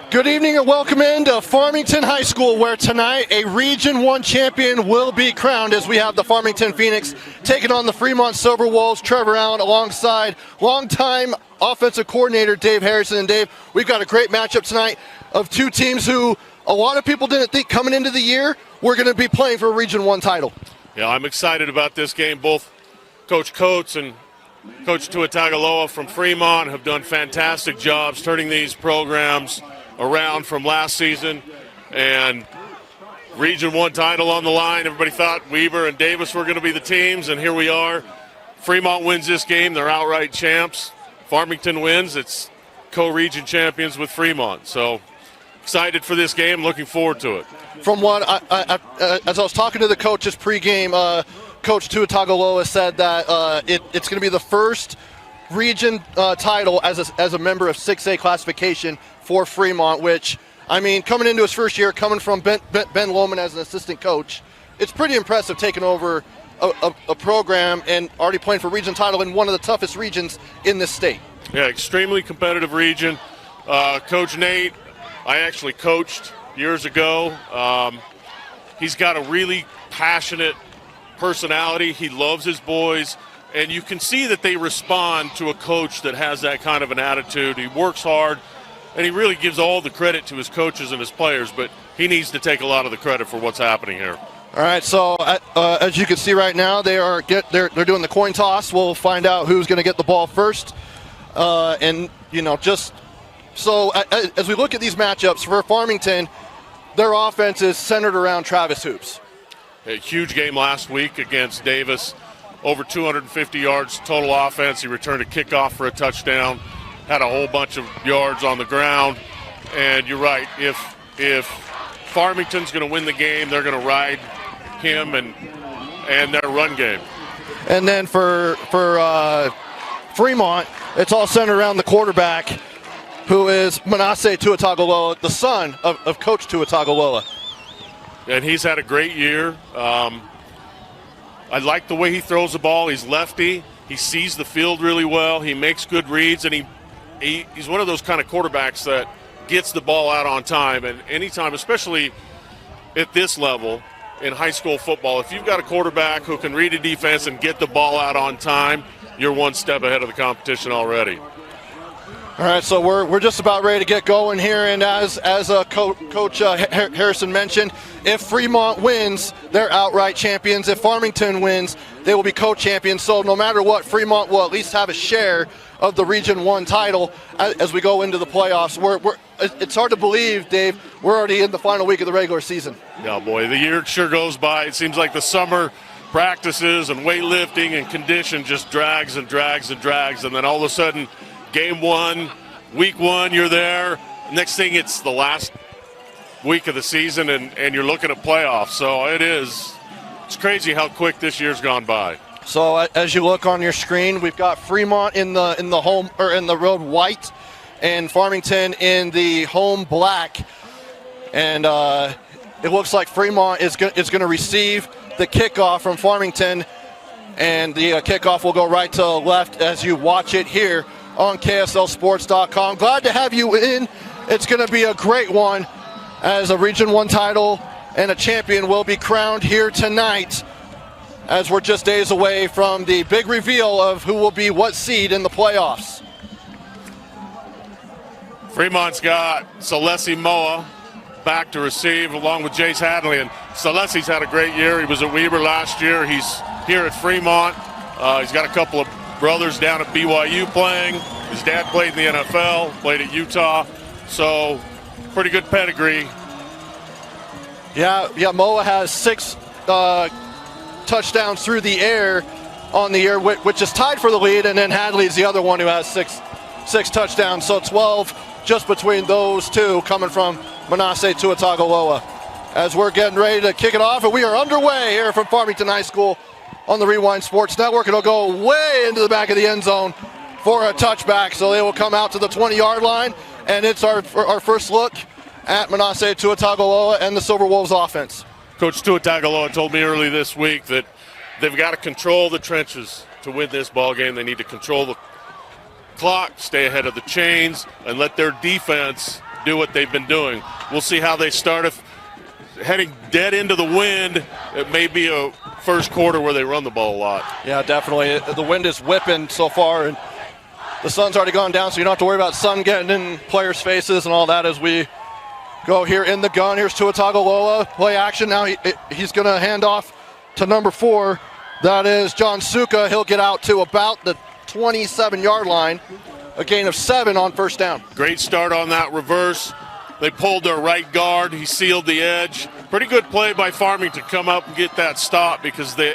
Good evening and welcome into Farmington High School, where tonight a Region 1 champion will be crowned as we have the Farmington Phoenix taking on the Fremont Silverwolves. Trevor Allen alongside longtime offensive coordinator Dave Harrison. And Dave, we've got a great matchup tonight of two teams who a lot of people didn't think coming into the year were going to be playing for a Region 1 title. Yeah, I'm excited about this game. Both Coach Coates and Coach Tuatagaloa from Fremont have done fantastic jobs turning these programs around from last season, and Region 1 title on the line. Everybody thought Weber and Davis were going to be the teams, and here we are. Fremont wins this game. They're outright champs. Farmington wins. It's co-region champions with Fremont. So excited for this game, looking forward to it. From what as I was talking to the coaches pregame, Coach Tuatagaloa said that it's going to be the first region title as a member of 6A classification for Fremont, which, I mean, coming into his first year, coming from Ben Lohman as an assistant coach, it's pretty impressive taking over a program and already playing for region title in one of the toughest regions in this state. Yeah, extremely competitive region. Coach Nate, I actually coached years ago. He's got a really passionate personality. He loves his boys, and you can see that they respond to a coach that has that kind of an attitude. He works hard, and he really gives all the credit to his coaches and his players, but he needs to take a lot of the credit for what's happening here. All right, so as you can see right now, they're doing the coin toss. We'll find out who's going to get the ball first, and just so as we look at these matchups for Farmington, their offense is centered around Travis Hoops. A huge game last week against Davis. Over 250 yards total offense. He returned a kickoff for a touchdown. Had a whole bunch of yards on the ground. And you're right, if Farmington's going to win the game, they're going to ride him and their run game. And then for Fremont, it's all centered around the quarterback, who is Manasseh Tuatagaloa, the son of Coach Tuatagaloa. And he's had a great year. I like the way he throws the ball. He's lefty. He sees the field really well. He makes good reads, and he's one of those kind of quarterbacks that gets the ball out on time. And anytime, especially at this level in high school football, if you've got a quarterback who can read a defense and get the ball out on time, you're one step ahead of the competition already. All right, so we're just about ready to get going here, and as Coach Harrison mentioned, if Fremont wins, they're outright champions. If Farmington wins, they will be co-champions. So no matter what, Fremont will at least have a share of the Region 1 title as we go into the playoffs. It's hard to believe, Dave, we're already in the final week of the regular season. Yeah, boy, the year sure goes by. It seems like the summer practices and weightlifting and condition just drags and drags and drags, and then all of a sudden, Game 1, week 1, you're there. Next thing, it's the last week of the season, and you're looking at playoffs. So it's crazy how quick this year's gone by. So as you look on your screen, we've got Fremont in the home or in the road white, and Farmington in the home black. And it looks like Fremont is going to receive the kickoff from Farmington, and the kickoff will go right to left as you watch it here on KSLSports.com. Glad to have you in. It's going to be a great one as a Region 1 title and a champion will be crowned here tonight, as we're just days away from the big reveal of who will be what seed in the playoffs. Fremont's got Celesi Moa back to receive along with Jace Hadley, and Celesi's had a great year. He was at Weber last year. He's here at Fremont. He's got a couple of brothers down at BYU playing. His dad played in the NFL, played at Utah, so pretty good pedigree. Yeah, Moa has 6 touchdowns through the air on the year, which is tied for the lead, and then Hadley's the other one who has six touchdowns, so 12 just between those two coming from Manasseh Tuatagaloa. As we're getting ready to kick it off, and we are underway here from Farmington High School on the Rewind Sports Network. It'll go way into the back of the end zone for a touchback, so they will come out to the 20-yard line, and it's our first look at Manasseh Tuatagaloa and the Silverwolves offense. Coach Tuatagaloa told me early this week that they've got to control the trenches to win this ball game. They need to control the clock, stay ahead of the chains, and let their defense do what they've been doing. We'll see how they start. If heading dead into the wind, it may be a first quarter where they run the ball a lot. Yeah, definitely. The wind is whipping so far, and the sun's already gone down, so you don't have to worry about sun getting in players' faces and all that as we go here in the gun. Here's Tua Tagovailoa, play action. Now he's going to hand off to number 4. That is John Suka. He'll get out to about the 27-yard line, a gain of 7 on first down. Great start on that reverse. They pulled their right guard. He sealed the edge. Pretty good play by Farmington to come up and get that stop because they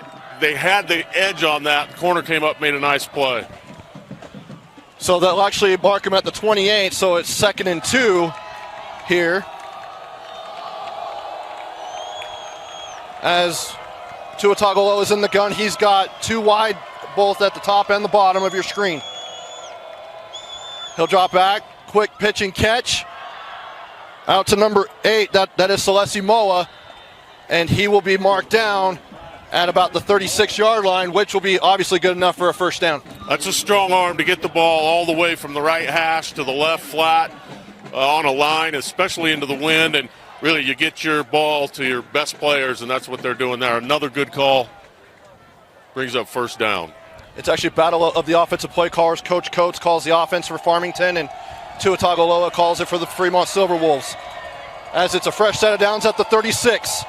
had the edge on that. The corner came up, made a nice play. So they'll actually mark him at the 28, so it's 2nd and 2 here. As Tua Tagovailoa is in the gun, he's got 2 wide, both at the top and the bottom of your screen. He'll drop back, quick pitch and catch. Out to number 8, that is Celesi Moa, and he will be marked down at about the 36-yard line, which will be obviously good enough for a first down. That's a strong arm to get the ball all the way from the right hash to the left flat on a line, especially into the wind, and really you get your ball to your best players, and that's what they're doing there. Another good call brings up first down. It's actually a battle of the offensive play callers. Coach Coates calls the offense for Farmington, and Tua Tagovailoa calls it for the Fremont Silverwolves. As it's a fresh set of downs at the 36.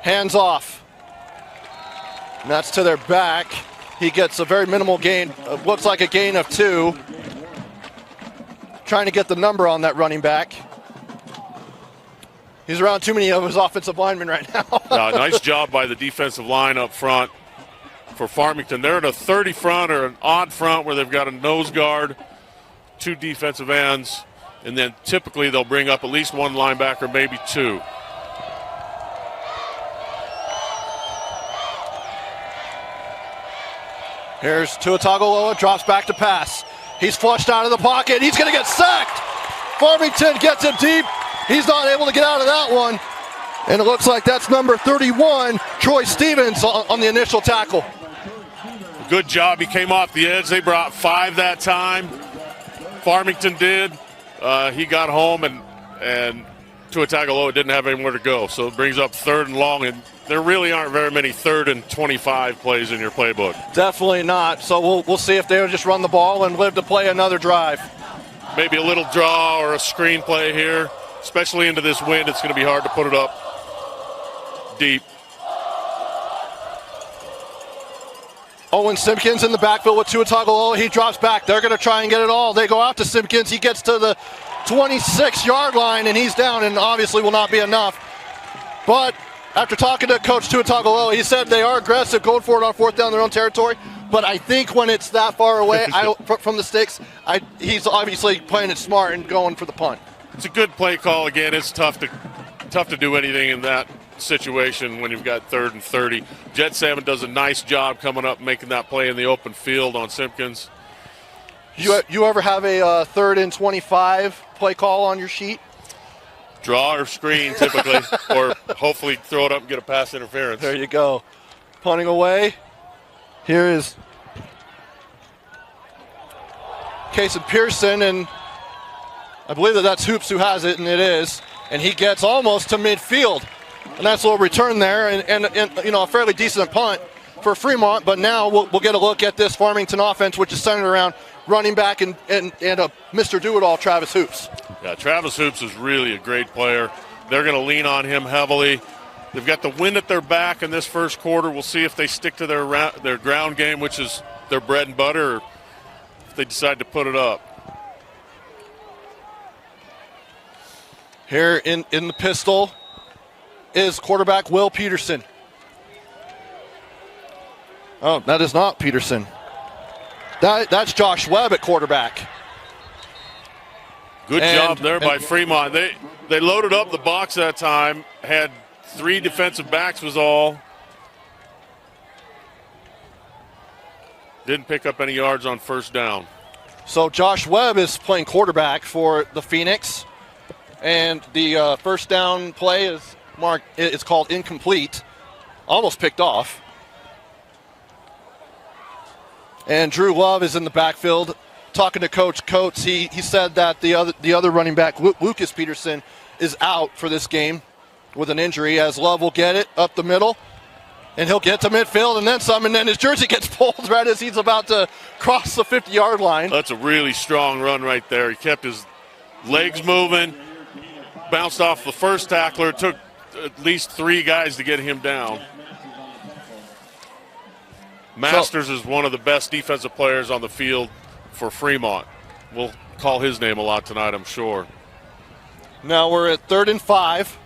Hands off. And that's to their back. He gets a very minimal gain. Looks like a gain of 2. Trying to get the number on that running back. He's around too many of his offensive linemen right now. Nice job by the defensive line up front for Farmington. They're in a 30 front or an odd front where they've got a nose guard, 2 defensive ends, and then typically they'll bring up at least 1 linebacker, maybe 2. Here's Tua Tagovailoa, drops back to pass. He's flushed out of the pocket. He's going to get sacked. Farmington gets it deep. He's not able to get out of that one. And it looks like that's number 31, Troy Stevens, on the initial tackle. Good job. He came off the edge. They brought 5 that time. Farmington did. He got home, and Tua Tagovailoa didn't have anywhere to go. So it brings up 3rd and long, and there really aren't very many 3rd and 25 plays in your playbook. Definitely not. So we'll see if they'll just run the ball and live to play another drive. Maybe a little draw or a screen play here, especially into this wind. It's going to be hard to put it up deep. Owen Simpkins in the backfield with Tua Tagovailoa. He drops back. They're going to try and get it all. They go out to Simpkins. He gets to the 26-yard line, and he's down, and obviously will not be enough. But after talking to Coach Tua Tagovailoa, he said they are aggressive, going for it on 4th down in their own territory. But I think when it's that far away from the sticks, he's obviously playing it smart and going for the punt. It's a good play call. Again, it's tough to do anything in that situation when you've got 3rd and 30. Jet Salmon does a nice job coming up and making that play in the open field on Simpkins. You ever have a 3rd and 25 play call on your sheet? Draw or screen typically, or hopefully throw it up and get a pass interference. There you go. Punting away. Here is Casey Pearson, and I believe that's Hoops who has it, and it is. And he gets almost to midfield. A nice little return there, and a fairly decent punt for Fremont. But now we'll get a look at this Farmington offense, which is centered around running back and Mr. Do-It-All, Travis Hoops. Yeah, Travis Hoops is really a great player. They're going to lean on him heavily. They've got the wind at their back in this first quarter. We'll see if they stick to their ground game, which is their bread and butter, or if they decide to put it up. Here in the pistol is quarterback Will Peterson. Oh, that is not Peterson. That's Josh Webb at quarterback. Good job there by Fremont. They loaded up the box that time, had 3 defensive backs was all. Didn't pick up any yards on first down. So Josh Webb is playing quarterback for the Phoenix. And the first down play is marked. It's called incomplete. Almost picked off. And Drew Love is in the backfield talking to Coach Coates, he said that the other running back, Lucas Peterson, is out for this game with an injury, as Love will get it up the middle, and he'll get to midfield and then some, and then his jersey gets pulled right as he's about to cross the 50-yard line. That's a really strong run right there. He kept his legs moving, bounced off the first tackler. It took at least 3 guys to get him down. Masters is one of the best defensive players on the field for Fremont. We'll call his name a lot tonight, I'm sure. Now we're at 3rd and 5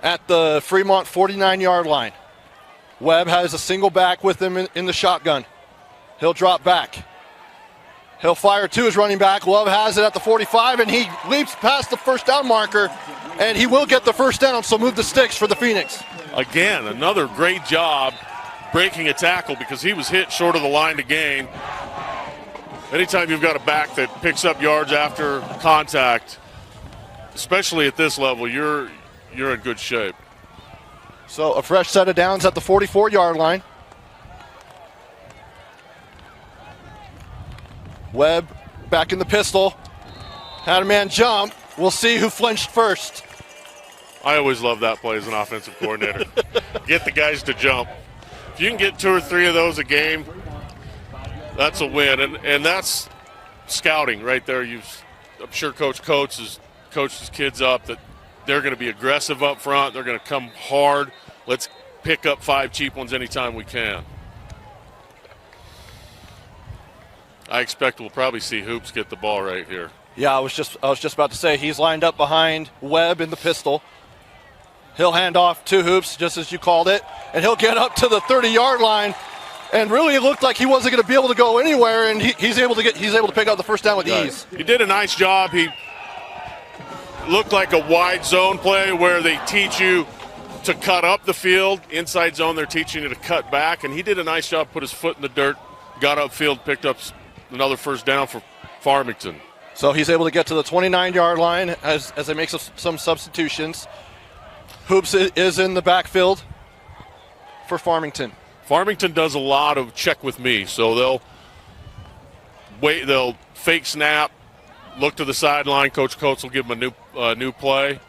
at the Fremont 49-yard line. Webb has a single back with him in the shotgun. He'll drop back. He'll fire to his running back. Love has it at the 45, and he leaps past the first down marker, and he will get the first down, so move the sticks for the Phoenix. Again, another great job breaking a tackle because he was hit short of the line to gain. Anytime you've got a back that picks up yards after contact, especially at this level, you're in good shape. So a fresh set of downs at the 44-yard line. Webb back in the pistol. Had a man jump. We'll see who flinched first. I always love that play as an offensive coordinator. Get the guys to jump. If you can get 2 or 3 of those a game, that's a win. And that's scouting right there. I'm sure Coach Coates has coached his kids up that they're going to be aggressive up front. They're going to come hard. Let's pick up 5 cheap ones anytime we can. I expect we'll probably see Hoops get the ball right here. Yeah, I was just about to say he's lined up behind Webb in the pistol. He'll hand off to Hoops, just as you called it, and he'll get up to the 30-yard line. And really, it looked like he wasn't going to be able to go anywhere, and he's able to pick up the first down with ease. He did a nice job. He looked like a wide zone play where they teach you to cut up the field. Inside zone, they're teaching you to cut back, and he did a nice job, put his foot in the dirt, got upfield, picked up another first down for Farmington. So he's able to get to the 29-yard line as they make some substitutions. Hoops is in the backfield for Farmington. Farmington does a lot of check with me, so they'll fake snap, look to the sideline. Coach Coates will give them a new play.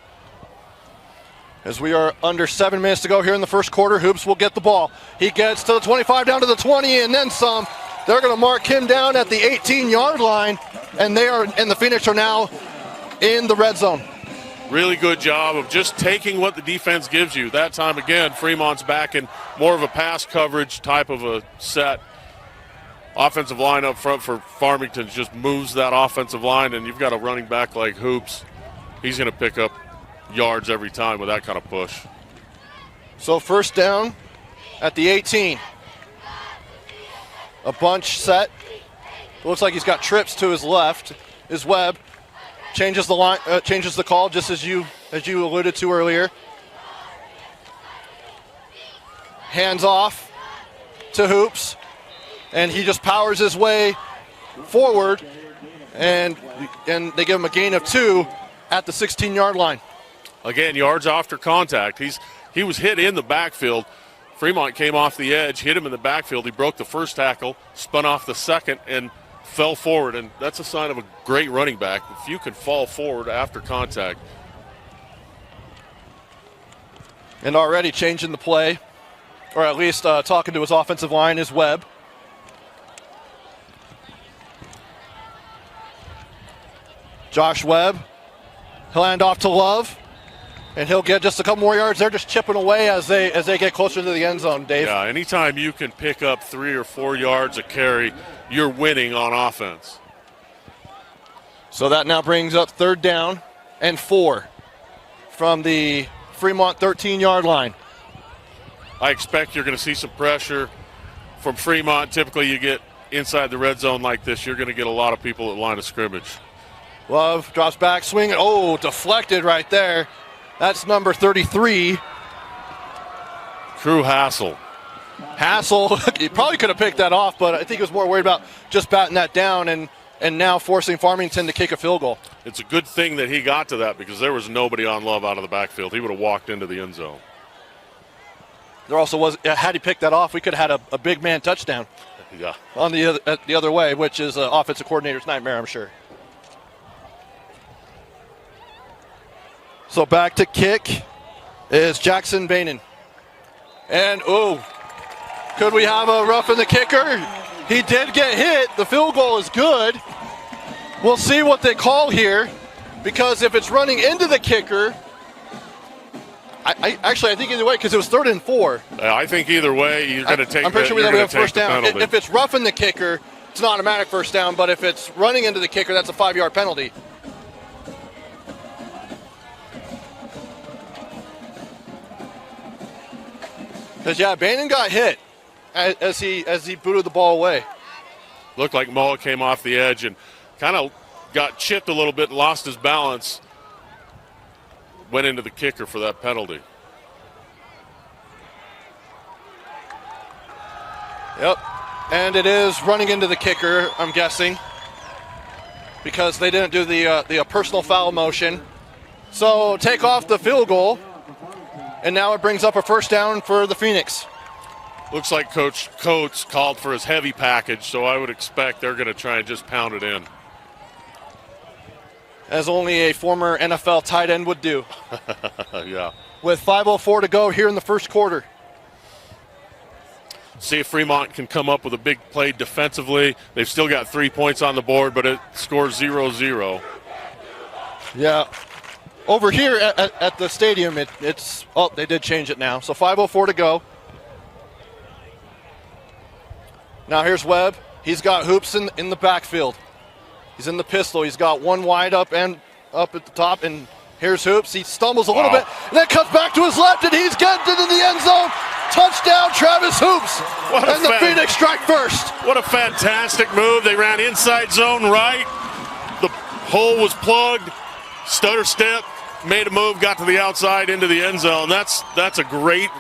As we are under 7 minutes to go here in the first quarter, Hoops will get the ball. He gets to the 25, down to the 20, and then some. They're going to mark him down at the 18-yard line, and the Phoenix are now in the red zone. Really good job of just taking what the defense gives you. That time, again, Fremont's back in more of a pass coverage type of a set. Offensive line up front for Farmington just moves that offensive line, and you've got a running back like Hoops. He's going to pick up yards every time with that kind of push. So first down at the 18. A bunch set. Looks like he's got trips to his left. Is Webb. Changes the line, changes the call, just as you alluded to earlier. Hands off to Hoops, and he just powers his way forward, and they give him a gain of 2 at the 16-yard line. Again, yards after contact. He was hit in the backfield. Fremont came off the edge, hit him in the backfield. He broke the first tackle, spun off the second, and fell forward, and that's a sign of a great running back. If you can fall forward after contact. And already changing the play, or at least talking to his offensive line, is Webb. Josh Webb, he'll hand off to Love, and he'll get just a couple more yards. They're just chipping away as they get closer to the end zone, Dave. Yeah, anytime you can pick up 3 or 4 yards a carry, you're winning on offense. So that now brings up 3rd down and 4 from the Fremont 13-yard line. I expect you're going to see some pressure from Fremont. Typically you get inside the red zone like this, you're going to get a lot of people at line of scrimmage. Love drops back, swinging. Oh, deflected right there. That's number 33. Drew Hassel. Hassel, he probably could have picked that off, but I think he was more worried about just batting that down and now forcing Farmington to kick a field goal. It's a good thing that he got to that because there was nobody on Love out of the backfield. He would have walked into the end zone. There also was, had he picked that off, we could have had a big man touchdown. Yeah. on the other way, which is an offensive coordinator's nightmare, I'm sure. So back to kick is Jackson Bainan. And, could we have a rough in the kicker? He did get hit. The field goal is good. We'll see what they call here, because if it's running into the kicker, I think either way, because it was 3rd and 4. I think either way, you're going to take. I'm pretty sure we have first down. Penalty. If it's roughing the kicker, it's an automatic first down. But if it's running into the kicker, that's a 5-yard penalty. Because Bainan got hit as he booted the ball away. Looked like Moa came off the edge and kind of got chipped a little bit and lost his balance. Went into the kicker for that penalty. Yep, and it is running into the kicker, I'm guessing, because they didn't do the personal foul motion. So take off the field goal, and now it brings up a first down for the Phoenix. Looks like Coach Coates called for his heavy package, so I would expect they're going to try and just pound it in. As only a former NFL tight end would do. Yeah. With 5:04 to go here in the first quarter. See if Fremont can come up with a big play defensively. They've still got 3 points on the board, but it scores 0-0. Yeah. Over here at the stadium, it's they did change it now. So 5:04 to go. Now here's Webb. He's got Hoops in the backfield. He's in the pistol. He's got one wide up and up at the top. And here's Hoops. He stumbles a little bit and then cuts back to his left, and he's getting into the end zone. Touchdown, Travis Hoops. And the Phoenix strike first. What a fantastic move. They ran inside zone right. The hole was plugged. Stutter step, made a move, got to the outside into the end zone. That's a great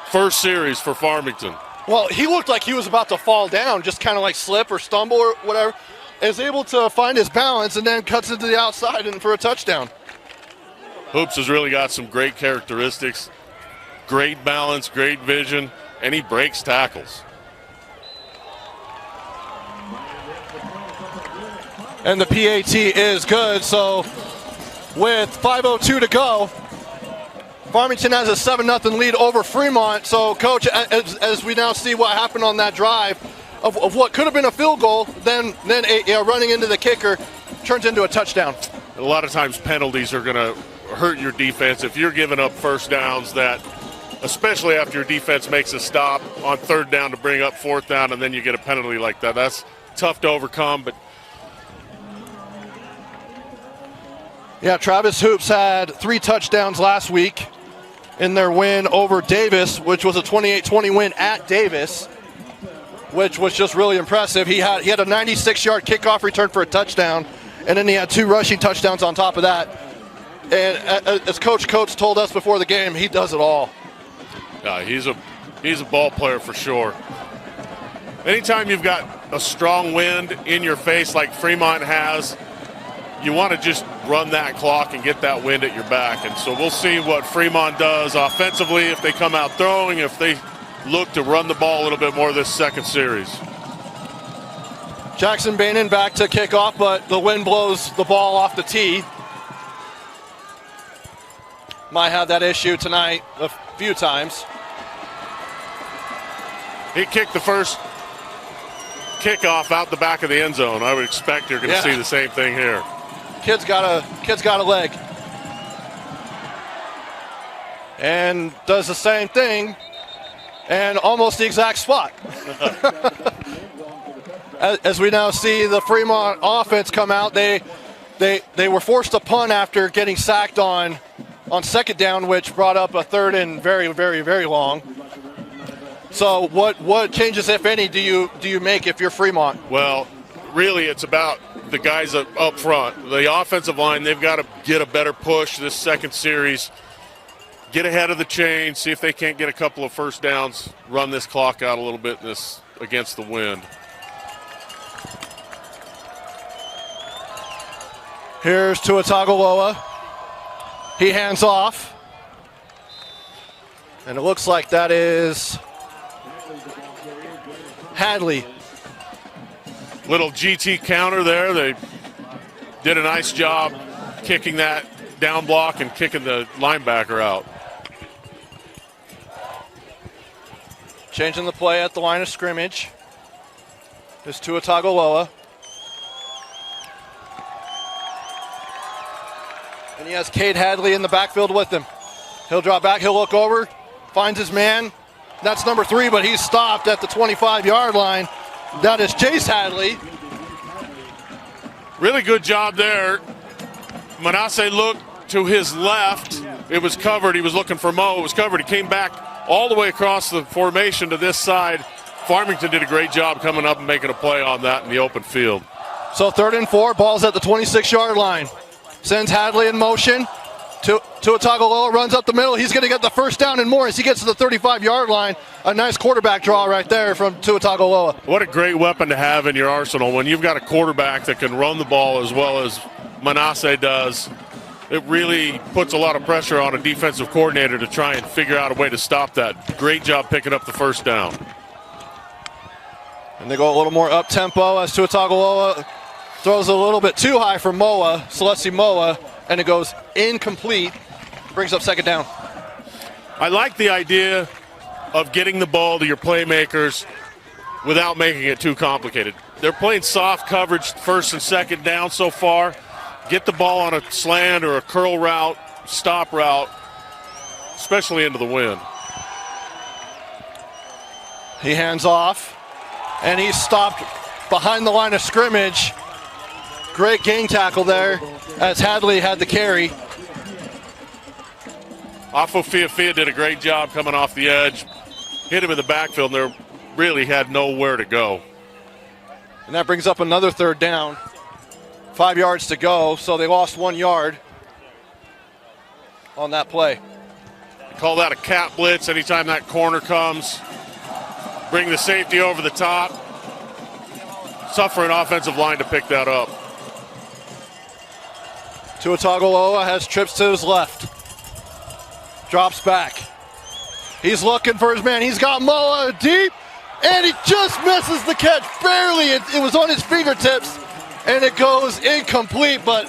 first series for Farmington. Well, he looked like he was about to fall down, just kind of like slip or stumble or whatever. Is able to find his balance and then cuts it to the outside and for a touchdown. Hoops has really got some great characteristics. Great balance, great vision, and he breaks tackles. And the PAT is good, so with 5:02 to go, Farmington has a 7-0 lead over Fremont. So, Coach, as we now see what happened on that drive of what could have been a field goal, then running into the kicker turns into a touchdown. A lot of times penalties are going to hurt your defense. If you're giving up first downs that, especially after your defense makes a stop on 3rd down to bring up 4th down, and then you get a penalty like that, that's tough to overcome. But yeah, Travis Hoops had 3 touchdowns last week in their win over Davis, which was a 28-20 win at Davis, which was just really impressive. He had a 96-yard kickoff return for a touchdown, and then he had 2 rushing touchdowns on top of that. And as Coach Coates told us before the game, he does it all. Yeah, he's a ball player for sure. Anytime you've got a strong wind in your face like Fremont has, you want to just run that clock and get that wind at your back. And so we'll see what Fremont does offensively, if they come out throwing, if they look to run the ball a little bit more this second series. Jackson Bainan back to kickoff, but the wind blows the ball off the tee. Might have that issue tonight a few times. He kicked the first kickoff out the back of the end zone. I would expect you're going to see the same thing here. Kid's got a leg. And does the same thing and almost the exact spot. As we now see the Fremont offense come out, they were forced to punt after getting sacked on 2nd down, which brought up a 3rd and very, very, very long. So what changes, if any, do you make if you're Fremont? Well, really it's about the guys up front. The offensive line, they've got to get a better push this second series. Get ahead of the chain, see if they can't get a couple of first downs, run this clock out a little bit against the wind. Here's Tua Tagovailoa. He hands off. And it looks like that is Hadley Little GT counter there. They did a nice job kicking that down block and kicking the linebacker out. Changing the play at the line of scrimmage is Tua Tagovailoa. And he has Cade Hadley in the backfield with him. He'll drop back, he'll look over, finds his man. That's number 3, but he's stopped at the 25-yard line. That is Chase Hadley. Really good job there. Manasseh looked to his left. It was covered. He was looking for Mo. It was covered. He came back all the way across the formation to this side. Farmington did a great job coming up and making a play on that in the open field. So 3rd and 4, ball's at the 26-yard line. Sends Hadley in motion. Tua Tagovailoa runs up the middle. He's going to get the first down and more as he gets to the 35-yard line. A nice quarterback draw right there from Tua Tagovailoa. What a great weapon to have in your arsenal when you've got a quarterback that can run the ball as well as Manasseh does. It really puts a lot of pressure on a defensive coordinator to try and figure out a way to stop that. Great job picking up the first down. And they go a little more up-tempo as Tua Tagovailoa throws a little bit too high for Celeste Moa, and it goes incomplete. Brings up 2nd down. I like the idea of getting the ball to your playmakers without making it too complicated. They're playing soft coverage 1st and 2nd down so far. Get the ball on a slant or a curl route, stop route, especially into the wind. He hands off, and he's stopped behind the line of scrimmage. Great gang tackle there as Hadley had the carry. Afo-Fia did a great job coming off the edge. Hit him in the backfield, and they really had nowhere to go. And that brings up another 3rd down. 5 yards to go, so they lost 1 yard on that play. Call that a cat blitz anytime that corner comes. Bring the safety over the top. Tough for an offensive line to pick that up. Tua Tagovailoa has trips to his left. Drops back. He's looking for his man. He's got Moa deep, and he just misses the catch. Barely. It was on his fingertips, and it goes incomplete, but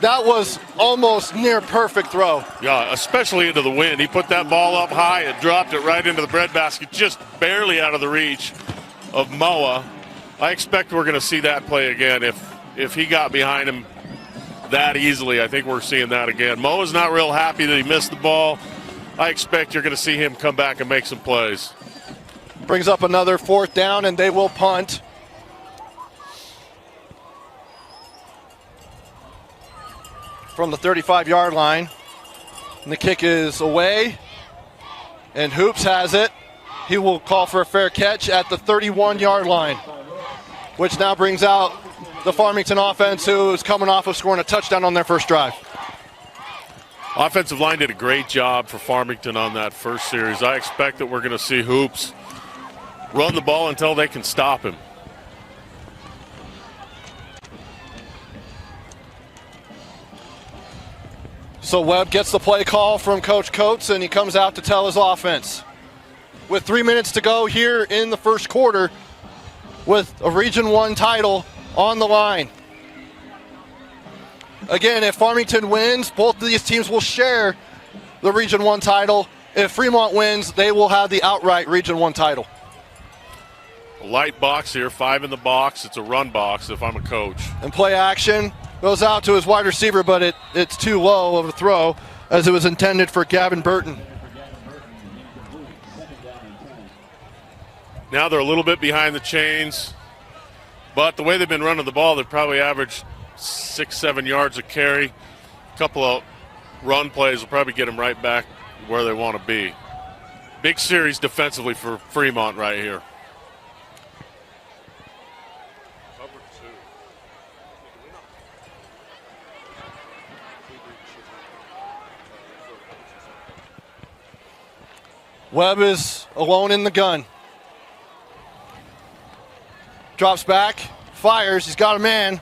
that was almost near perfect throw. Yeah, especially into the wind. He put that ball up high and dropped it right into the breadbasket, just barely out of the reach of Moa. I expect we're going to see that play again. If he got behind him that easily, I think we're seeing that again. Moa's not real happy that he missed the ball. I expect you're going to see him come back and make some plays. Brings up another 4th down, and they will punt. From the 35-yard line. And the kick is away. And Hoops has it. He will call for a fair catch at the 31-yard line, which now brings out the Farmington offense, who is coming off of scoring a touchdown on their first drive. Offensive line did a great job for Farmington on that first series. I expect that we're going to see Hoops run the ball until they can stop him. So Webb gets the play call from Coach Coates, and he comes out to tell his offense. With 3 minutes to go here in the first quarter, with a Region 1 title on the line. Again, if Farmington wins, both of these teams will share the Region 1 title. If Fremont wins, they will have the outright Region 1 title. A light box here, 5 in the box. It's a run box if I'm a coach. And play action goes out to his wide receiver, but it's too low of a throw as it was intended for Gavin Burton. Now they're a little bit behind the chains, but the way they've been running the ball, they've probably averaged 6-7 yards a carry. A couple of run plays will probably get them right back where they want to be. Big series defensively for Fremont right here. Webb is alone in the gun. Drops back, fires, he's got a man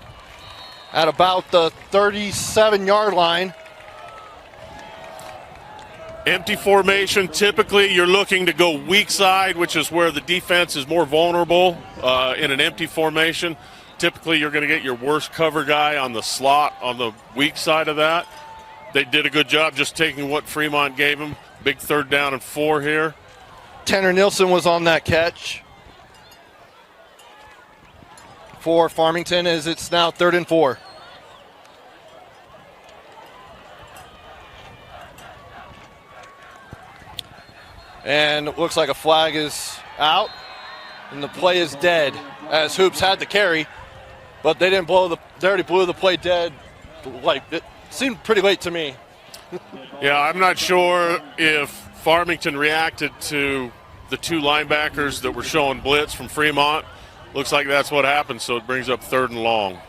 at about the 37-yard line. Empty formation, typically you're looking to go weak side, which is where the defense is more vulnerable in an empty formation. typically you're going to get your worst cover guy on the slot on the weak side of that. They did a good job just taking what Fremont gave them. Big 3rd down and 4 here. Tanner Nielsen was on that catch for Farmington as it's now 3rd and 4. And it looks like a flag is out, and the play is dead as Hoops had the carry, but they didn't they already blew the play dead. Like, it seemed pretty late to me. Yeah, I'm not sure if Farmington reacted to the 2 linebackers that were showing blitz from Fremont. Looks like that's what happened, so it brings up 3rd and long.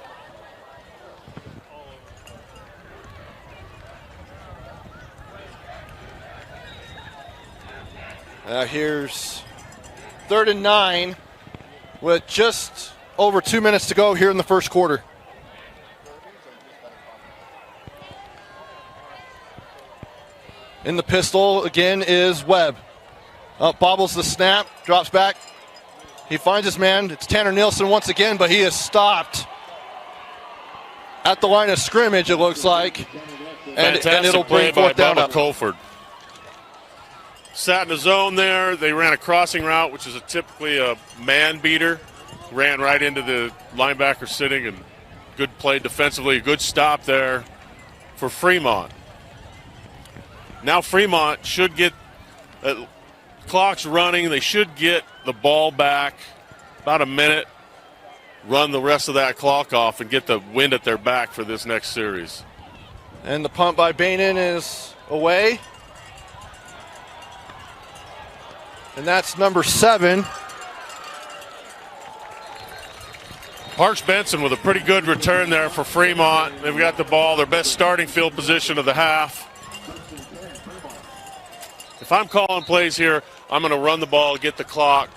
Here's 3rd and 9 with just over 2 minutes to go here in the first quarter. In the pistol again is Webb. Bobbles the snap, drops back. He finds his man. It's Tanner Nielsen once again, but he is stopped at the line of scrimmage, it looks like. And it'll bring play 4th by down Bubba up. Colford. Sat in a zone there. They ran a crossing route, which is typically a man beater. Ran right into the linebacker sitting, and good play defensively. Good stop there for Fremont. Now Fremont should get clock's running. They should get the ball back about a minute, run the rest of that clock off, and get the wind at their back for this next series. And the punt by Bainan is away. And that's number 7. Parks Benson with a pretty good return there for Fremont. They've got the ball, their best starting field position of the half. If I'm calling plays here, I'm going to run the ball, get the clock,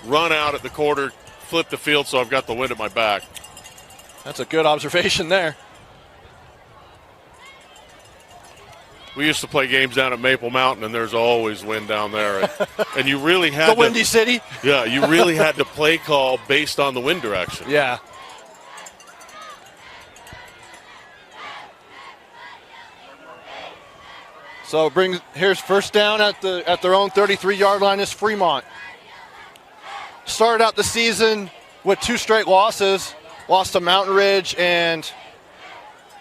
run out at the quarter, flip the field so I've got the wind at my back. That's a good observation there. We used to play games down at Maple Mountain, and there's always wind down there. And you really had the Windy City? Yeah, you really had to play call based on the wind direction. Yeah. So here's 1st down at their own 33-yard line is Fremont. Started out the season with 2 straight losses. Lost to Mountain Ridge and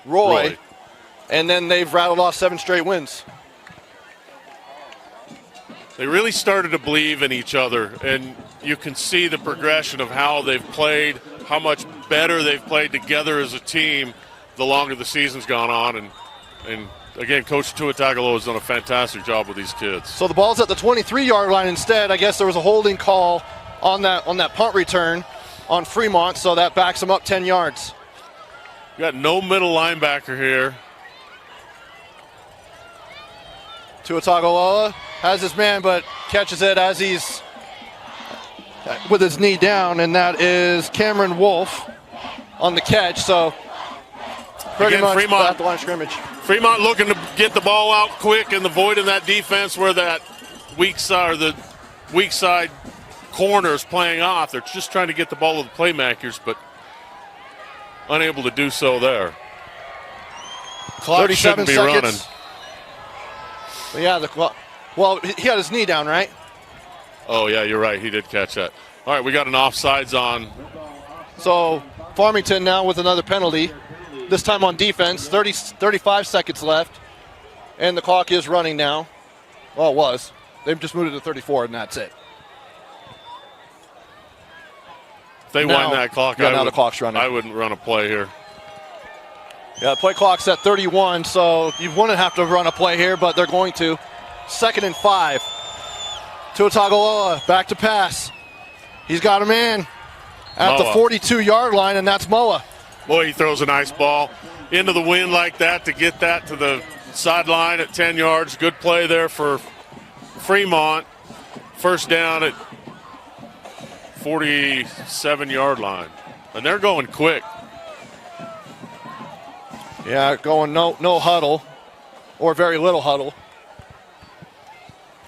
Roy. And then they've rattled off 7 straight wins. They really started to believe in each other, and you can see the progression of how they've played, how much better they've played together as a team the longer the season's gone on. And again, Coach Tua Tagovailoa has done a fantastic job with these kids. So the ball's at the 23-yard line instead. I guess there was a holding call on that punt return on Fremont, so that backs them up 10 yards. You got no middle linebacker here. Tua Tagovailoa has his man, but catches it as he's with his knee down, and that is Cameron Wolf on the catch. So pretty Again, much Fremont, at the line of scrimmage. Fremont looking to get the ball out quick and the void in that defense where that weak side or the weak side corner is playing off. They're just trying to get the ball to the playmakers, but unable to do so there. Clock shouldn't be running. But yeah, the clock. Well, he had his knee down, right? Oh, yeah, you're right. He did catch that. All right, we got an offsides on. So Farmington now with another penalty, this time on defense. 35 seconds left, and the clock is running now. Well, it was. They've just moved it to 34, and that's it. If they wind that clock, now the clock's running. I wouldn't run a play here. Yeah, the play clock's at 31, so you wouldn't have to run a play here, but they're going to. 2nd and 5. Tua Tagovailoa back to pass. He's got a man at the 42-yard line, and that's Moa. Boy, he throws a nice ball into the wind like that to get that to the sideline at 10 yards. Good play there for Fremont. 1st down at 47-yard line. And they're going quick. Yeah, going no huddle or very little huddle.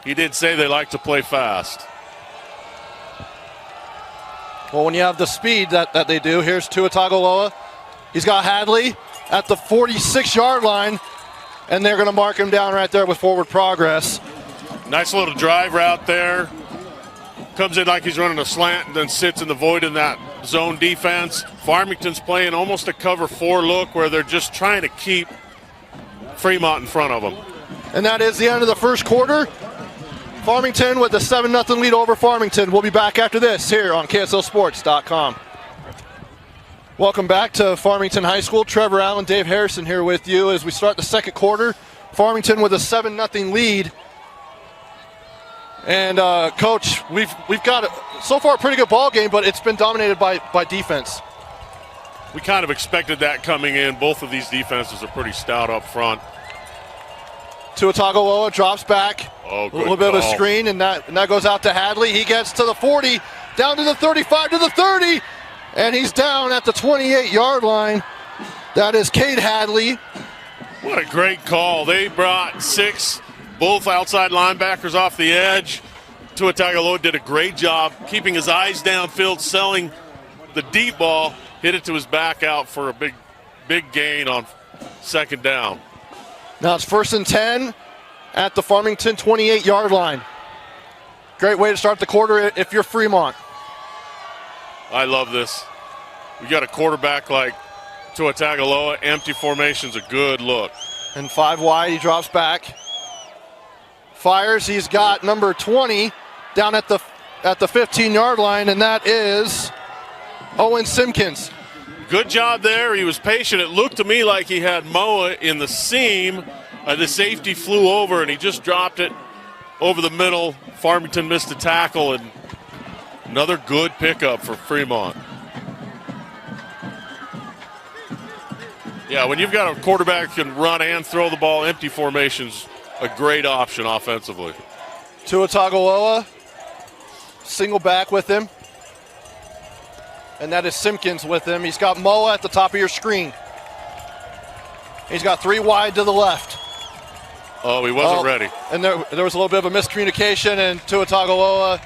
He did say they like to play fast. Well, when you have the speed that they do, here's Tua Tagovailoa. He's got Hadley at the 46-yard line, and they're going to mark him down right there with forward progress. Nice little drive route there. Comes in like he's running a slant and then sits in the void in that zone defense. Farmington's playing almost a cover 4 look where they're just trying to keep Fremont in front of them. And that is the end of the first quarter. Farmington with a 7-0 lead over Farmington. We'll be back after this here on KSLSports.com. Welcome back to Farmington High School. Trevor Allen, Dave Harrison here with you as we start the second quarter. Farmington with a 7-0 lead. And Coach, we've got so far a pretty good ball game, but it's been dominated by defense. We kind of expected that coming in. Both of these defenses are pretty stout up front. Tua Tagovailoa drops back. Oh, a little bit of a screen, and that goes out to Hadley. He gets to the 40, down to the 35, to the 30, and he's down at the 28-yard line. That is Cade Hadley. What a great call. They brought 6, both outside linebackers off the edge. Tua Tagovailoa did a great job keeping his eyes downfield, selling the deep ball, hit it to his back out for a big gain on second down. Now it's 1st and 10 at the Farmington 28-yard line. Great way to start the quarter if you're Fremont. I love this. We got a quarterback like Tua Tagovailoa. Empty formation's a good look. And 5 wide, he drops back. Fires, he's got number 20 down at the 15-yard line, and that is Owen Simpkins. Good job there. He was patient. It looked to me like he had Moa in the seam. The safety flew over, and he just dropped it over the middle. Farmington missed a tackle, and another good pickup for Fremont. Yeah, when you've got a quarterback who can run and throw the ball, empty formation's a great option offensively. Tua Tagovailoa, single back with him. And that is Simpkins with him. He's got Moa at the top of your screen. He's got 3 wide to the left. Oh, he wasn't ready. And there was a little bit of a miscommunication, and Tua Tagovailoa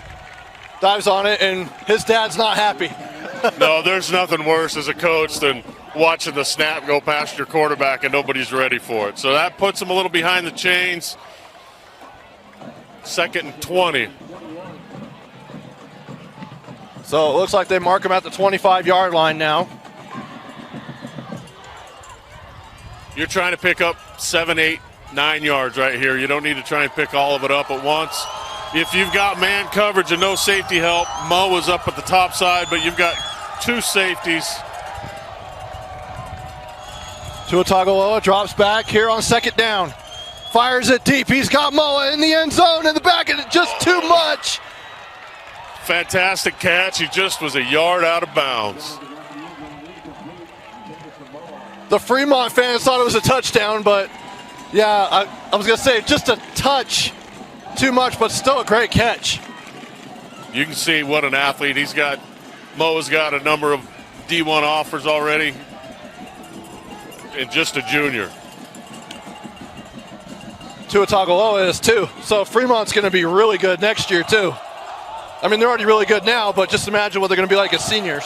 dives on it, and his dad's not happy. No, there's nothing worse as a coach than watching the snap go past your quarterback and nobody's ready for it. So that puts him a little behind the chains. 2nd and 20. So it looks like they mark him at the 25-yard line now. You're trying to pick up 7, 8, 9 yards right here. You don't need to try and pick all of it up at once. If you've got man coverage and no safety help, Mo is up at the top side, but you've got 2 safeties. Tua Tagovailoa drops back here on 2nd down. Fires it deep. He's got Moa in the end zone in the back, and just too much. Fantastic catch. He just was a yard out of bounds. The Fremont fans thought it was a touchdown, but yeah, I was going to say just a touch too much, but still a great catch. You can see what an athlete. Moa's got a number of D1 offers already, and just a junior. Tua Tagovailoa is too. So Fremont's going to be really good next year too. I mean, they're already really good now, but just imagine what they're going to be like as seniors.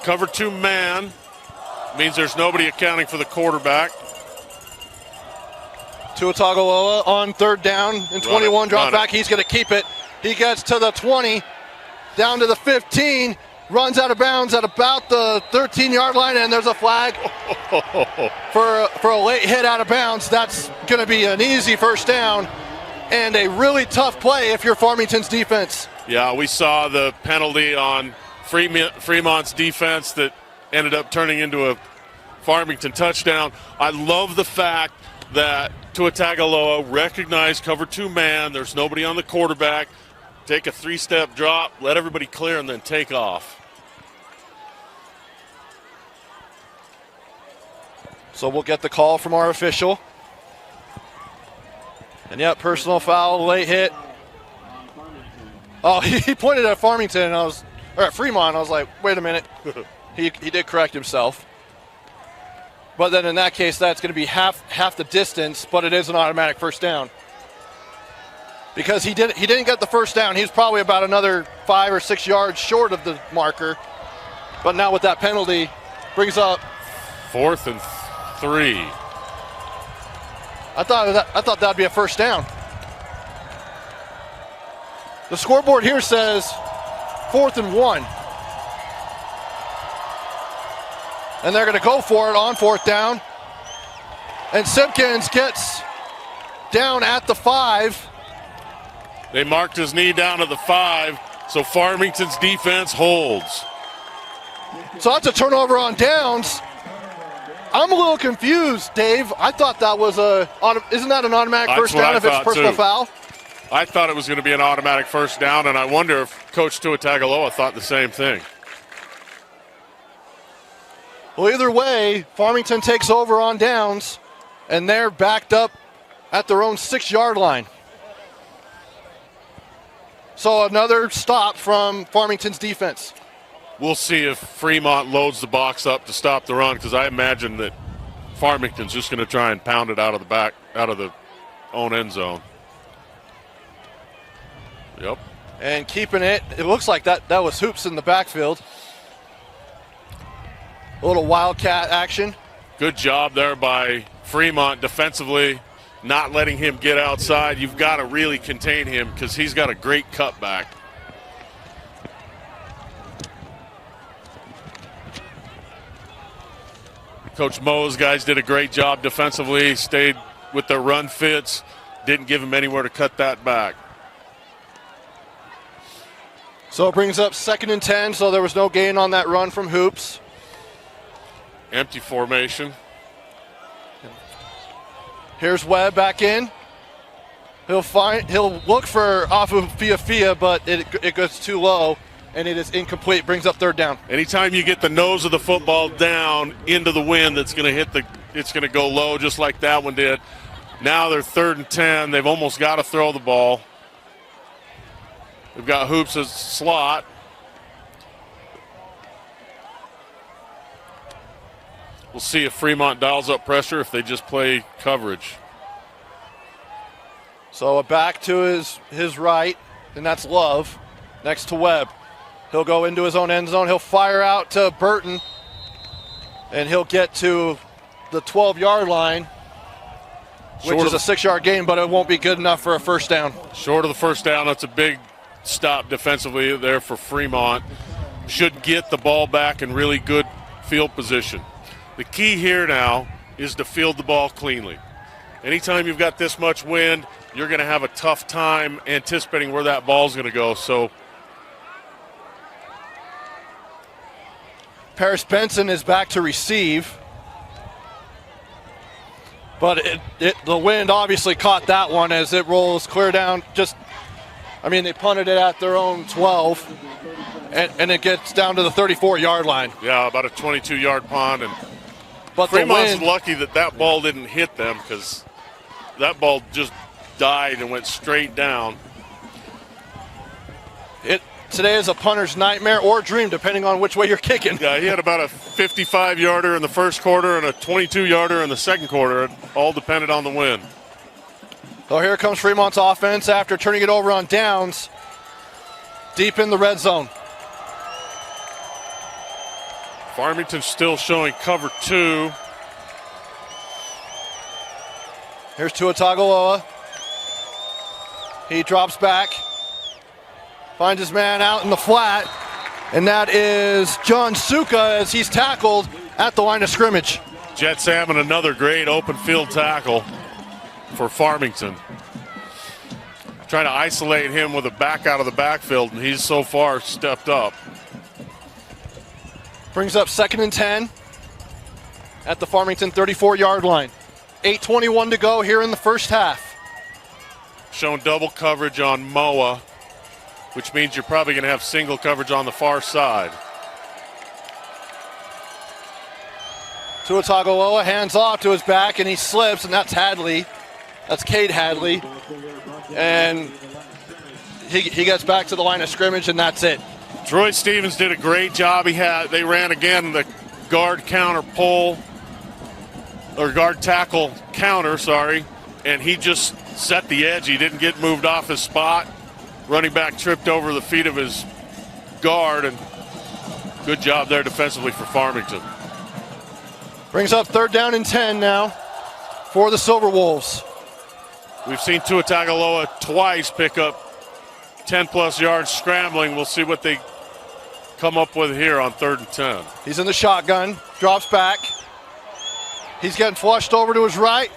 Cover 2 man means there's nobody accounting for the quarterback. Tua Tagovailoa on 3rd down and 21, drop back. He's going to keep it. He gets to the 20, down to the 15, runs out of bounds at about the 13-yard line, and there's a flag for a late hit out of bounds. That's going to be an easy 1st down and a really tough play if you're Farmington's defense. Yeah, we saw the penalty on Fremont's defense that ended up turning into a Farmington touchdown. I love the fact that Tua Tagovailoa recognized cover 2 man. There's nobody on the quarterback. Take a 3-step drop, let everybody clear, and then take off. So we'll get the call from our official. And yep, personal foul, late hit. Oh, he pointed at Farmington, or at Fremont. I was like, wait a minute. He did correct himself. But then in that case, that's going to be half the distance, but it is an automatic 1st down. because he didn't get the first down. He was probably about another 5 or 6 yards short of the marker. But now with that penalty, brings up 4th and 3. I thought that'd be a first down. The scoreboard here says 4th and 1. And they're going to go for it on 4th down. And Simpkins gets down at the 5. They marked his knee down to the 5, so Farmington's defense holds. So that's a turnover on downs. I'm a little confused, Dave. I thought that was isn't that an automatic first down if it's personal foul? I thought it was going to be an automatic first down, and I wonder if Coach Tuatagaloa thought the same thing. Well, either way, Farmington takes over on downs, and they're backed up at their own 6-yard line. So another stop from Farmington's defense. We'll see if Fremont loads the box up to stop the run, because I imagine that Farmington's just going to try and pound it out of the own end zone. Yep. And keeping it looks like that was Hoops in the backfield. A little wildcat action. Good job there by Fremont defensively, not letting him get outside. You've got to really contain him because he's got a great cutback. Coach Moe's guys did a great job defensively, stayed with their run fits, didn't give him anywhere to cut that back. So it brings up 2nd and 10, so there was no gain on that run from Hoops. Empty formation. Here's Webb back in. He'll look for off of Fia, but it goes too low, and it is incomplete. Brings up 3rd down. Anytime you get the nose of the football down into the wind, it's going to go low just like that one did. Now they're 3rd and 10. They've almost got to throw the ball. They've got Hoops as slot. We'll see if Fremont dials up pressure, if they just play coverage. So a back to his right, and that's Love, next to Webb. He'll go into his own end zone. He'll fire out to Burton, and he'll get to the 12-yard line, which is a 6-yard gain, but it won't be good enough for a first down. Short of the first down, that's a big stop defensively there for Fremont. Should get the ball back in really good field position. The key here now is to field the ball cleanly. Anytime you've got this much wind, you're going to have a tough time anticipating where that ball's going to go. So Paris Benson is back to receive. But the wind obviously caught that one as it rolls clear down. They punted it at their own 12, and it gets down to the 34-yard line. Yeah, about a 22-yard punt. But Fremont's lucky that ball didn't hit them, because that ball just died and went straight down. Today is a punter's nightmare or dream, depending on which way you're kicking. Yeah, he had about a 55-yarder in the first quarter and a 22-yarder in the second quarter. It all depended on the wind. So here comes Fremont's offense after turning it over on downs, deep in the red zone. Farmington still showing cover 2. Here's Tuatagaloa. He drops back, finds his man out in the flat, and that is John Suka as he's tackled at the line of scrimmage. Jet Salmon, another great open field tackle for Farmington. Trying to isolate him with a back out of the backfield, and he's so far stepped up. Brings up 2nd and 10 at the Farmington 34-yard line. 8:21 to go here in the first half. Showing double coverage on Moa, which means you're probably going to have single coverage on the far side. Tuatagaloa hands off to his back, and he slips, and that's Hadley. That's Cade Hadley. And he gets back to the line of scrimmage, and that's it. Troy Stevens did a great job. They ran again the guard counter pull, or guard tackle counter, and he just set the edge. He didn't get moved off his spot. Running back tripped over the feet of his guard, and good job there defensively for Farmington. Brings up 3rd down and 10 now for the Silverwolves. We've seen Tua Tagovailoa twice pick up 10-plus yards scrambling. We'll see what they come up with here on 3rd and 10. He's in the shotgun, drops back. He's getting flushed over to his right.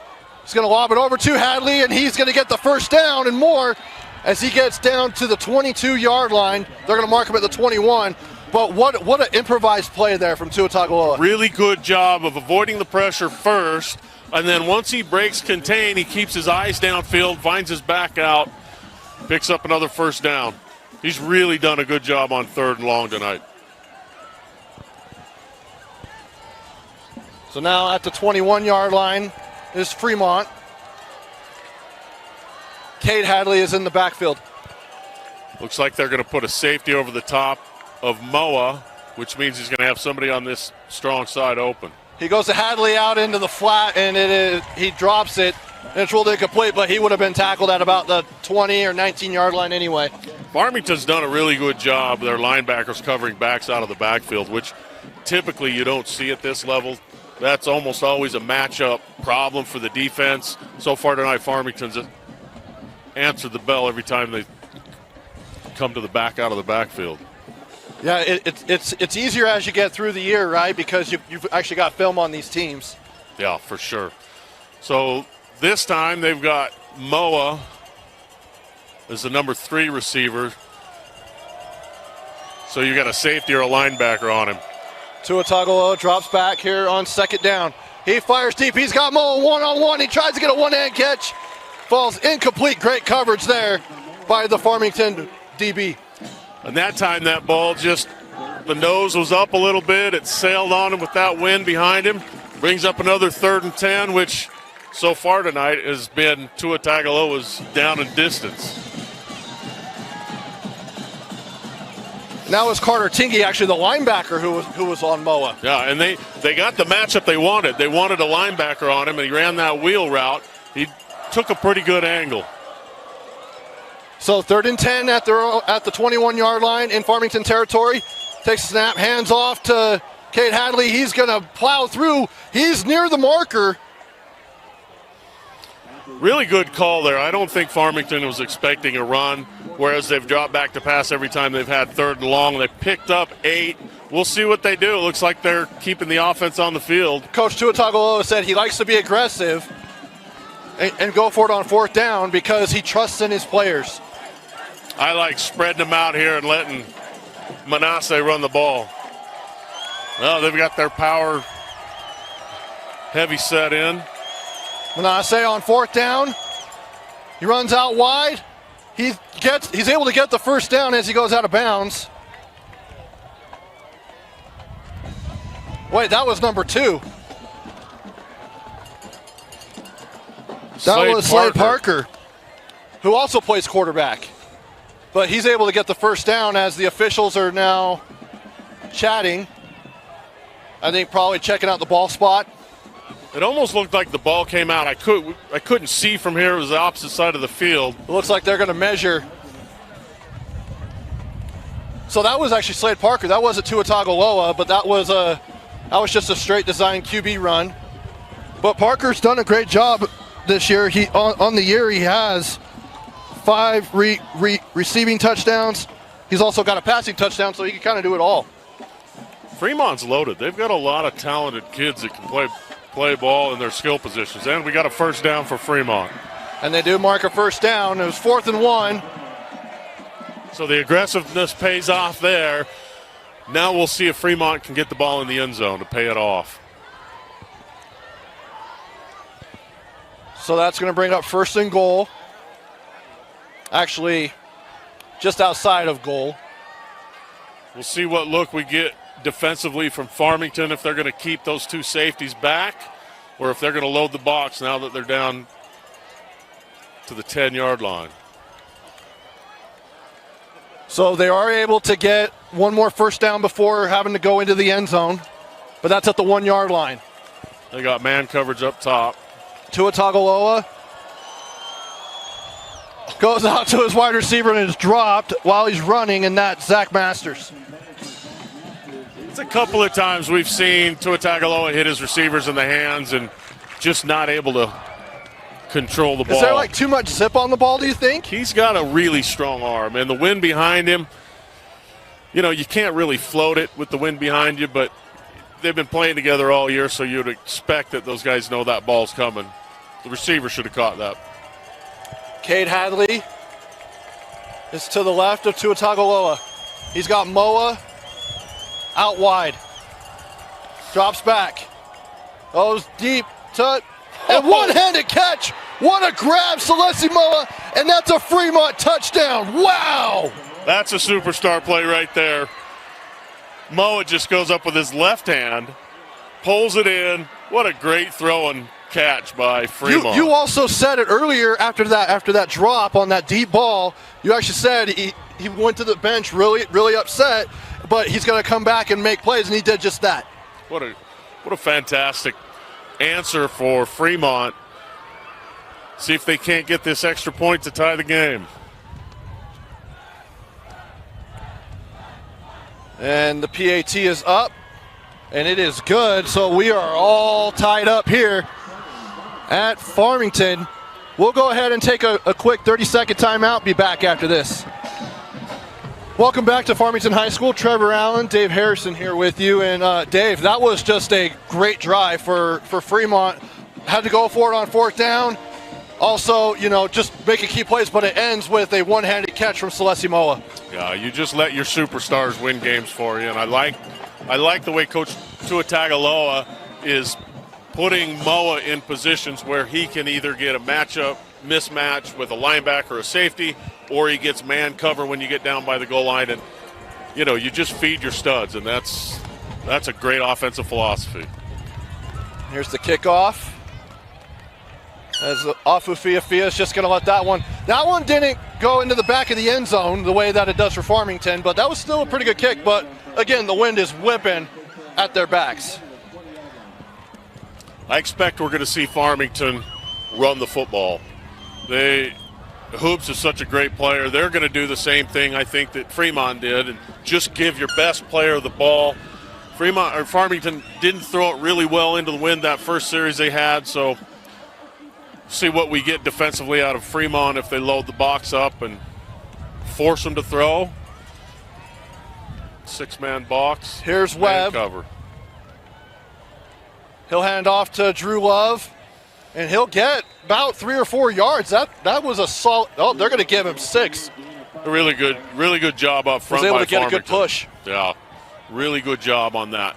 He's going to lob it over to Hadley, and he's going to get the first down and more as he gets down to the 22-yard line. They're going to mark him at the 21. But what an improvised play there from Tua Tagovailoa. Really good job of avoiding the pressure first, and then once he breaks contain, he keeps his eyes downfield, finds his back out, picks up another first down. He's really done a good job on 3rd and long tonight. So now at the 21-yard line is Fremont. Cade Hadley is in the backfield. Looks like they're going to put a safety over the top of Moa, which means he's going to have somebody on this strong side open. He goes to Hadley out into the flat, and he drops it. And it's ruled incomplete, but he would have been tackled at about the 20 or 19-yard line anyway. Farmington's done a really good job. Their linebackers covering backs out of the backfield, which typically you don't see at this level. That's almost always a matchup problem for the defense. So far tonight, Farmington's answered the bell every time they come to the back out of the backfield. Yeah, it's easier as you get through the year, right? Because you've actually got film on these teams. Yeah, for sure. So this time they've got Moa as the number 3 receiver. So you got a safety or a linebacker on him. Tua Tagovailoa drops back here on 2nd down. He fires deep. He's got Moa one-on-one. He tries to get a one-hand catch. Falls incomplete. Great coverage there by the Farmington DB. And that time that ball just, the nose was up a little bit. It sailed on him with that wind behind him. Brings up another 3rd and 10, which so far tonight has been Tua Tagovailoa's down in distance. Now is Carter Tingey actually the linebacker who was on Moa. Yeah, and they got the matchup they wanted. They wanted a linebacker on him, and he ran that wheel route. He took a pretty good angle. So 3rd and 10 at the 21-yard line in Farmington territory. Takes a snap, hands off to Cade Hadley. He's going to plow through. He's near the marker. Really good call there. I don't think Farmington was expecting a run, whereas they've dropped back to pass every time they've had 3rd and long. They picked up 8. We'll see what they do. It looks like they're keeping the offense on the field. Coach Tua Tagovailoa said he likes to be aggressive and go for it on 4th down because he trusts in his players. I like spreading them out here and letting Manasseh run the ball. Well, they've got their power heavy set in. Manasseh on 4th down. He runs out wide. He's able to get the first down as he goes out of bounds. Wait, that was number 2. That was Slade Parker, who also plays quarterback. But he's able to get the first down as the officials are now chatting. I think probably checking out the ball spot. It almost looked like the ball came out. I couldn't see from here. It was the opposite side of the field. It looks like they're going to measure. So that was actually Slade Parker. That wasn't Tua Tagovailoa, but that was just a straight design QB run. But Parker's done a great job this year. On the year he has 5 receiving touchdowns. He's also got a passing touchdown, so he can kind of do it all. Fremont's loaded. They've got a lot of talented kids that can play ball in their skill positions. And we got a first down for Fremont. And they do mark a first down. It was 4th and 1. So the aggressiveness pays off there. Now we'll see if Fremont can get the ball in the end zone to pay it off. So that's going to bring up 1st and goal. Actually, just outside of goal. We'll see what look we get defensively from Farmington, if they're going to keep those 2 safeties back or if they're going to load the box now that they're down to the 10-yard line. So they are able to get one more first down before having to go into the end zone, but that's at the 1-yard line. They got man coverage up top. Tua Tagovailoa Goes out to his wide receiver and is dropped while he's running, and that's Zach Masters. It's a couple of times we've seen Tua Tagovailoa hit his receivers in the hands and just not able to control the ball. Is there like too much zip on the ball, do you think? He's got a really strong arm, and the wind behind him, you know, you can't really float it with the wind behind you, but they've been playing together all year, so you'd expect that those guys know that ball's coming. The receiver should have caught that. Cade Hadley is to the left of Tua Tagovailoa. He's got Moa out wide. Drops back. Goes deep to and one-handed catch. What a grab, Celeste Moa, and that's a Fremont touchdown. Wow! That's a superstar play right there. Moa just goes up with his left hand, pulls it in. What a great throw and catch by Fremont. You also said it earlier after that drop on that deep ball. You actually said he went to the bench really upset, but he's going to come back and make plays, and he did just that. What a fantastic answer for Fremont. See if they can't get this extra point to tie the game. And the PAT is up, and it is good. So we are all tied up here at Farmington. We'll go ahead and take a quick 30-second timeout. Be back after this. Welcome back to Farmington High School. Trevor Allen, Dave Harrison here with you. And Dave, that was just a great drive for Fremont. Had to go for it on fourth down. Also, you know, just making key plays, but it ends with a one-handed catch from Celeste Moa. Yeah, you just let your superstars win games for you. And I like the way Coach Tua Tagovailoa is putting Moa in positions where he can either get a mismatch with a linebacker or a safety, or he gets man cover when you get down by the goal line. And, you know, you just feed your studs, and that's a great offensive philosophy. Here's the kickoff. As Afu Fia is just going to let that one. That one didn't go into the back of the end zone the way that it does for Farmington, but that was still a pretty good kick. But, again, the wind is whipping at their backs. I expect we're going to see Farmington run the football. Hoops is such a great player. They're going to do the same thing, I think, that Fremont did, and just give your best player the ball. Farmington didn't throw it really well into the wind that first series they had, so see what we get defensively out of Fremont if they load the box up and force them to throw. Six-man box. Here's Webb. Cover. He'll hand off to Drew Love, and he'll get about 3 or 4 yards. That was a solid. Oh, they're going to give him 6. A really good job up front. Was able by to get Farmington. a good push. Yeah, really good job on that.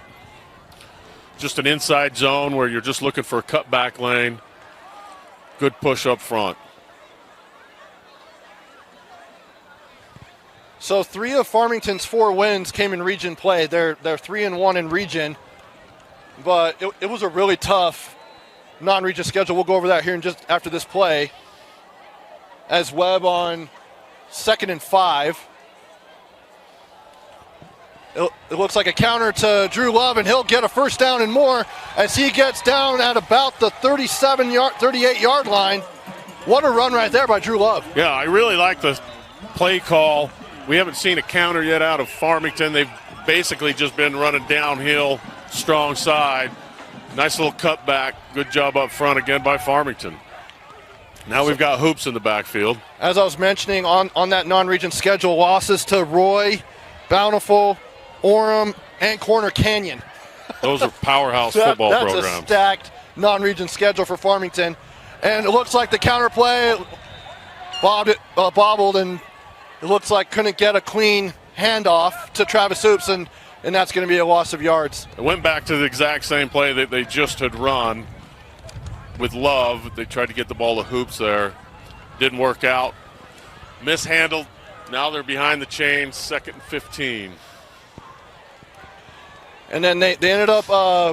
Just an inside zone where you're just looking for a cutback lane. Good push up front. So 3 of Farmington's 4 wins came in region play. They're 3-1 in region, but it was a really tough non-region schedule. We'll go over that here in just after this play. As Webb on 2nd and 5. It looks like a counter to Drew Love, and he'll get a first down and more as he gets down at about the 38-yard line. What a run right there by Drew Love. Yeah, I really like the play call. We haven't seen a counter yet out of Farmington. They've basically just been running downhill, strong side. Nice little cutback. Good job up front again by Farmington. Now we've got Hoops in the backfield. As I was mentioning on that non-region schedule, losses to Roy, Bountiful, Orem, and Corner Canyon. Those are powerhouse football programs. That's a stacked non-region schedule for Farmington. And it looks like the counterplay bobbled, and it looks like couldn't get a clean handoff to Travis Hoops, and that's going to be a loss of yards. It went back to the exact same play that they just had run with Love. They tried to get the ball to Hoops there. Didn't work out. Mishandled. Now they're behind the chains, 2nd and 15. And then they ended up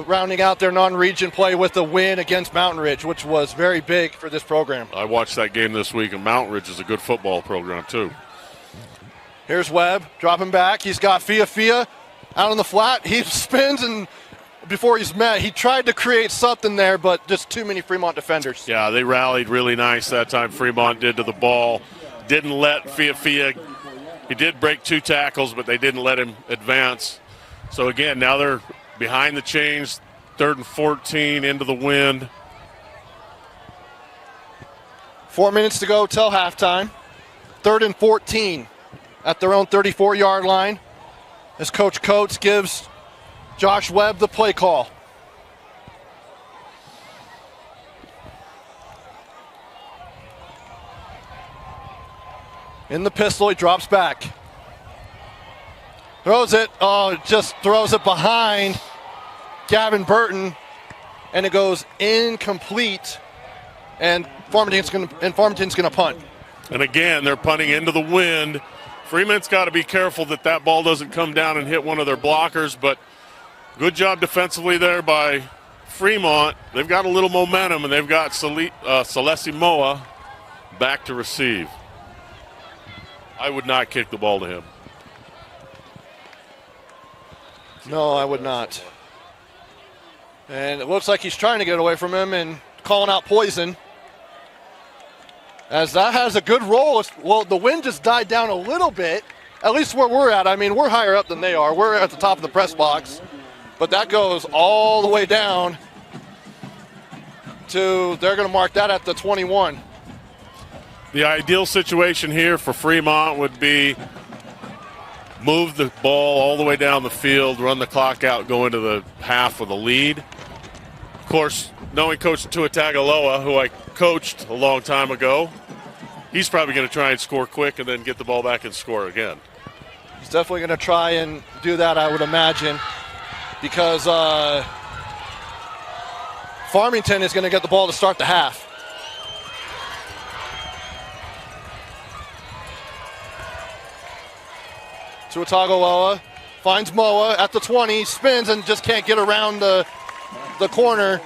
rounding out their non-region play with a win against Mountain Ridge, which was very big for this program. I watched that game this week, and Mountain Ridge is a good football program, too. Here's Webb, dropping back. He's got Fia out on the flat. He spins, and before he's met, he tried to create something there, but just too many Fremont defenders. Yeah, they rallied really nice that time. Fremont did to the ball. didn't let Fiafia. He did break 2 tackles, but they didn't let him advance. So again, now they're behind the chains, 3rd and 14 into the wind. 4 minutes to go till halftime. 3rd and 14 at their own 34-yard line as Coach Coates gives Josh Webb the play call. In the pistol, he drops back. Throws it, just throws it behind Gavin Burton, and it goes incomplete. And Farmington's going to punt. And again, they're punting into the wind. Fremont's got to be careful that that ball doesn't come down and hit one of their blockers, but good job defensively there by Fremont. They've got a little momentum, and they've got Celeste Moa back to receive. I would not kick the ball to him. No, I would not. And it looks like he's trying to get away from him and calling out poison. As that has a good roll. Well, the wind just died down a little bit, at least where we're at. I mean, we're higher up than they are. We're at the top of the press box. But that goes all the way down to, they're going to mark that at the 21. The ideal situation here for Fremont would be move the ball all the way down the field, run the clock out, go into the half with a lead. Of course, knowing Coach Tuatagaloa, who I coached a long time ago, he's probably going to try and score quick and then get the ball back and score again. He's definitely going to try and do that, I would imagine, because Farmington is going to get the ball to start the half. Tuatagaloa finds Moa at the 20, spins and just can't get around the corner.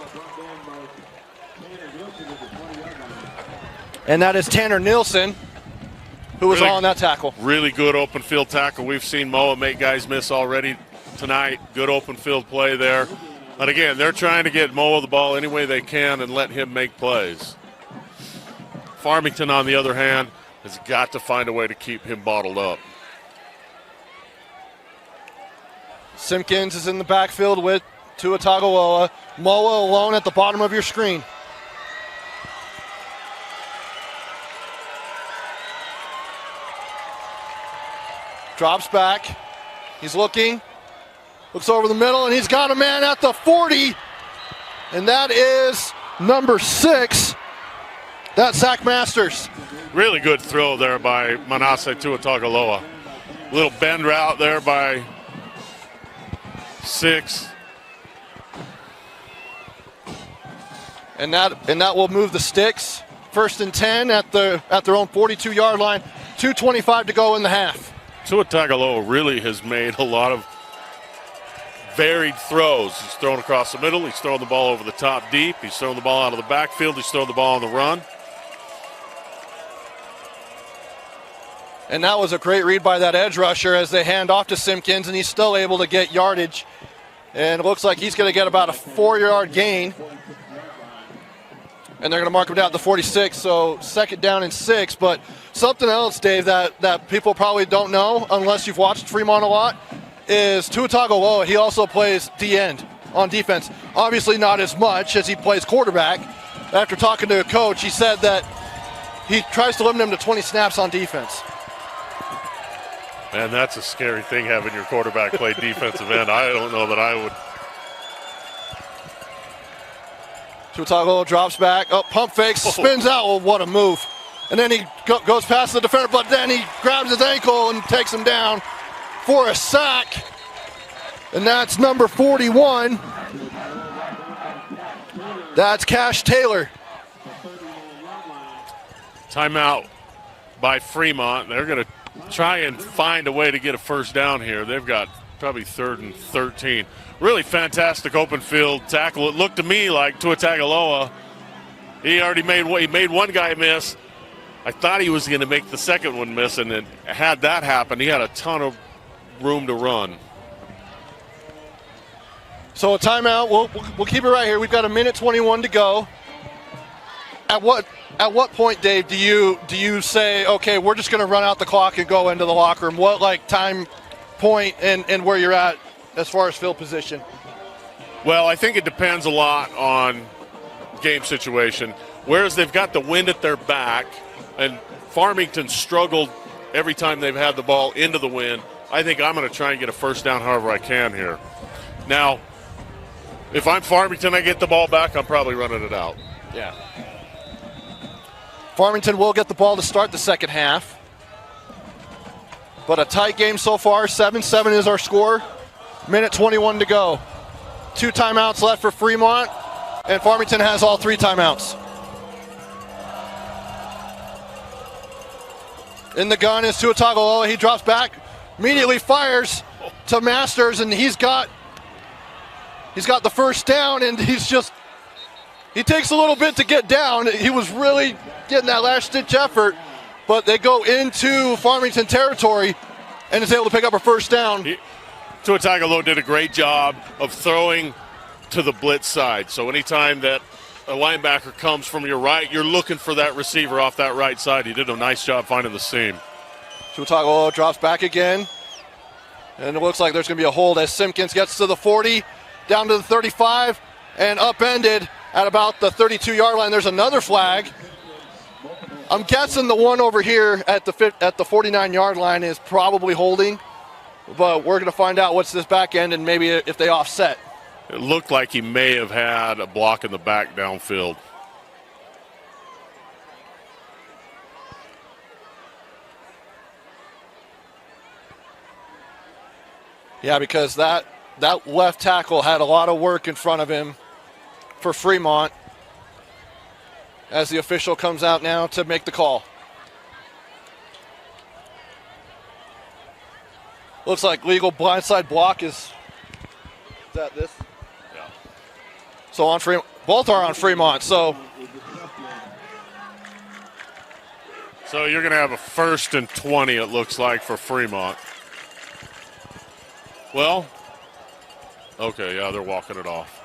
And that is Tanner Nielsen, who was on that tackle. Really good open field tackle. We've seen Moa make guys miss already tonight. Good open field play there. But again, they're trying to get Moa the ball any way they can and let him make plays. Farmington, on the other hand, has got to find a way to keep him bottled up. Simpkins is in the backfield with Tuatagaloa. Moa alone at the bottom of your screen. Drops back. He's looking. Looks over the middle, and he's got a man at the 40. And that is number 6. That's Zach Masters. Really good throw there by Manasseh Tuatagaloa. Little bend route there by 6. And that will move the Sticks. 1st and 10 at their own 42-yard line. 2:25 to go in the half. Tuatagaloa really has made a lot of varied throws. He's thrown across the middle. He's thrown the ball over the top deep. He's thrown the ball out of the backfield. He's thrown the ball on the run. And that was a great read by that edge rusher as they hand off to Simpkins, and he's still able to get yardage. And it looks like he's going to get about a 4-yard gain. And they're going to mark him down at the 46, so 2nd down and 6. But something else, Dave, that people probably don't know unless you've watched Fremont a lot is Tuatagaloa. He also plays D-end on defense. Obviously not as much as he plays quarterback. After talking to a coach, he said that he tries to limit him to 20 snaps on defense. Man, that's a scary thing, having your quarterback play defensive end. I don't know that I would. Tuatagaloa drops back. Oh, pump fakes, spins out. Well, what a move. And then he goes past the defender, but then he grabs his ankle and takes him down for a sack. And that's number 41. That's Cash Taylor. Timeout by Fremont. They're going to try and find a way to get a 1st down here. They've got probably 3rd and 13. Really fantastic open field tackle. It looked to me like Tuatagaloa, he made one guy miss. I thought he was going to make the second one miss, and then had that happen, he had a ton of room to run. So a timeout. We'll keep it right here. We've got 1:21 to go. At what point, Dave, do you say, okay, we're just going to run out the clock and go into the locker room? What like time point and where you're at as far as field position? Well, I think it depends a lot on game situation. Whereas they've got the wind at their back, and Farmington struggled every time they've had the ball into the wind, I think I'm going to try and get a first down however I can here. Now, if I'm Farmington, I get the ball back, I'm probably running it out. Yeah. Farmington will get the ball to start the second half. But a tight game so far. 7-7 is our score. Minute 21 to go. 2 timeouts left for Fremont, and Farmington has all 3 timeouts. In the gun is Tuatagaloa. He drops back, immediately fires to Masters, and he's got the first down, and he takes a little bit to get down. He was really getting that last-ditch effort, but they go into Farmington territory and is able to pick up a first down. Tuatagaloa did a great job of throwing to the blitz side. So anytime that a linebacker comes from your right, you're looking for that receiver off that right side. He did a nice job finding the seam. Tuatagaloa drops back again, and it looks like there's going to be a hold as Simpkins gets to the 40, down to the 35, and upended at about the 32-yard line. There's another flag. I'm guessing the one over here at the 49-yard line is probably holding, but we're going to find out what's this back end and maybe if they offset. It looked like he may have had a block in the back downfield. Yeah, because that left tackle had a lot of work in front of him for Fremont as the official comes out now to make the call. Looks like legal blindside block is that this? Yeah. So on Fremont, both are on Fremont. So you're going to have a 1st and 20, it looks like, for Fremont. Well, okay, yeah, they're walking it off.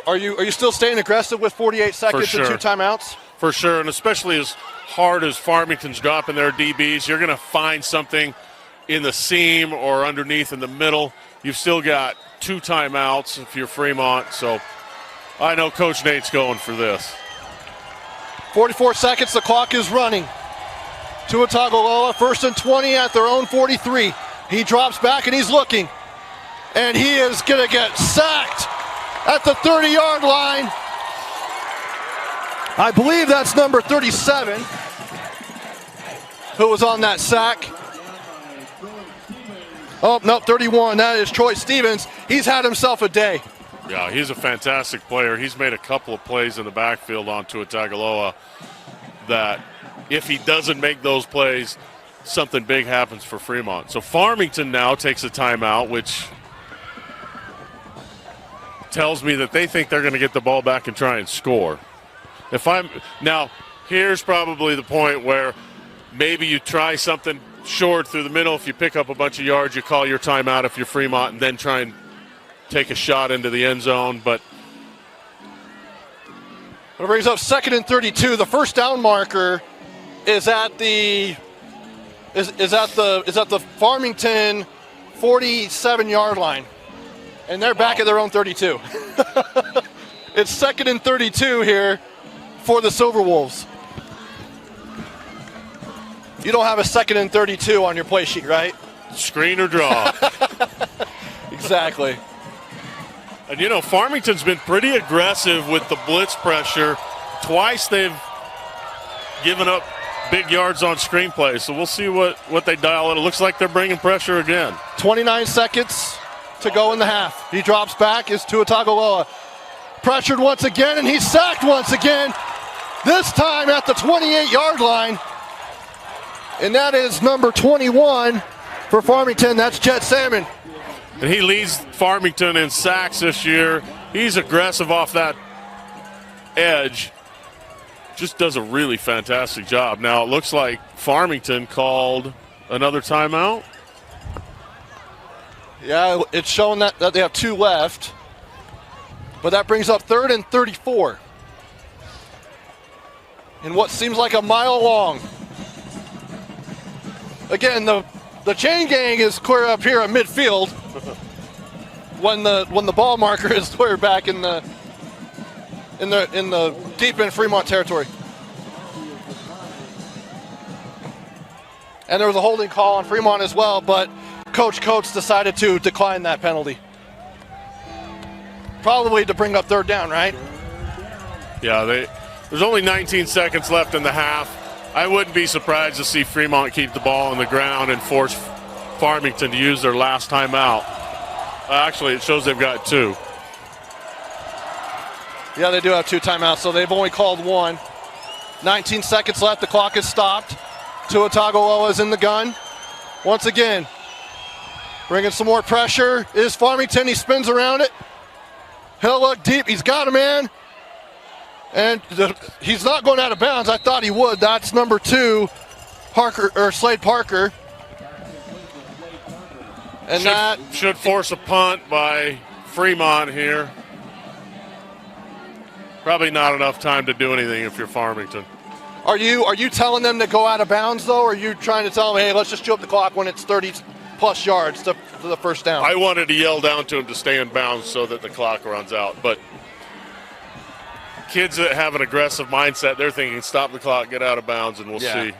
Are you still staying aggressive with 48 seconds sure. and 2 timeouts? For sure, and especially as hard as Farmington's dropping their DBs, you're going to find something in the seam or underneath in the middle. You've still got 2 timeouts if you're Fremont, so I know Coach Nate's going for this. 44 seconds, the clock is running. Tuatagaloa, 1st and 20 at their own 43. He drops back and he's looking, and he is going to get sacked at the 30-yard line. I believe that's number 37 who was on that sack. Oh, no, 31. That is Troy Stevens. He's had himself a day. Yeah, he's a fantastic player. He's made a couple of plays in the backfield on Tuatagaloa that if he doesn't make those plays, something big happens for Fremont. So Farmington now takes a timeout, which tells me that they think they're going to get the ball back and try and score. Now, here's probably the point where maybe you try something short through the middle. If you pick up a bunch of yards, you call your timeout if you're Fremont and then try and take a shot into the end zone. But it brings up 2nd and 32. The first down marker is at the Farmington 47-yard line, and they're back at their own 32. It's 2nd and 32 here for the Silverwolves. You don't have a 2nd and 32 on your play sheet, right? Screen or draw. Exactly. And, you know, Farmington's been pretty aggressive with the blitz pressure. Twice they've given up big yards on screenplays, so we'll see what they dial in. It looks like they're bringing pressure again. 29 seconds to go in the half. He drops back, is Tuatagaloa. Pressured once again, and he's sacked once again, this time at the 28-yard line. And that is number 21 for Farmington. That's Jet Salmon. And he leads Farmington in sacks this year. He's aggressive off that edge. Just does a really fantastic job. Now it looks like Farmington called another timeout. Yeah, it's showing that they have 2 left. But that brings up 3rd and 34. in what seems like a mile long. Again, the chain gang is clear up here at midfield when the ball marker is clear back in the deep in Fremont territory. And there was a holding call on Fremont as well, but Coach Coates decided to decline that penalty. Probably to bring up third down, right? Yeah, there's only 19 seconds left in the half. I wouldn't be surprised to see Fremont keep the ball on the ground and force Farmington to use their last timeout. Actually, it shows they've got 2. Yeah, they do have 2 timeouts, so they've only called 1. 19 seconds left. The clock is stopped. Tua Tagovailoa is in the gun. Once again, bringing some more pressure is Farmington. He spins around it. He'll look deep. He's got a man. And he's not going out of bounds. I thought he would. That's number 2, Slade Parker. And that should force a punt by Fremont here. Probably not enough time to do anything if you're Farmington. Are you telling them to go out of bounds, though, or are you trying to tell them, hey, let's just chew up the clock when it's 30-plus yards to the first down? I wanted to yell down to him to stay in bounds so that the clock runs out. But kids that have an aggressive mindset, they're thinking, stop the clock, get out of bounds, and we'll see.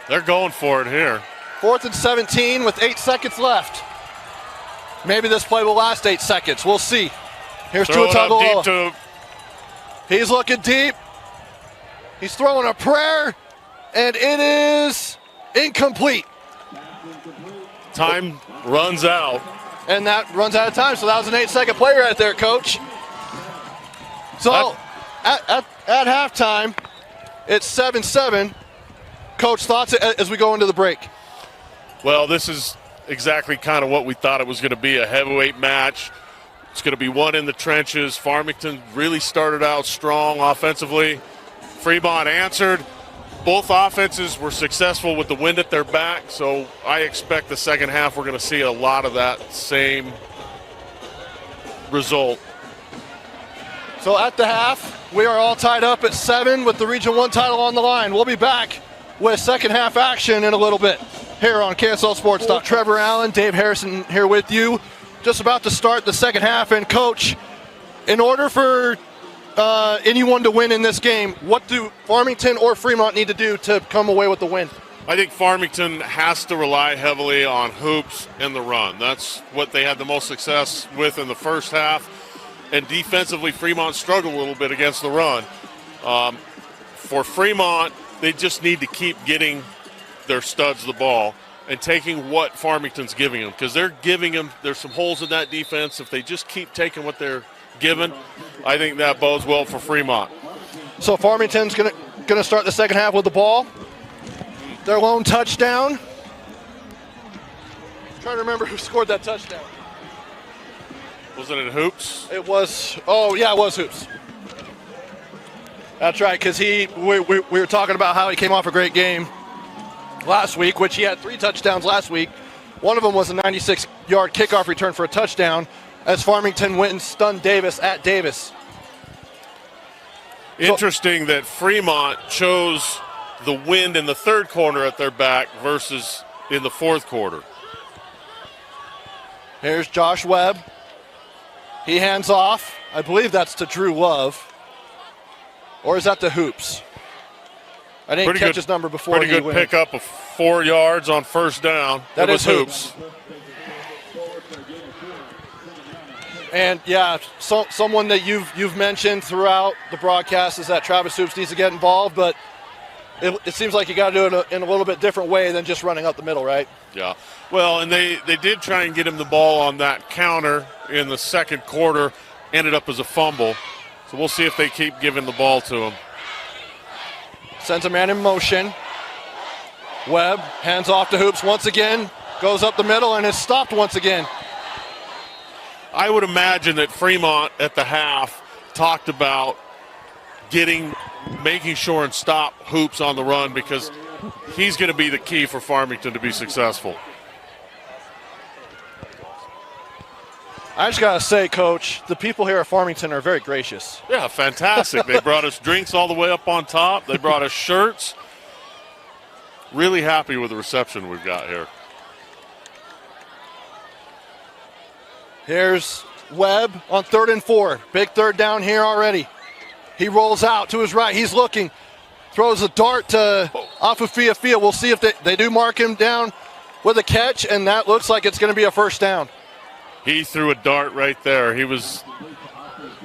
They're going for it here. 4th and 17 with 8 seconds left. Maybe this play will last 8 seconds. We'll see. Here's Tua Tagovailoa. He's looking deep. He's throwing a prayer, and it is incomplete. Time runs out. And that runs out of time, so that was an 8-second play right there, Coach. So at halftime, it's 7-7. Coach, thoughts as we go into the break? Well, this is exactly kind of what we thought it was going to be, a heavyweight match. It's going to be one in the trenches. Farmington really started out strong offensively. Fremont answered. Both offenses were successful with the wind at their back, so I expect the second half we're going to see a lot of that same result. So at the half, we are all tied up at 7 with the Region 1 title on the line. We'll be back with second half action in a little bit here on KSL Sports. Trevor Allen, Dave Harrison here with you. Just about to start the second half. And, Coach, in order for anyone to win in this game, what do Farmington or Fremont need to do to come away with the win? I think Farmington has to rely heavily on hoops and the run. That's what they had the most success with in the first half. And defensively, Fremont struggled a little bit against the run. For Fremont, they just need to keep getting their studs the ball and taking what Farmington's giving them, because they're giving them, there's some holes in that defense. If they just keep taking what they're given, I think that bodes well for Fremont. So Farmington's gonna start the second half with the ball. Their lone touchdown. I'm trying to remember who scored that touchdown. Wasn't it Hoops? It was, it was Hoops. That's right, because we were talking about how he came off a great game last week, which he had 3 touchdowns last week. One of them was a 96-yard kickoff return for a touchdown as Farmington went and stunned Davis at Davis. Interesting that Fremont chose the wind in the third quarter at their back versus in the fourth quarter. Here's Josh Webb. He hands off. I believe that's to Drew Love. Or is that to Hoops? I didn't catch his number before. Pretty good pickup of 4 yards on first down. That was Hoops. And someone that you've mentioned throughout the broadcast is that Travis Hoops needs to get involved, but it seems like you got to do it in a little bit different way than just running up the middle, right? Yeah. Well, and they did try and get him the ball on that counter in the second quarter, ended up as a fumble. So we'll see if they keep giving the ball to him. Sends a man in motion. Webb hands off to Hoops once again, goes up the middle and is stopped once again. I would imagine that Fremont at the half talked about making sure and stop Hoops on the run, because he's going to be the key for Farmington to be successful. I just got to say, Coach, the people here at Farmington are very gracious. Yeah, fantastic. They brought us drinks all the way up on top. They brought us shirts. Really happy with the reception we've got here. Here's Webb on 3rd and 4. Big third down here already. He rolls out to his right. He's looking. Throws a dart to Afufia. We'll see if they do mark him down with a catch, and that looks like it's going to be a first down. He threw a dart right there. He was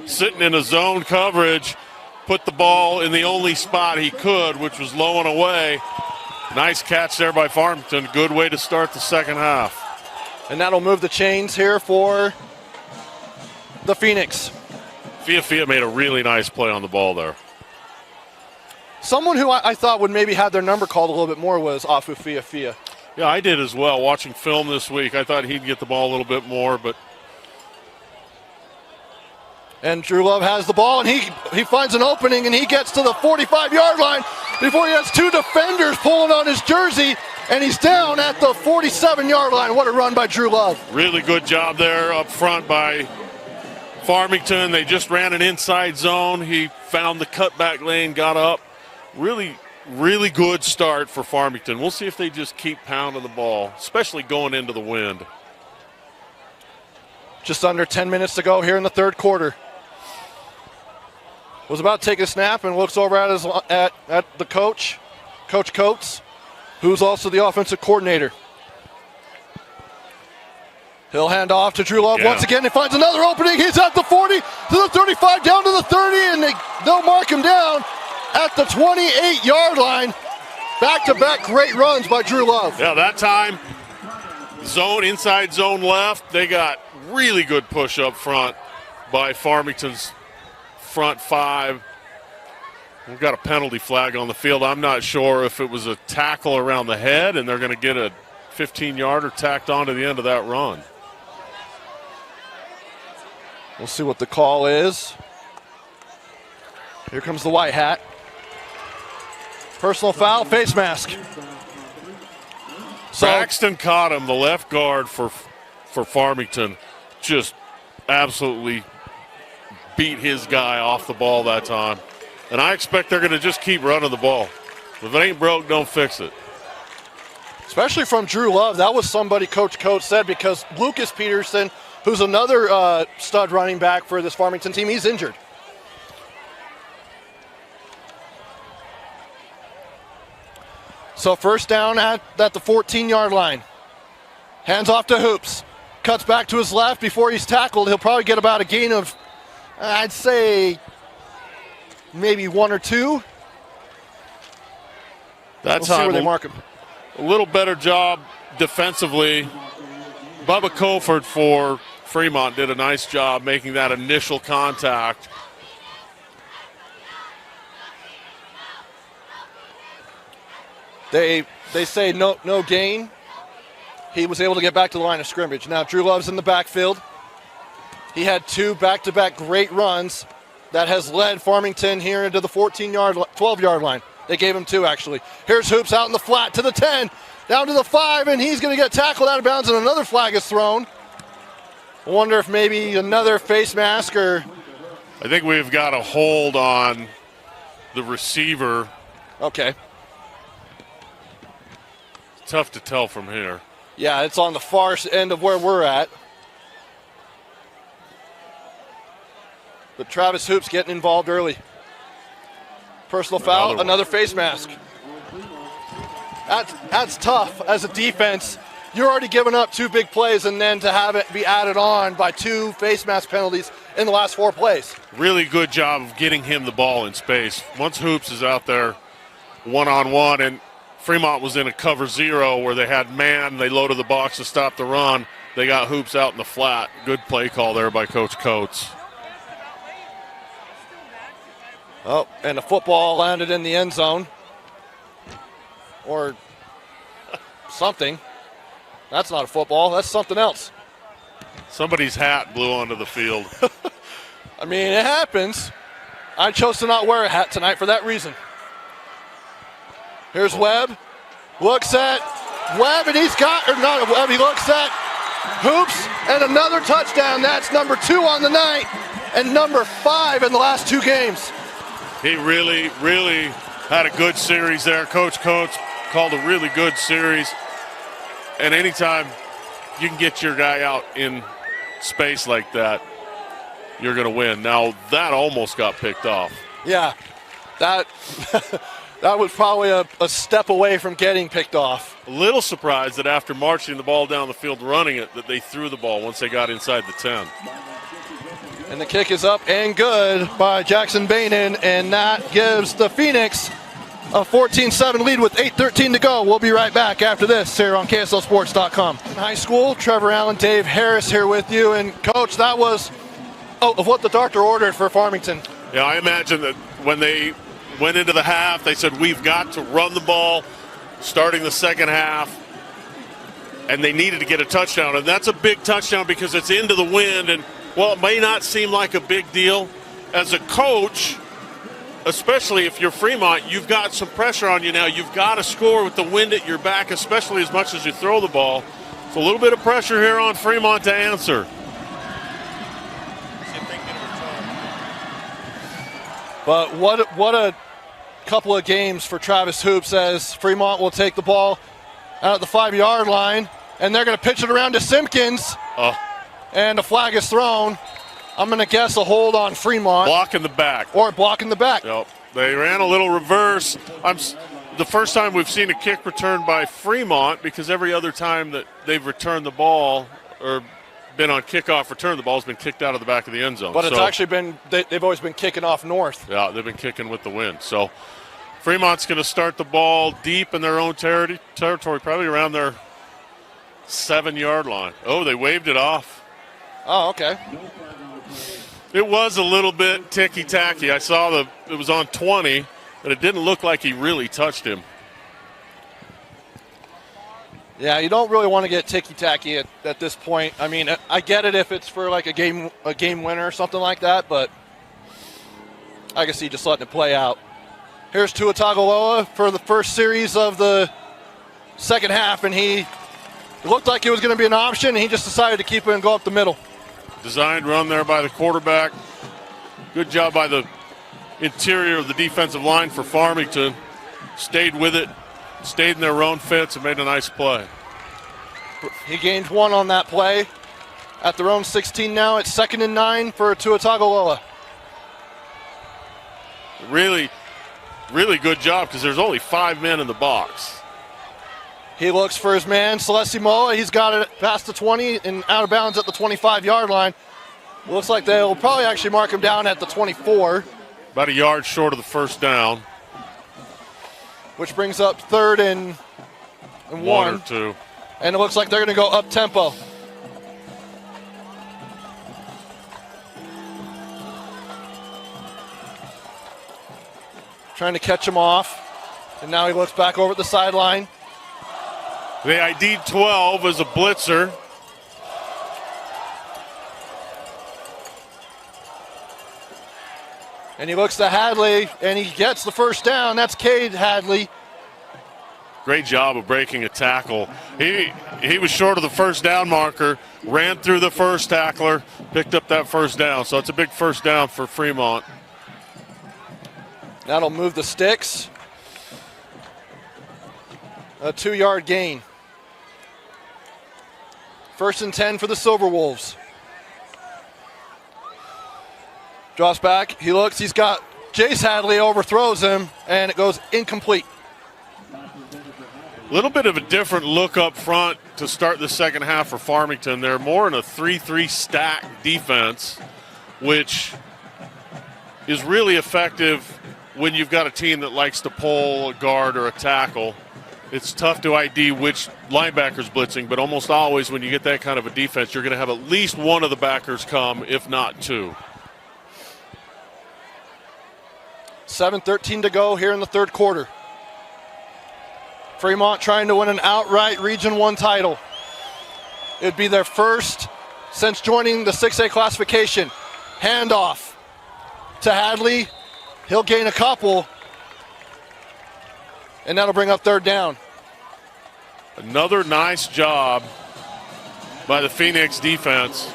sitting in a zone coverage, put the ball in the only spot he could, which was low and away. Nice catch there by Farmington. Good way to start the second half. And that'll move the chains here for the Phoenix. Fia made a really nice play on the ball there. Someone who I thought would maybe have their number called a little bit more was Afufia. Yeah, I did as well. Watching film this week, I thought he'd get the ball a little bit more, but. And Drew Love has the ball, and he finds an opening, and he gets to the 45-yard line before he has two defenders pulling on his jersey, and he's down at the 47-yard line. What a run by Drew Love. Really good job there up front by Farmington. They just ran an inside zone. He found the cutback lane, got up. Really good start for Farmington. We'll see if they just keep pounding the ball, especially going into the wind. Just under 10 minutes to go here in the third quarter. Was about to take a snap and looks over at the coach, Coach Coates, who's also the offensive coordinator. He'll hand off to Drew Love once again. He finds another opening. He's at the 40, to the 35, down to the 30, and they'll mark him down at the 28-yard line. Back-to-back great runs by Drew Love. Yeah, that time, inside zone left. They got really good push up front by Farmington's front five. We've got a penalty flag on the field. I'm not sure if it was a tackle around the head and they're going to get a 15-yarder tacked on to the end of that run. We'll see what the call is. Here comes the white hat. Personal foul, face mask. Braxton caught him, the left guard for Farmington. Just absolutely beat his guy off the ball that time. And I expect they're going to just keep running the ball. If it ain't broke, don't fix it. Especially from Drew Love. That was somebody Coach Coates said, because Lucas Peterson, who's another stud running back for this Farmington team, he's injured. So first down at the 14-yard line. Hands off to Hoops. Cuts back to his left before he's tackled. He'll probably get about a gain of, I'd say, maybe 1 or 2. That's we'll see where they mark him. A little better job defensively. Bubba Colford for Fremont did a nice job making that initial contact. They say no gain. He was able to get back to the line of scrimmage. Now Drew Love's in the backfield. He had 2 back-to-back great runs that has led Farmington here into the 12-yard line. They gave him 2, actually. Here's Hoops out in the flat to the 10, down to the 5, and he's going to get tackled out of bounds, and another flag is thrown. I wonder if maybe another face mask or... I think we've got a hold on the receiver. Okay. Tough to tell from here. Yeah, it's on the far end of where we're at. But Travis Hoops getting involved early. Personal foul, another face mask. That's tough as a defense. You're already giving up 2 big plays, and then to have it be added on by 2 face mask penalties in the last 4 plays. Really good job of getting him the ball in space. Once Hoops is out there one-on-one, and Fremont was in a cover 0 where they had man, they loaded the box to stop the run. They got Hoops out in the flat. Good play call there by Coach Coates. Oh, and the football landed in the end zone. Or something. That's not a football. That's something else. Somebody's hat blew onto the field. I mean, it happens. I chose to not wear a hat tonight for that reason. Here's Webb. Looks at Webb, and he's got, or not Webb, he looks at Hoops and another touchdown. That's number 2 on the night and number 5 in the last 2 games. He really, really had a good series there. Coach Coates called a really good series. And anytime you can get your guy out in space like that, you're going to win. Now, that almost got picked off. Yeah, that that was probably a step away from getting picked off. A little surprised that after marching the ball down the field, running it, that they threw the ball once they got inside the 10. And the kick is up and good by Jackson Bainan, and that gives the Phoenix a 14-7 lead with 8:13 to go. We'll be right back after this here on KSLSports.com. High school, Trevor Allen, Dave Harris here with you. And, Coach, that was of what the doctor ordered for Farmington. Yeah, I imagine that when they went into the half, they said, we've got to run the ball starting the second half, and they needed to get a touchdown. And that's a big touchdown because it's into the wind, and, well, it may not seem like a big deal. As a coach, especially if you're Fremont, you've got some pressure on you now. You've got to score with the wind at your back, especially as much as you throw the ball. So a little bit of pressure here on Fremont to answer. But what a couple of games for Travis Hoops, as Fremont will take the ball out at the 5-yard line, and they're going to pitch it around to Simpkins. And a flag is thrown. I'm going to guess a hold on Fremont. Blocking the back. Or blocking the back. Yep. They ran a little reverse. The first time we've seen a kick returned by Fremont, because every other time that they've returned the ball or been on kickoff return, the ball's been kicked out of the back of the end zone. But it's actually been, they've always been kicking off north. Yeah, they've been kicking with the wind. So Fremont's going to start the ball deep in their own territory, probably around their 7-yard line. Oh, they waved it off. Oh, okay. It was a little bit ticky-tacky. I saw it was on 20, but it didn't look like he really touched him. Yeah, you don't really want to get ticky-tacky at this point. I mean, I get it if it's for like a game winner or something like that, but I can see just letting it play out. Here's Tua Tagovailoa for the first series of the second half, and it looked like it was going to be an option, and he just decided to keep it and go up the middle. Designed run there by the quarterback. Good job by the interior of the defensive line for Farmington. Stayed with it, stayed in their own fits, and made a nice play. He gained 1 on that play. At their own 16 now, it's 2nd and 9 for Tua Tagovailoa. Really, really good job because there's only 5 men in the box. He looks for his man, Celeste Moa. He's got it past the 20 and out of bounds at the 25-yard line. Looks like they'll probably actually mark him down at the 24. About a yard short of the first down. Which brings up 3rd and 1. Or 2. And it looks like they're going to go up-tempo. Trying to catch him off. And now he looks back over at the sideline. They ID'd 12 as a blitzer. And he looks to Hadley, and he gets the first down. That's Cade Hadley. Great job of breaking a tackle. He was short of the first down marker, ran through the first tackler, picked up that first down. So it's a big first down for Fremont. That'll move the sticks. A 2-yard gain. 1st and 10 for the Silverwolves. Drops back, he looks, he's got Jace Hadley, overthrows him, and it goes incomplete. A little bit of a different look up front to start the second half for Farmington. They're more in a 3-3 stack defense, which is really effective when you've got a team that likes to pull a guard or a tackle. It's tough to ID which linebacker's blitzing, but almost always when you get that kind of a defense, you're going to have at least one of the backers come, if not 2. 7:13 to go here in the third quarter. Fremont trying to win an outright Region 1 title. It'd be their first since joining the 6A classification. Handoff to Hadley. He'll gain a couple. And that'll bring up 3rd down. Another nice job by the Phoenix defense.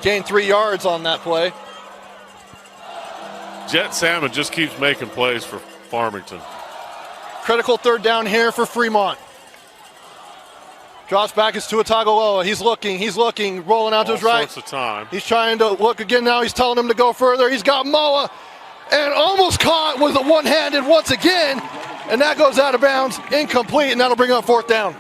Gained 3 yards on that play. Jet Salmon just keeps making plays for Farmington. Critical third down here for Fremont. Drops back, it's Tua Tagovailoa. He's looking, rolling out to his right. Sorts of time. He's trying to look again now. He's telling him to go further. He's got Moa and almost caught with a one-handed once again. And that goes out of bounds, incomplete, and that'll bring up fourth down.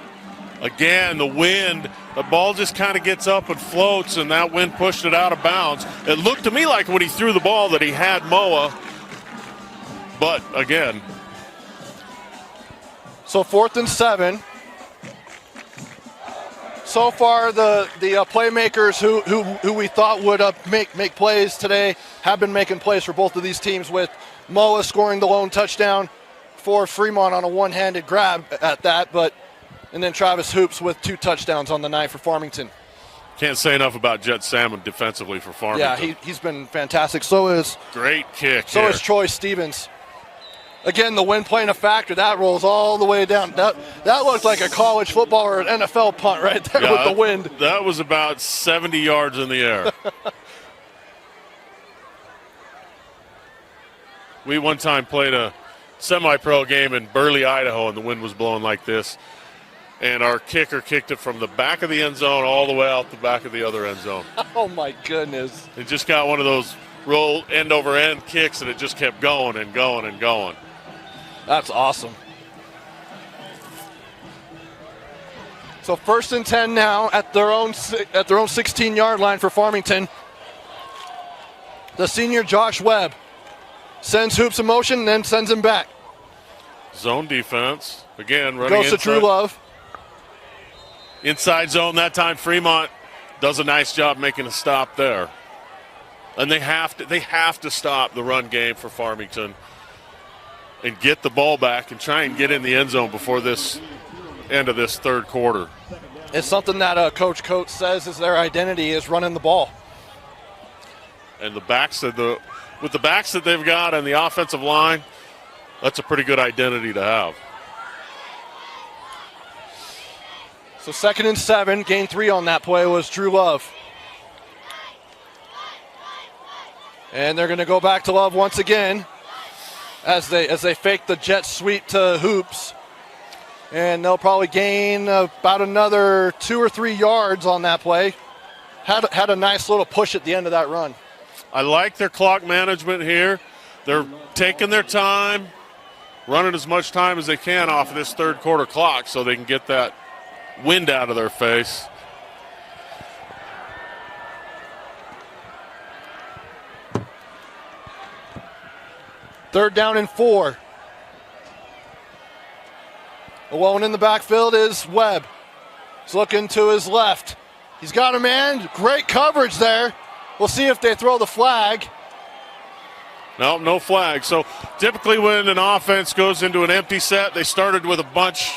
Again, the wind, the ball just kind of gets up and floats, and that wind pushed it out of bounds. It looked to me like when he threw the ball that he had Moa, but again. So 4th and 7. So far, the playmakers who we thought would make plays today have been making plays for both of these teams, with Moa scoring the lone touchdown for Fremont on a one-handed grab at that, and then Travis Hoops with 2 touchdowns on the night for Farmington. Can't say enough about Jet Salmon defensively for Farmington. Yeah, he's been fantastic. So is great kick. So is Troy Stevens. Again, the wind playing a factor. That rolls all the way down. That looked like a college football or an NFL punt right there with the wind. That was about 70 yards in the air. We one time played a semi-pro game in Burley, Idaho, and the wind was blowing like this. And our kicker kicked it from the back of the end zone all the way out the back of the other end zone. Oh, my goodness. It just got one of those roll end-over-end kicks, and it just kept going and going and going. That's awesome. So 1st and 10 now at their own 16-yard line for Farmington. The senior Josh Webb sends Hoops in motion and then sends him back. Zone defense. Again, running goes to True Love. Inside zone that time. Fremont does a nice job making a stop there. And they have to stop the run game for Farmington and get the ball back and try and get in the end zone before this end of this third quarter. It's something that Coach Coates says is their identity is running the ball. And with the backs that they've got and the offensive line, that's a pretty good identity to have. So 2nd and 7, gain 3 on that play was Drew Love. And they're going to go back to Love once again as they fake the jet sweep to Hoops. And they'll probably gain about another 2 or 3 yards on that play. Had a nice little push at the end of that run. I like their clock management here. They're taking their time, running as much time as they can off of this third quarter clock so they can get that wind out of their face. Third down and 4. Alone in the backfield is Webb. He's looking to his left. He's got a man. Great coverage there. We'll see if they throw the flag. No flag. So typically when an offense goes into an empty set, they started with a bunch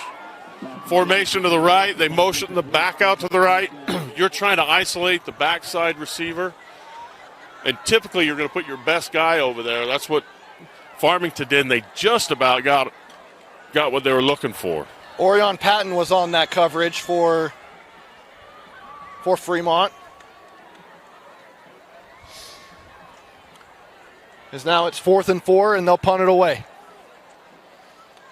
formation to the right. They motion the back out to the right. You're trying to isolate the backside receiver. And typically you're going to put your best guy over there. That's what Farmington did, and they just about got what they were looking for. Orion Patton was on that coverage for Fremont. As now it's 4th and 4, and they'll punt it away.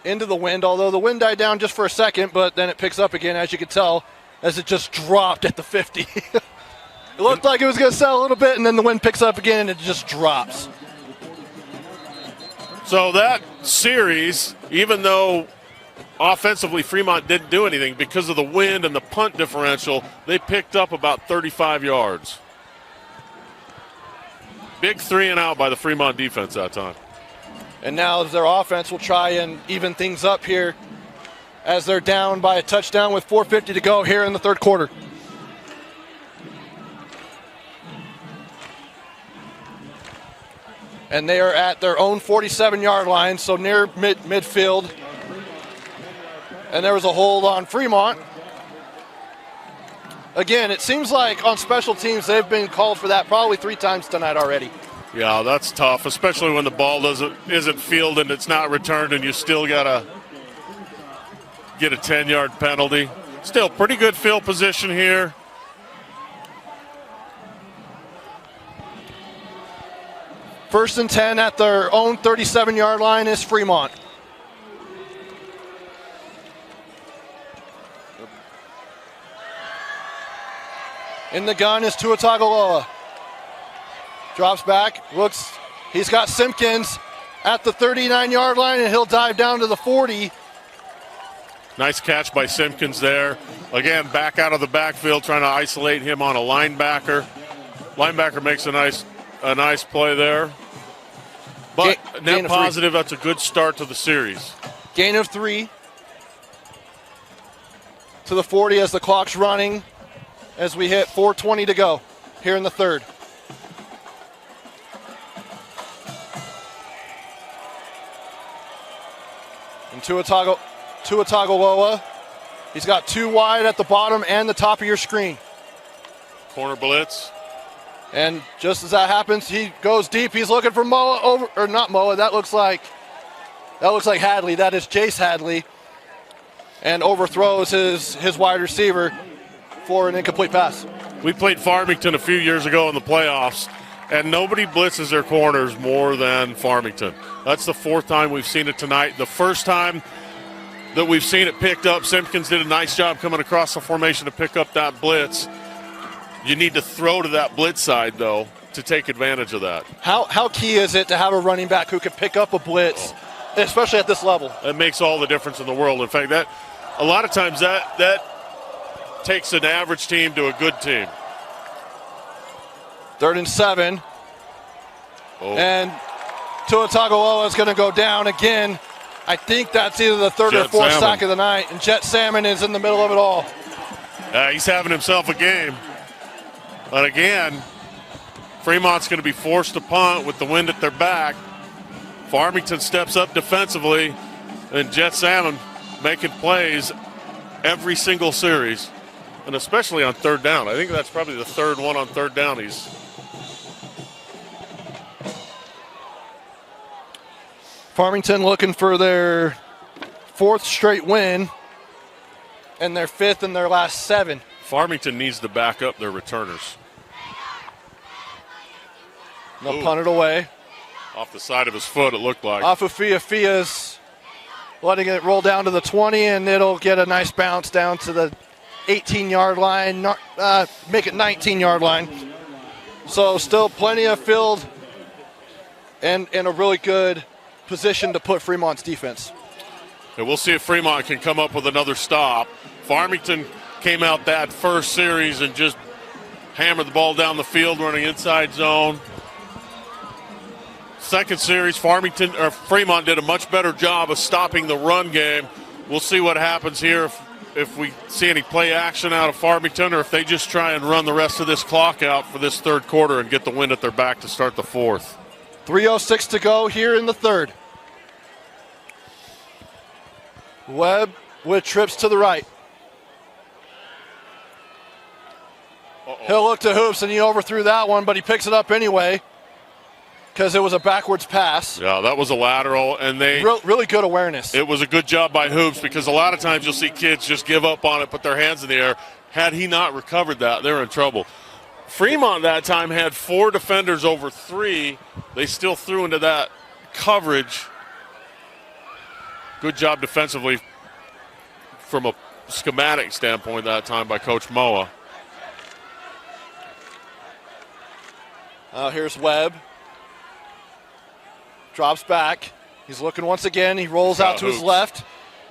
Into the wind, although the wind died down just for a second, but then it picks up again, as you can tell, as it just dropped at the 50. It looked like it was going to settle a little bit, and then the wind picks up again, and it just drops. So that series, even though offensively Fremont didn't do anything, because of the wind and the punt differential, they picked up about 35 yards. Big 3 and out by the Fremont defense that time. And now their offense will try and even things up here as they're down by a touchdown with 4:50 to go here in the third quarter. And they are at their own 47-yard line, so near midfield. And there was a hold on Fremont. Again, it seems like on special teams they've been called for that probably 3 times tonight already. Yeah, that's tough, especially when the ball isn't fielded and it's not returned and you still got to get a 10-yard penalty. Still pretty good field position here. First and 10 at their own 37-yard line is Fremont. In the gun is Tua Tagovailoa. Drops back, looks, he's got Simpkins at the 39-yard line, and he'll dive down to the 40. Nice catch by Simpkins there. Again, back out of the backfield, trying to isolate him on a linebacker. Linebacker makes a nice play there. But net positive, that's a good start to the series. Gain of 3 to the 40 as the clock's running, as we hit 4:20 to go here in the third. And Tua Tagovailoa, he's got 2 wide at the bottom and the top of your screen. Corner blitz. And just as that happens, he goes deep. He's looking for Moa over, or not Moa. That looks like Hadley. That is Jace Hadley, and overthrows his wide receiver for an incomplete pass. We played Farmington a few years ago in the playoffs, and nobody blitzes their corners more than Farmington. That's the 4th time we've seen it tonight. The first time that we've seen it picked up, Simpkins did a nice job coming across the formation to pick up that blitz. You need to throw to that blitz side, though, to take advantage of that. How key is it to have a running back who can pick up a blitz, especially at this level? It makes all the difference in the world. In fact, that a lot of times that takes an average team to a good team. 3rd and 7. And Tua Tagovailoa is going to go down again. I think that's either the 3rd or 4th sack of the night, and Jet Salmon is in the middle of it all. He's having himself a game. But again, Fremont's going to be forced to punt with the wind at their back. Farmington steps up defensively, and Jet Salmon making plays every single series, and especially on 3rd down. I think that's probably the 3rd one on 3rd down. Farmington looking for their 4th straight win and their 5th in their last 7. Farmington needs to back up their returners. They'll punt it away. Off the side of his foot, it looked like. Off of Fia's letting it roll down to the 20, and it'll get a nice bounce down to the 18-yard line, make it 19-yard line. So still plenty of field and in a really good position to put Fremont's defense. And we'll see if Fremont can come up with another stop. Farmington came out that first series and just hammered the ball down the field, running inside zone. Second series, Fremont did a much better job of stopping the run game. We'll see what happens here if we see any play action out of Farmington, or if they just try and run the rest of this clock out for this 3rd quarter and get the wind at their back to start the 4th. 3:06 to go here in the 3rd. Webb with trips to the right. He'll look to Hoops, and he overthrew that one, but he picks it up anyway because it was a backwards pass. Yeah, that was a lateral, and really good awareness. It was a good job by Hoops, because a lot of times you'll see kids just give up on it, put their hands in the air. Had he not recovered that, they're in trouble. Fremont that time had 4 defenders over 3. They still threw into that coverage. Good job defensively from a schematic standpoint that time by Coach Moa. Here's Webb. Drops back. He's looking once again. He rolls out to his left.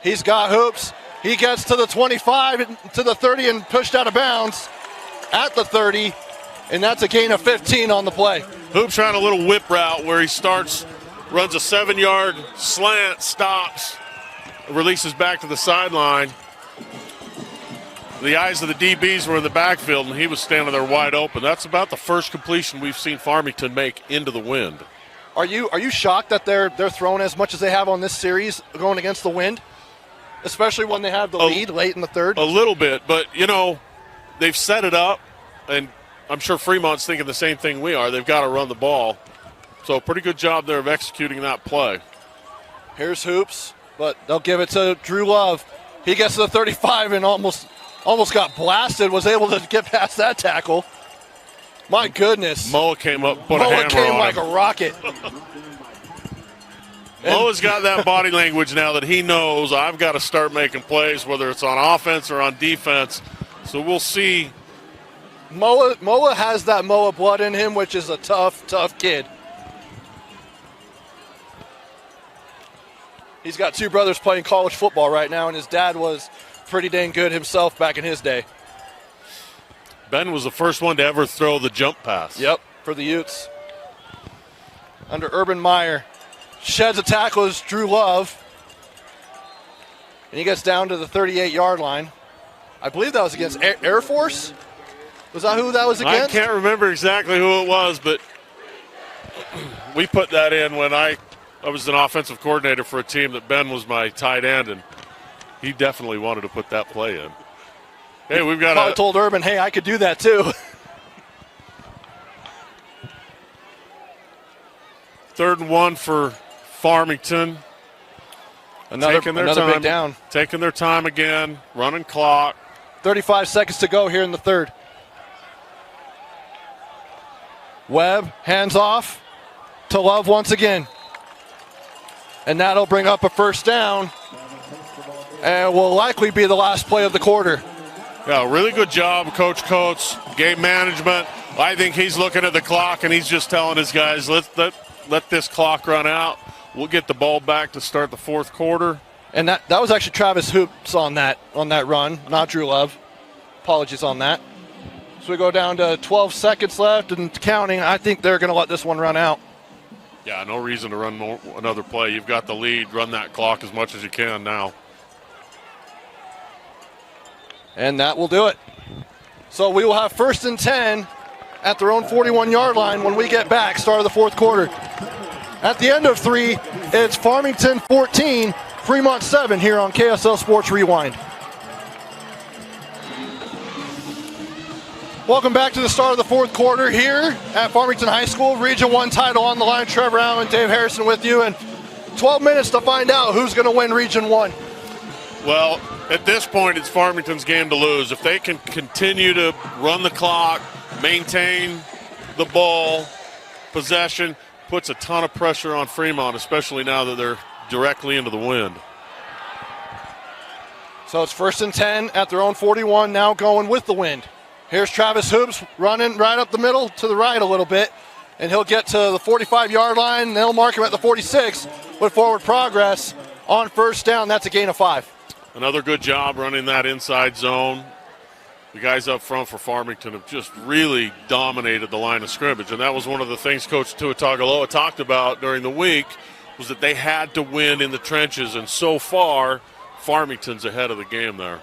He's got Hoops. He gets to the 25, to the 30, and pushed out of bounds at the 30. And that's a gain of 15 on the play. Hoops trying a little whip route where he starts, runs a 7-yard slant, stops, releases back to the sideline. The eyes of the DBs were in the backfield, and he was standing there wide open. That's about the first completion we've seen Farmington make into the wind. Are you shocked that they're throwing as much as they have on this series going against the wind, especially when they have the lead late in the 3rd? A little bit, but, they've set it up, and I'm sure Fremont's thinking the same thing we are. They've got to run the ball. So pretty good job there of executing that play. Here's Hoops, but they'll give it to Drew Love. He gets to the 35 and almost got blasted, was able to get past that tackle. My goodness. Moa came up, put a hammer came on like him. a rocket. Moa's got that body language now that he knows I've got to start making plays, whether it's on offense or on defense. So we'll see. Moa has that Moa blood in him, which is a tough kid. He's got two brothers playing college football right now, and his dad was pretty dang good himself back in his day. Ben was the first one to ever throw the jump pass. Yep, for the Utes. Under Urban Meyer. Sheds a tackle as Drew Love. And he gets down to the 38-yard line. I believe that was against Air Force. Was that who that was against? I can't remember exactly who it was, but we put that in when I was an offensive coordinator for a team that Ben was my tight end, and he definitely wanted to put that play in. Hey, we've got I told Urban, hey, I could do that too. 3rd and 1 for Farmington. Another big down. Taking their time again, running clock. 35 seconds to go here in the 3rd. Webb, hands off to Love once again. And that'll bring up a 1st down. And will likely be the last play of the quarter. Yeah, really good job, Coach Coates. Game management. I think he's looking at the clock and he's just telling his guys, let this clock run out. We'll get the ball back to start the 4th quarter. And that was actually Travis Hoops on that run, not Drew Love. Apologies on that. So we go down to 12 seconds left and counting. I think they're going to let this one run out. Yeah, no reason to run another play. You've got the lead. Run that clock as much as you can now. And that will do it. So we will have 1st and 10 at their own 41-yard line when we get back, start of the 4th quarter. At the end of 3, it's Farmington 14, Fremont 7 here on KSL Sports Rewind. Welcome back to the start of the 4th quarter here at Farmington High School. Region 1 title on the line. Trevor Allen, Dave Harrison with you. And 12 minutes to find out who's going to win Region 1. Well, at this point, it's Farmington's game to lose. If they can continue to run the clock, maintain the ball, possession, puts a ton of pressure on Fremont, especially now that they're directly into the wind. So it's 1st and 10 at their own 41, now going with the wind. Here's Travis Hoops running right up the middle to the right a little bit, and he'll get to the 45-yard line. They'll mark him at the 46 with forward progress on 1st down. That's a gain of 5. Another good job running that inside zone. The guys up front for Farmington have just really dominated the line of scrimmage, and that was one of the things Coach Tuatagaloa talked about during the week, was that they had to win in the trenches, and so far, Farmington's ahead of the game there.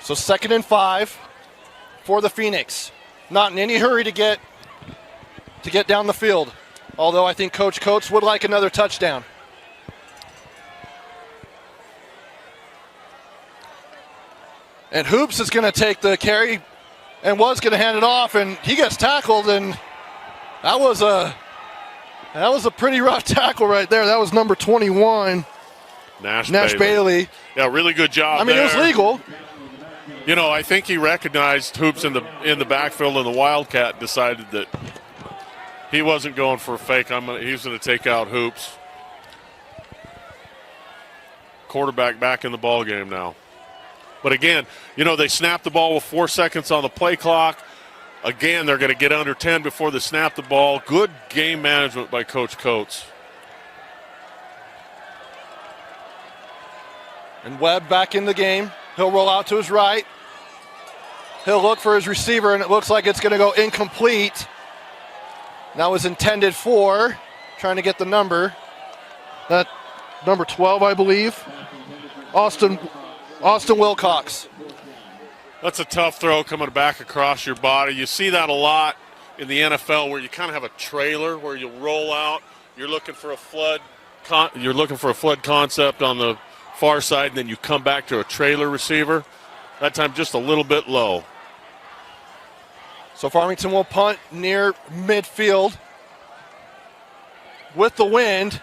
So 2nd and 5 for the Phoenix. Not in any hurry to get down the field, although I think Coach Coates would like another touchdown. And Hoops is going to take the carry and was going to hand it off, and he gets tackled, and that was a pretty rough tackle right there. That was number 21, Nash Bailey. Yeah, really good job. I mean, there. It was legal. You know, I think he recognized Hoops in the backfield, and the Wildcat decided that he wasn't going for a fake. He was going to take out Hoops. Quarterback back in the ball game now. But again, you know, they snapped the ball with 4 seconds on the play clock. Again, they're going to get under 10 before they snap the ball. Good game management by Coach Coates. And Webb back in the game. He'll roll out to his right. He'll look for his receiver, and it looks like it's going to go incomplete. That was intended for, trying to get the number, that number 12, I believe, Austin Wilcox. That's a tough throw coming back across your body. You see that a lot in the NFL, where you kind of have a trailer where you roll out. You're looking for a flood. You're looking for a flood concept on the far side, and then you come back to a trailer receiver. That time just a little bit low. So Farmington will punt near midfield with the wind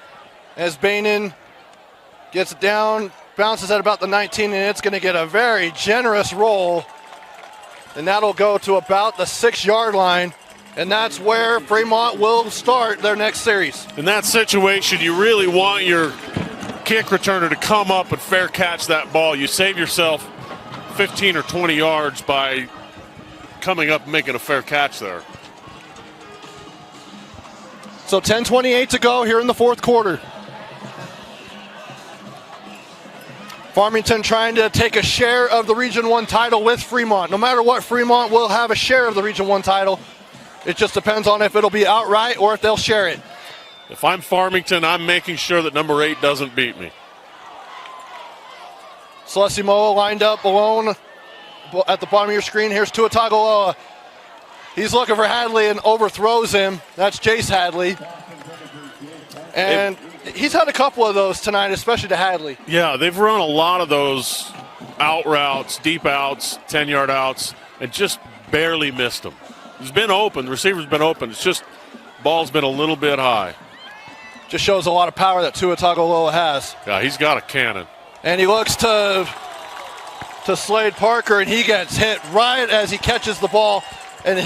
as Bainan gets it down, bounces at about the 19, and it's going to get a very generous roll. And that'll go to about the 6-yard line. And that's where Fremont will start their next series. In that situation, you really want your kick returner to come up and fair catch that ball. You save yourself 15 or 20 yards by coming up and making a fair catch there. So 10:28 to go here in the fourth quarter. Farmington trying to take a share of the Region 1 title with Fremont. No matter what, Fremont will have a share of the Region 1 title. It just depends on if it'll be outright or if they'll share it. If I'm Farmington, I'm making sure that number 8 doesn't beat me. Celestimo lined up alone at the bottom of your screen. Here's Tua Tagovailoa. He's looking for Hadley and overthrows him. That's Jace Hadley. And he's had a couple of those tonight, especially to Hadley. Yeah, they've run a lot of those out routes, deep outs, 10-yard outs, and just barely missed them. He's been open. The receiver's been open. It's just ball's been a little bit high. Just shows a lot of power that Tua Tagovailoa has. Yeah, he's got a cannon. And he looks to Slade Parker, and he gets hit right as he catches the ball. And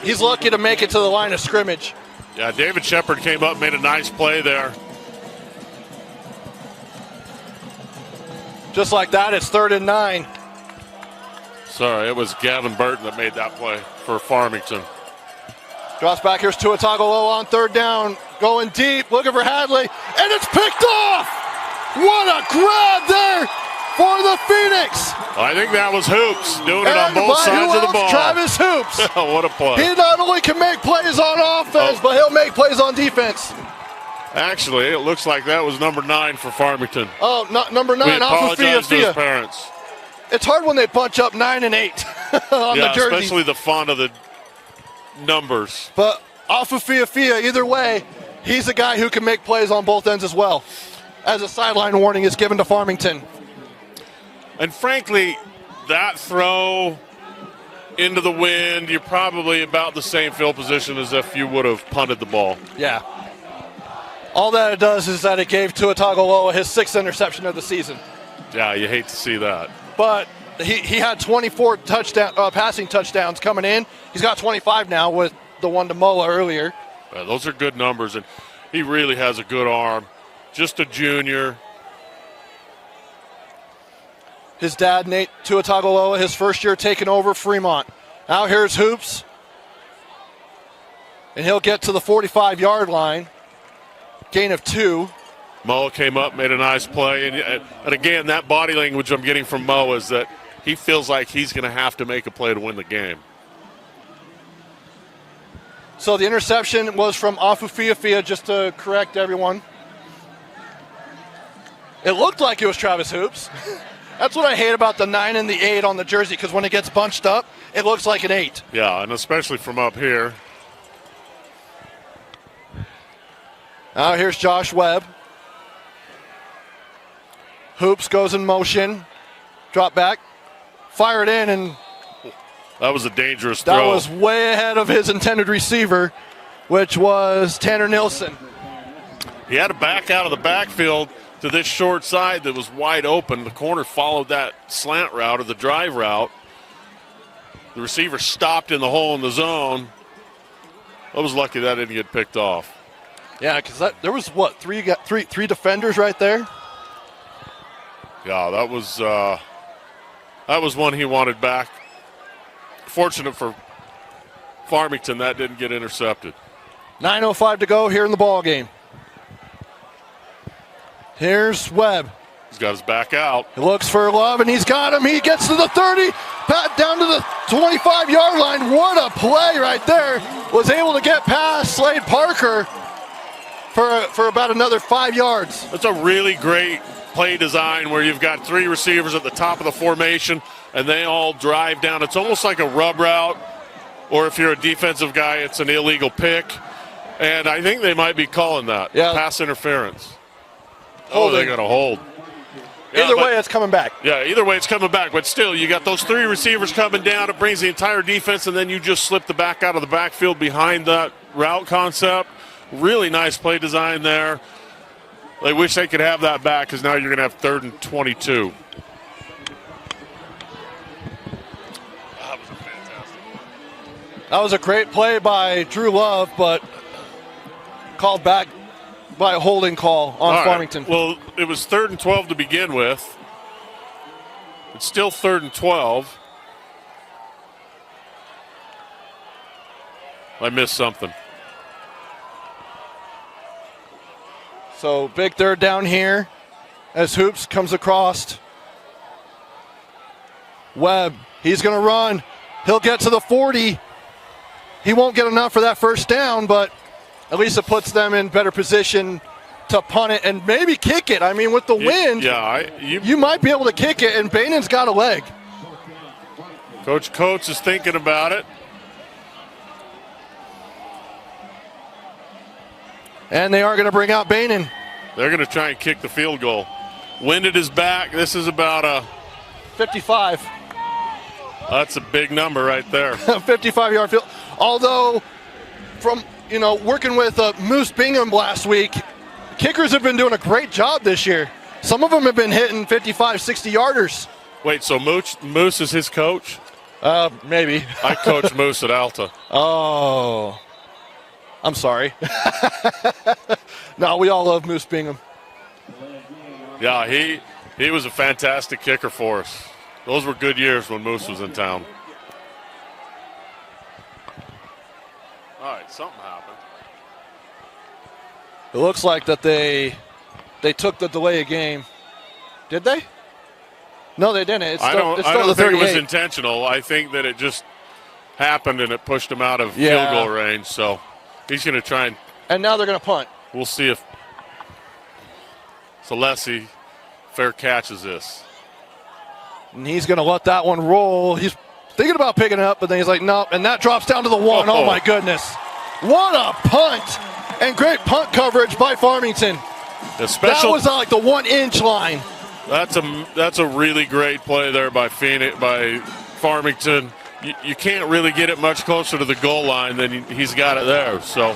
he's lucky to make it to the line of scrimmage. Yeah, David Shepard came up, made a nice play there. Just like that, it's 3rd and 9. Sorry, it was Gavin Burton that made that play for Farmington. Drops back, here's Tua Tagovailoa on 3rd down. Going deep, looking for Hadley, and it's picked off! What a grab there for the Phoenix! I think that was Hoops doing it on both sides of the ball. Travis Hoops. What a play. He not only can make plays on offense, but he'll make plays on defense. Actually, it looks like that was number 9 for Farmington. Oh, not number 9, we apologize to his Fia. parents. It's hard when they bunch up 9 and 8 on the jersey. Especially the font of the numbers. But Fia, either way, he's a guy who can make plays on both ends as well. As a sideline warning is given to Farmington. And frankly, that throw into the wind, you're probably about the same field position as if you would have punted the ball. Yeah. All that it does is that it gave Tua Tagovailoa his 6th interception of the season. Yeah, you hate to see that. But he had 24 passing touchdowns coming in. He's got 25 now with the one to Mola earlier. Those are good numbers, and he really has a good arm. Just a junior. His dad, Nate Tua Tagovailoa, his first year taking over Fremont. Now here's Hoops. And he'll get to the 45-yard line. Gain of 2. Mo came up, made a nice play. And again, that body language I'm getting from Mo is that he feels like he's going to have to make a play to win the game. So the interception was from Fia, just to correct everyone. It looked like it was Travis Hoops. That's what I hate about the 9 and the 8 on the jersey, because when it gets bunched up, it looks like an 8. Yeah, and especially from up here. Now here's Josh Webb. Hoops goes in motion. Drop back. Fire it in, and that was a dangerous throw. That was way ahead of his intended receiver, which was Tanner Nilsson. He had to back out of the backfield to this short side that was wide open. The corner followed that slant route or the drive route. The receiver stopped in the hole in the zone. I was lucky that didn't get picked off. Yeah, because there was, what, three defenders right there? Yeah, that was one he wanted back. Fortunate for Farmington, that didn't get intercepted. 9:05 to go here in the ball game. Here's Webb. He's got his back out. He looks for Love, and he's got him. He gets to the 30, pat down to the 25-yard line. What a play right there. Was able to get past Slade Parker for about another 5 yards. That's a really great play design where you've got 3 receivers at the top of the formation, and they all drive down. It's almost like a rub route, or if you're a defensive guy, it's an illegal pick. And I think they might be calling that pass interference. Oh, they got a hold. Either way, it's coming back. Yeah, either way, it's coming back. But still, you got those 3 receivers coming down. It brings the entire defense, and then you just slip the back out of the backfield behind that route concept. Really nice play design there. They wish they could have that back because now you're going to have 3rd and 22. That was fantastic. That was a great play by Drew Love, but called back by a holding call on Farmington. Well, it was 3rd and 12 to begin with. It's still 3rd and 12. I missed something. So big 3rd down here as Hoops comes across. Webb, he's going to run. He'll get to the 40. He won't get enough for that 1st down, but at least it puts them in better position to punt it and maybe kick it. I mean, with the wind, you might be able to kick it, and Bainen's got a leg. Coach Coates is thinking about it. And they are going to bring out Bainen. They're going to try and kick the field goal. Wind at his back. This is about a 55. That's a big number right there. 55-yard field. Although, from working with Moose Bingham last week, kickers have been doing a great job this year. Some of them have been hitting 55, 60-yarders. Wait, so Moose is his coach? Maybe. I coach Moose at Alta. Oh. I'm sorry. No, we all love Moose Bingham. Yeah, he was a fantastic kicker for us. Those were good years when Moose was in town. All right, something happened. It looks like that they took the delay of game. Did they? No, they didn't. I don't think it was intentional. I think that it just happened and it pushed him out of field goal range. So he's going to try and now they're going to punt. We'll see if Celesi fair catches this. And he's going to let that one roll. He's thinking about picking it up, but then he's like, nope. And that drops down to the 1. Oh, my goodness. What a punt. And great punt coverage by Farmington. That was like the 1-inch line. That's a really great play there by Farmington. You can't really get it much closer to the goal line than he's got it there. So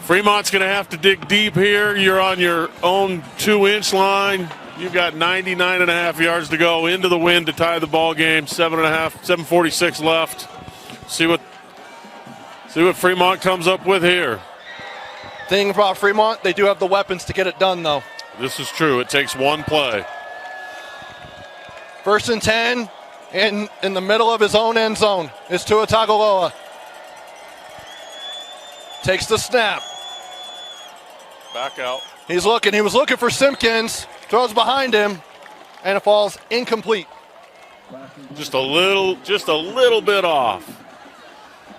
Fremont's going to have to dig deep here. You're on your own 2-inch line. You've got 99.5 yards to go into the wind to tie the ball game. 7:46 left. See what Fremont comes up with here. Thing about Fremont, they do have the weapons to get it done, though. This is true. It takes one play. 1st and 10 in the middle of his own end zone is Tua Tagovailoa. Takes the snap. Back out. He's looking. He was looking for Simpkins. Throws behind him, and it falls incomplete. Just a little bit off.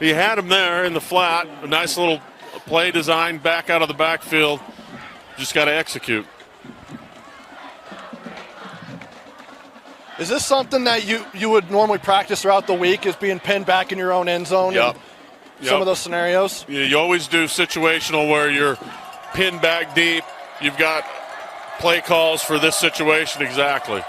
He had him there in the flat. A nice little play design back out of the backfield. Just got to execute. Is this something that you would normally practice throughout the week, is being pinned back in your own end zone? Yep. Some of those scenarios? You always do situational where you're pinned back deep. You've got play calls for this situation exactly.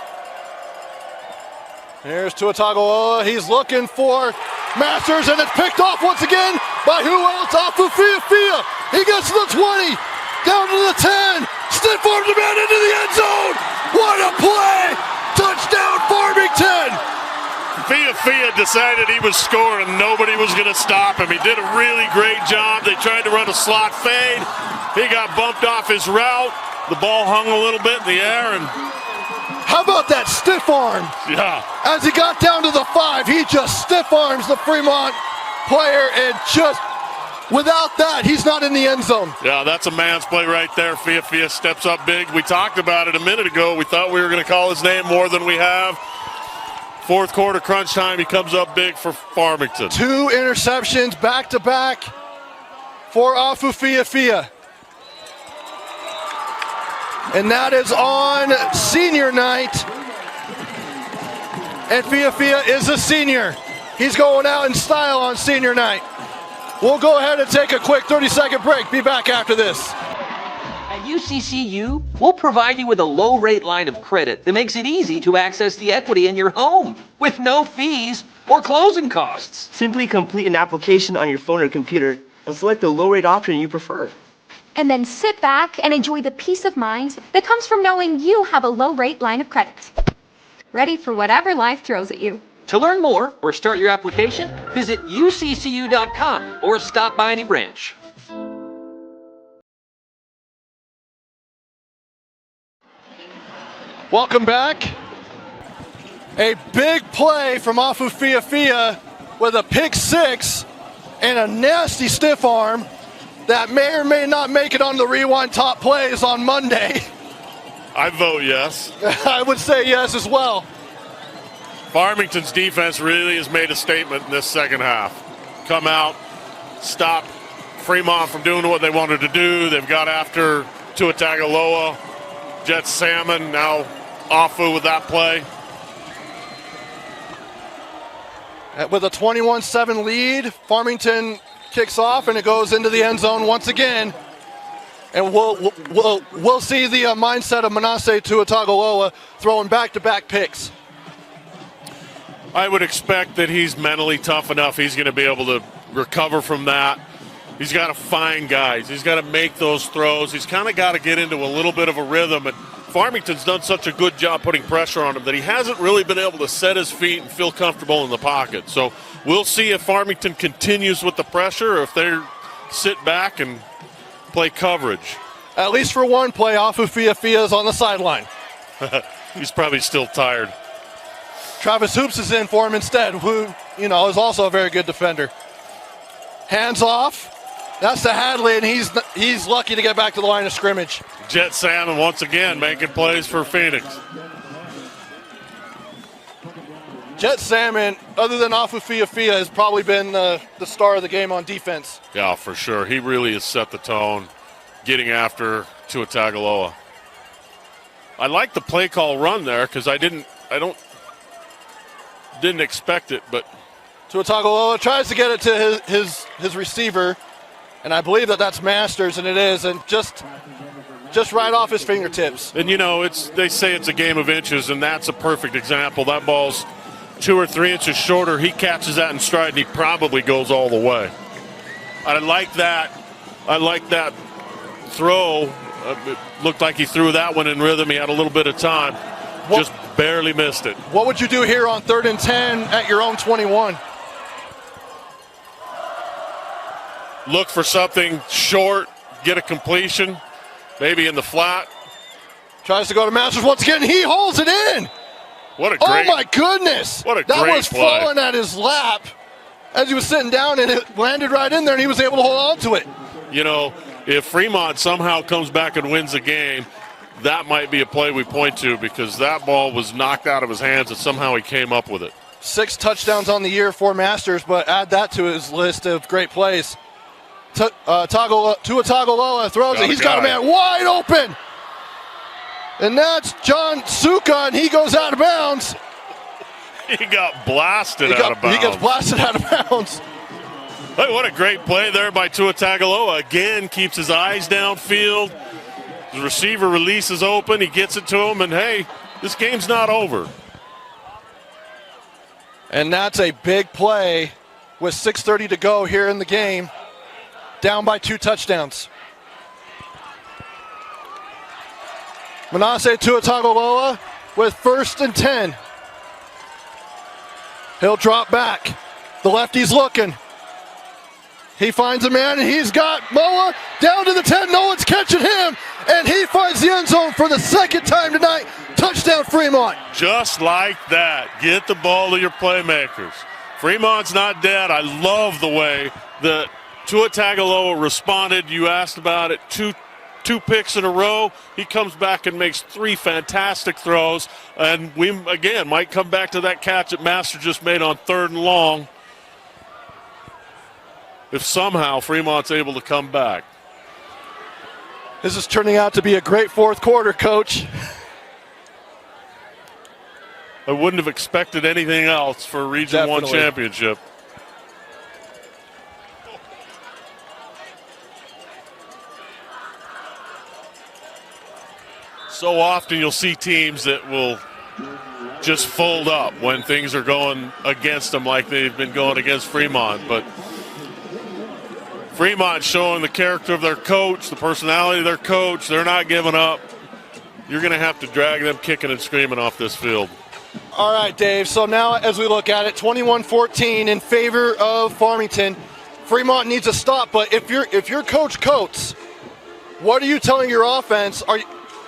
Here's Tua Tagovailoa. He's looking for Masters, and it's picked off once again by who else? Fia. He gets to the 20, down to the 10. Stiff arms the man into the end zone. What a play! Touchdown, Farmington! Fia decided he was scoring and nobody was going to stop him. He did a really great job. They tried to run a slot fade. He got bumped off his route. The ball hung a little bit in the air. And how about that stiff arm? Yeah. As he got down to the 5, he just stiff arms the Fremont player, and just without that, he's not in the end zone. Yeah, that's a man's play right there. Fia steps up big. We talked about it a minute ago. We thought we were going to call his name more than we have. 4th quarter crunch time, he comes up big for Farmington. 2 interceptions back-to-back for Fia. And that is on senior night. And Fia is a senior. He's going out in style on senior night. We'll go ahead and take a quick 30-second break. Be back after this. And UCCU, we'll provide you with a low-rate line of credit that makes it easy to access the equity in your home with no fees or closing costs. Simply complete an application on your phone or computer and select the low-rate option you prefer. And then sit back and enjoy the peace of mind that comes from knowing you have a low-rate line of credit. Ready for whatever life throws at you. To learn more or start your application, visit uccu.com or stop by any branch. Welcome back. A big play from Afu Fia with a pick six and a nasty stiff arm that may or may not make it on the Rewind top plays on Monday. I vote yes. I would say yes as well. Farmington's defense really has made a statement in this second half. Come out, stop Fremont from doing what they wanted to do. They've got after Tua Tagovailoa, Jet Salmon, now Afu with that play. With a 21-7 lead, Farmington kicks off and it goes into the end zone once again. And we'll see the mindset of Manasseh Tua Tagovailoa throwing back-to-back picks. I would expect that he's mentally tough enough. He's going to be able to recover from that. He's got to find guys. He's got to make those throws. He's kind of got to get into a little bit of a rhythm. And Farmington's done such a good job putting pressure on him that he hasn't really been able to set his feet and feel comfortable in the pocket. So we'll see if Farmington continues with the pressure or if they sit back and play coverage. At least for one play, Afu Fia is on the sideline. He's probably still tired. Travis Hoops is in for him instead, who, is also a very good defender. Hands off. That's to Hadley, and he's lucky to get back to the line of scrimmage. Jet Salmon once again making plays for Phoenix. Jet Salmon, other than Afu Fia, has probably been the star of the game on defense. Yeah, for sure. He really has set the tone, getting after Tua Tagovailoa. I like the play call run there because I didn't expect it, but Tua Tagovailoa tries to get it to his receiver, and I believe that's Masters, and it is, and just right off his fingertips. And they say it's a game of inches, and that's a perfect example. That ball's 2 or 3 inches shorter. He catches that in stride, and he probably goes all the way. I like that throw. It looked like he threw that one in rhythm. He had a little bit of time. Just barely missed it. What would you do here on 3rd and 10 at your own 21? Look for something short, get a completion, maybe in the flat. Tries to go to Masters once again. He holds it in. What a great! Oh my goodness! What a that great was play. falling at his lap as he was sitting down, and it landed right in there, and he was able to hold on to it. If Fremont somehow comes back and wins the game, that might be a play we point to because that ball was knocked out of his hands and somehow he came up with it. 6 touchdowns on the year for Masters, but add that to his list of great plays. Tua Tagovailoa throws it. He's got a man wide open. And that's John Suka, and he goes out of bounds. He got blasted out of bounds. He gets blasted out of bounds. Hey, what a great play there by Tua Tagovailoa. Again, keeps his eyes downfield. The receiver releases open. He gets it to him, and hey, this game's not over. And that's a big play with 6:30 to go here in the game. Down by 2 touchdowns. Manasseh Tua Tagovailoa with 1st and 10. He'll drop back. The lefty's looking. He finds a man, and he's got Moa down to the 10. No one's catching him, and he finds the end zone for the 2nd time tonight. Touchdown, Fremont. Just like that. Get the ball to your playmakers. Fremont's not dead. I love the way that Tua Tagovailoa responded. You asked about it. Two picks in a row. He comes back and makes 3 fantastic throws. And we, again, might come back to that catch that Master just made on 3rd and long. If somehow Fremont's able to come back. This is turning out to be a great 4th quarter, Coach. I wouldn't have expected anything else for a Region 1 championship. So often you'll see teams that will just fold up when things are going against them like they've been going against Fremont. But Fremont showing the character of their coach, the personality of their coach. They're not giving up. You're going to have to drag them kicking and screaming off this field. All right, Dave. So now as we look at it, 21-14 in favor of Farmington. Fremont needs a stop, but if you're Coach Coates, what are you telling your offense?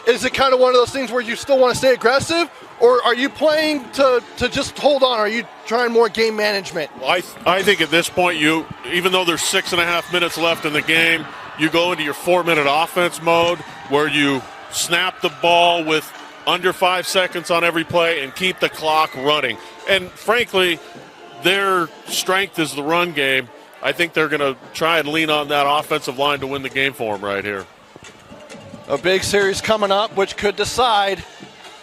Is it kind of one of those things where you still want to stay aggressive, or are you playing to just hold on? Are you trying more game management? Well, I think at this point, even though there's 6.5 minutes left in the game, you go into your 4-minute offense mode where you snap the ball with under 5 seconds on every play and keep the clock running. And frankly, their strength is the run game. I think they're going to try and lean on that offensive line to win the game for them right here. A big series coming up, which could decide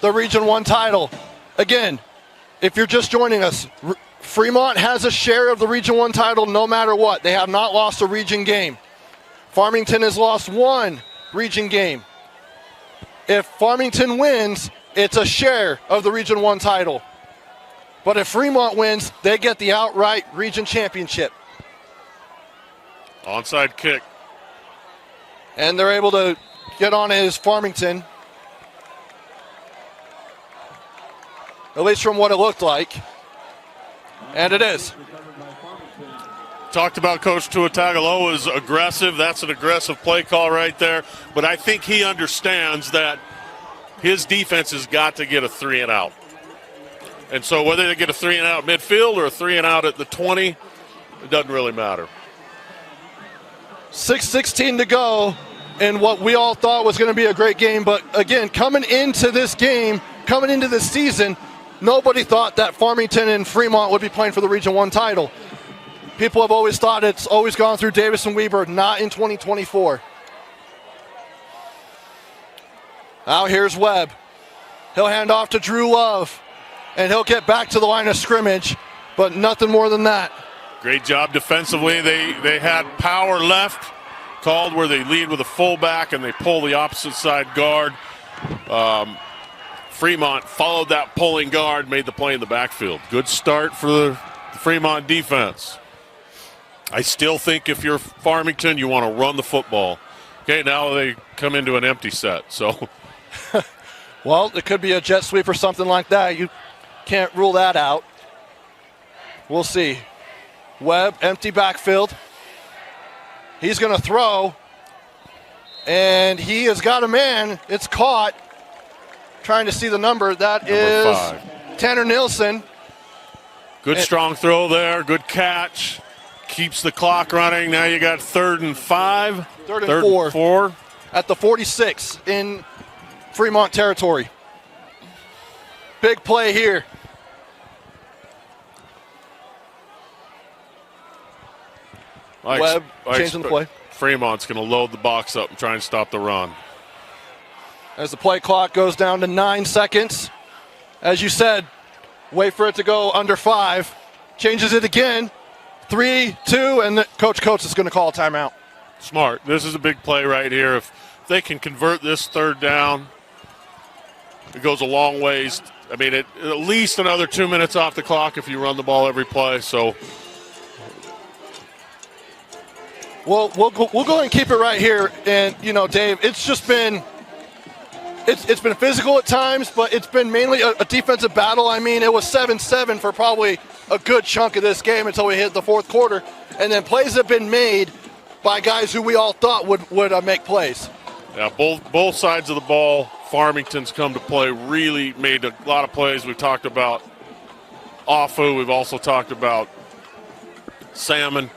the Region 1 title. Again, if you're just joining us, Fremont has a share of the Region 1 title no matter what. They have not lost a region game. Farmington has lost one region game. If Farmington wins, it's a share of the Region 1 title. But if Fremont wins, they get the outright region championship. Onside kick. And they're able to get on his Farmington. At least from what it looked like. And it is. Talked about Coach Tuatagaloa's aggressive. That's an aggressive play call right there. But I think he understands that his defense has got to get a 3-and-out. And so whether they get a 3-and-out midfield or a 3-and-out at the 20, it doesn't really matter. 6:16 to go in what we all thought was going to be a great game. But again, coming into this game, coming into this season, nobody thought that Farmington and Fremont would be playing for the Region 1 title. People have always thought it's always gone through Davis and Weber, not in 2024. Now here's Webb. He'll hand off to Drew Love, and he'll get back to the line of scrimmage, but nothing more than that. Great job defensively. They had power left called where they lead with a fullback and they pull the opposite side guard. Fremont followed that pulling guard, made the play in the backfield. Good start for the Fremont defense. I still think if you're Farmington, you want to run the football. Okay, now they come into an empty set. So, well, it could be a jet sweep or something like that. You can't rule that out. We'll see. Webb, empty backfield. He's going to throw, and he has got a man. It's caught. Trying to see the number. That is 5. Tanner Nilsson. Good strong throw there. Good catch. Keeps the clock running. Now you got 3rd and 5. Third and four. At the 46 in Fremont territory. Big play here. Webb changing the play. Fremont's going to load the box up and try and stop the run. As the play clock goes down to 9 seconds. As you said, wait for it to go under 5. Changes it again. 3, 2, and Coach Coates is going to call a timeout. Smart. This is a big play right here. If they can convert this 3rd down, it goes a long ways. I mean, at least another 2 minutes off the clock if you run the ball every play. So, well, we'll go ahead and keep it right here. And, you know, Dave, it's just been it's been physical at times, but it's been mainly a defensive battle. I mean, it was 7-7 for probably a good chunk of this game until we hit the 4th quarter. And then plays have been made by guys who we all thought would make plays. Yeah, both sides of the ball, Farmington's come to play, really made a lot of plays. We've talked about Afu. We've also talked about Salmon.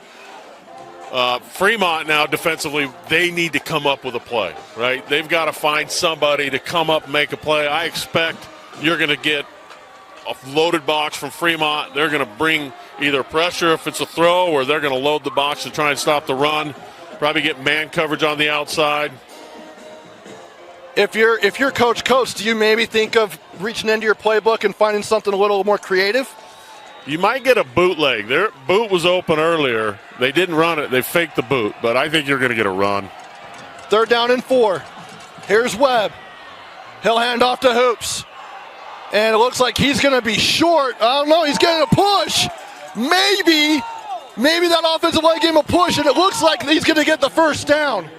Fremont now defensively, they need to come up with a play, right? They've got to find somebody to come up and make a play. I expect you're going to get a loaded box from Fremont. They're going to bring either pressure if it's a throw, or they're going to load the box to try and stop the run. Probably get man coverage on the outside. If you're Coach Coates, do you maybe think of reaching into your playbook and finding something a little more creative? You might get a bootleg. Their boot was open earlier. They didn't run it. They faked the boot, but I think you're going to get a run. 3rd down and 4. Here's Webb. He'll hand off to Hoops. And it looks like he's going to be short. I don't know. He's getting a push. Maybe that offensive line gave him a push, and it looks like he's going to get the first down.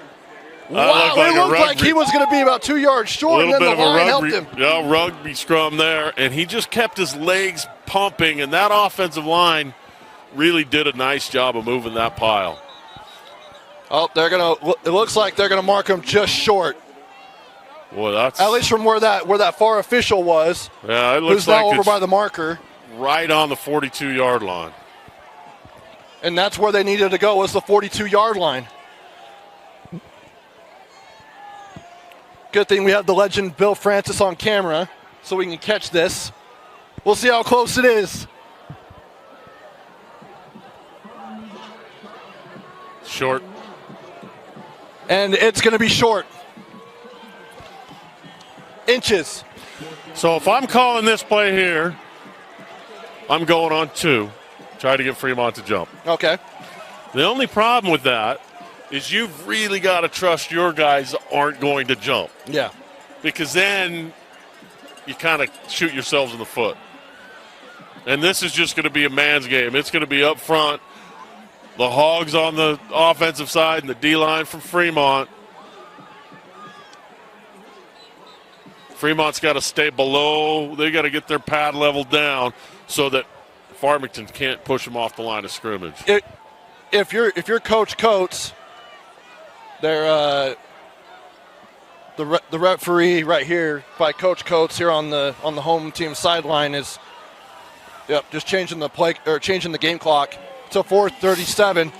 Wow, it looked like he was going to be about 2 yards short, and then the line helped him. Yeah, rugby scrum there, and he just kept his legs pumping, and that offensive line really did a nice job of moving that pile. Oh, it looks like they're going to mark him just short. Boy, that's at least from where that far official was. Yeah, it looks who's like now over by the marker. Right on the 42-yard line. And that's where they needed to go, was the 42-yard line. Good thing we have the legend Bill Francis on camera so we can catch this. We'll see how close it is. Short. And it's going to be short. Inches. So if I'm calling this play here, I'm going on 2. Try to get Fremont to jump. Okay. The only problem with that is you've really got to trust your guys aren't going to jump. Yeah. Because then you kind of shoot yourselves in the foot. And this is just going to be a man's game. It's going to be up front. The Hogs on the offensive side and the D-line from Fremont. Fremont's got to stay below. They got to get their pad level down so that Farmington can't push them off the line of scrimmage. If you're Coach Coates, they're the referee right here by Coach Coates here on the home team sideline is just changing the play or changing the game clock to 4:37.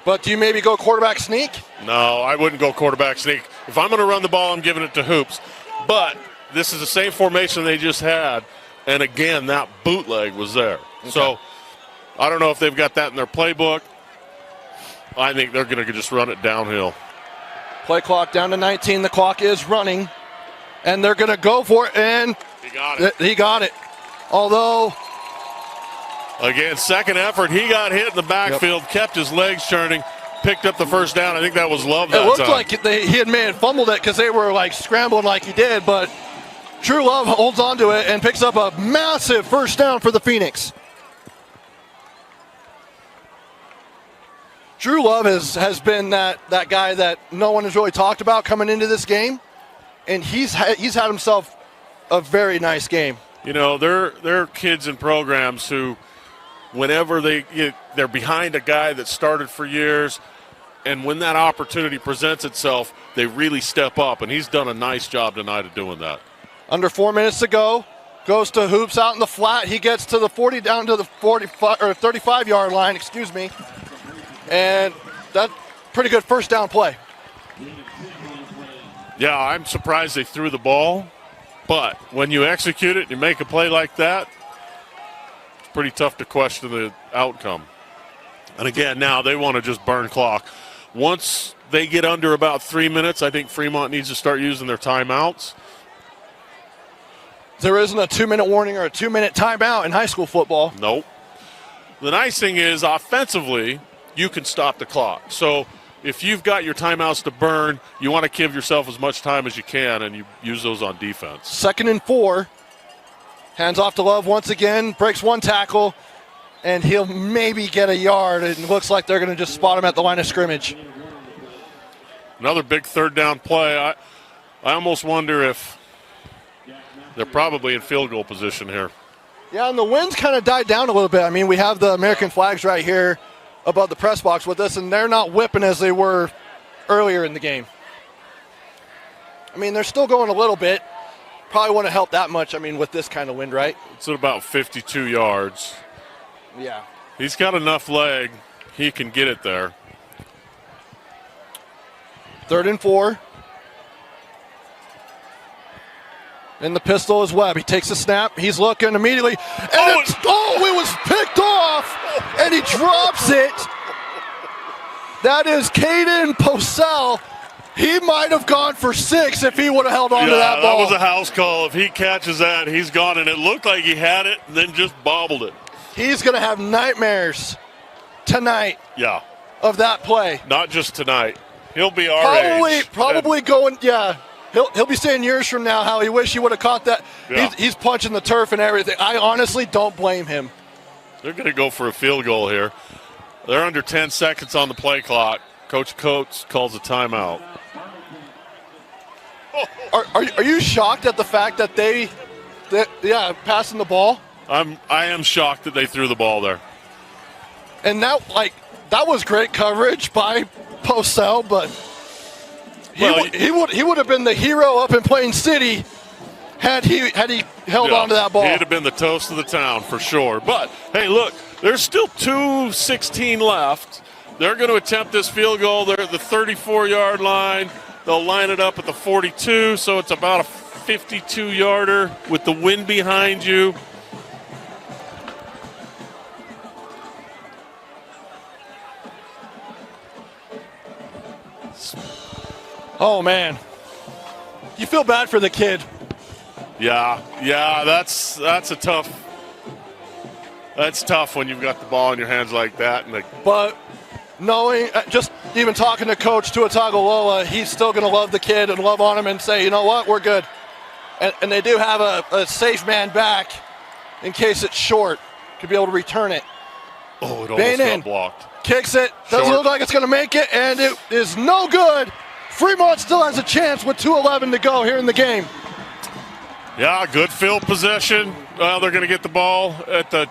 But do you maybe go quarterback sneak? No, I wouldn't go quarterback sneak. If I'm going to run the ball, I'm giving it to Hoops. But this is the same formation they just had, and again, that bootleg was there. Okay. So I don't know if they've got that in their playbook. I think they're going to just run it downhill. Play clock down to 19. The clock is running, and they're going to go for it, and he got it. Although, again, second effort, he got hit in the backfield, kept his legs turning, picked up the first down. I think that was Love that time. It looked like he had fumbled it because they were like scrambling like he did, but True Love holds on to it and picks up a massive first down for the Phoenix. Drew Love has been that guy that no one has really talked about coming into this game, and he's had himself a very nice game. You know, they're kids in programs who, whenever they're behind a guy that started for years, and when that opportunity presents itself, they really step up, and he's done a nice job tonight of doing that. Under 4 minutes to go, goes to Hoops out in the flat. He gets to the 40 down to the 45 or 35-yard line, and that's pretty good first down play. Yeah, I'm surprised they threw the ball, but when you execute it and you make a play like that, it's pretty tough to question the outcome. And again, now they want to just burn clock. Once they get under about 3 minutes, I think Fremont needs to start using their timeouts. There isn't a 2-minute warning or a 2-minute timeout in high school football. Nope. The nice thing is, offensively, you can stop the clock. So if you've got your timeouts to burn, you want to give yourself as much time as you can, and you use those on defense. 2nd and 4. Hands off to Love once again, breaks one tackle, and he'll maybe get a yard. It looks like they're going to just spot him at the line of scrimmage. Another big third down play. I almost wonder if they're probably in field goal position here. Yeah, and the wind's kind of died down a little bit. I mean, we have the American flags right here above the press box with us, and they're not whipping as they were earlier in the game. I mean, they're still going a little bit. Probably wouldn't help that much, with this kind of wind, right? It's at about 52 yards. Yeah. He's got enough leg. He can get it there. 3rd and 4. And the pistol is Webb. He takes a snap. He's looking immediately. And it was picked off. And he drops it. That is Caden Posell. He might have gone for 6 if he would have held on to that ball. That was a house call. If he catches that, he's gone. And it looked like he had it and then just bobbled it. He's going to have nightmares tonight. Yeah. Of that play. Not just tonight. He'll be our age. Probably going, yeah. He'll be saying years from now how he wish he would have caught that. Yeah. He's punching the turf and everything. I honestly don't blame him. They're going to go for a field goal here. They're under 10 seconds on the play clock. Coach Coates calls a timeout. Are you shocked at the fact that passing the ball? I am shocked that they threw the ball there. And that was great coverage by Postel, but he would have been the hero up in Plain City had he held on to that ball. He'd have been the toast of the town for sure. But hey, look, there's still 2:16 left. They're going to attempt this field goal. They're at the 34-yard line. They'll line it up at the 42, so it's about a 52-yarder with the wind behind you. Oh, man. You feel bad for the kid. Yeah, that's a tough. That's tough when you've got the ball in your hands like that. But knowing, just even talking to Coach Tuatagaloa, he's still going to love the kid and love on him and say, you know what, we're good. And they do have a safe man back in case it's short. Could be able to return it. Oh, it almost got blocked. Kicks it. Doesn't look like it's going to make it, and it is no good. Fremont still has a chance with 2:11 to go here in the game. Yeah, good field possession. Well, they're going to get the ball at the...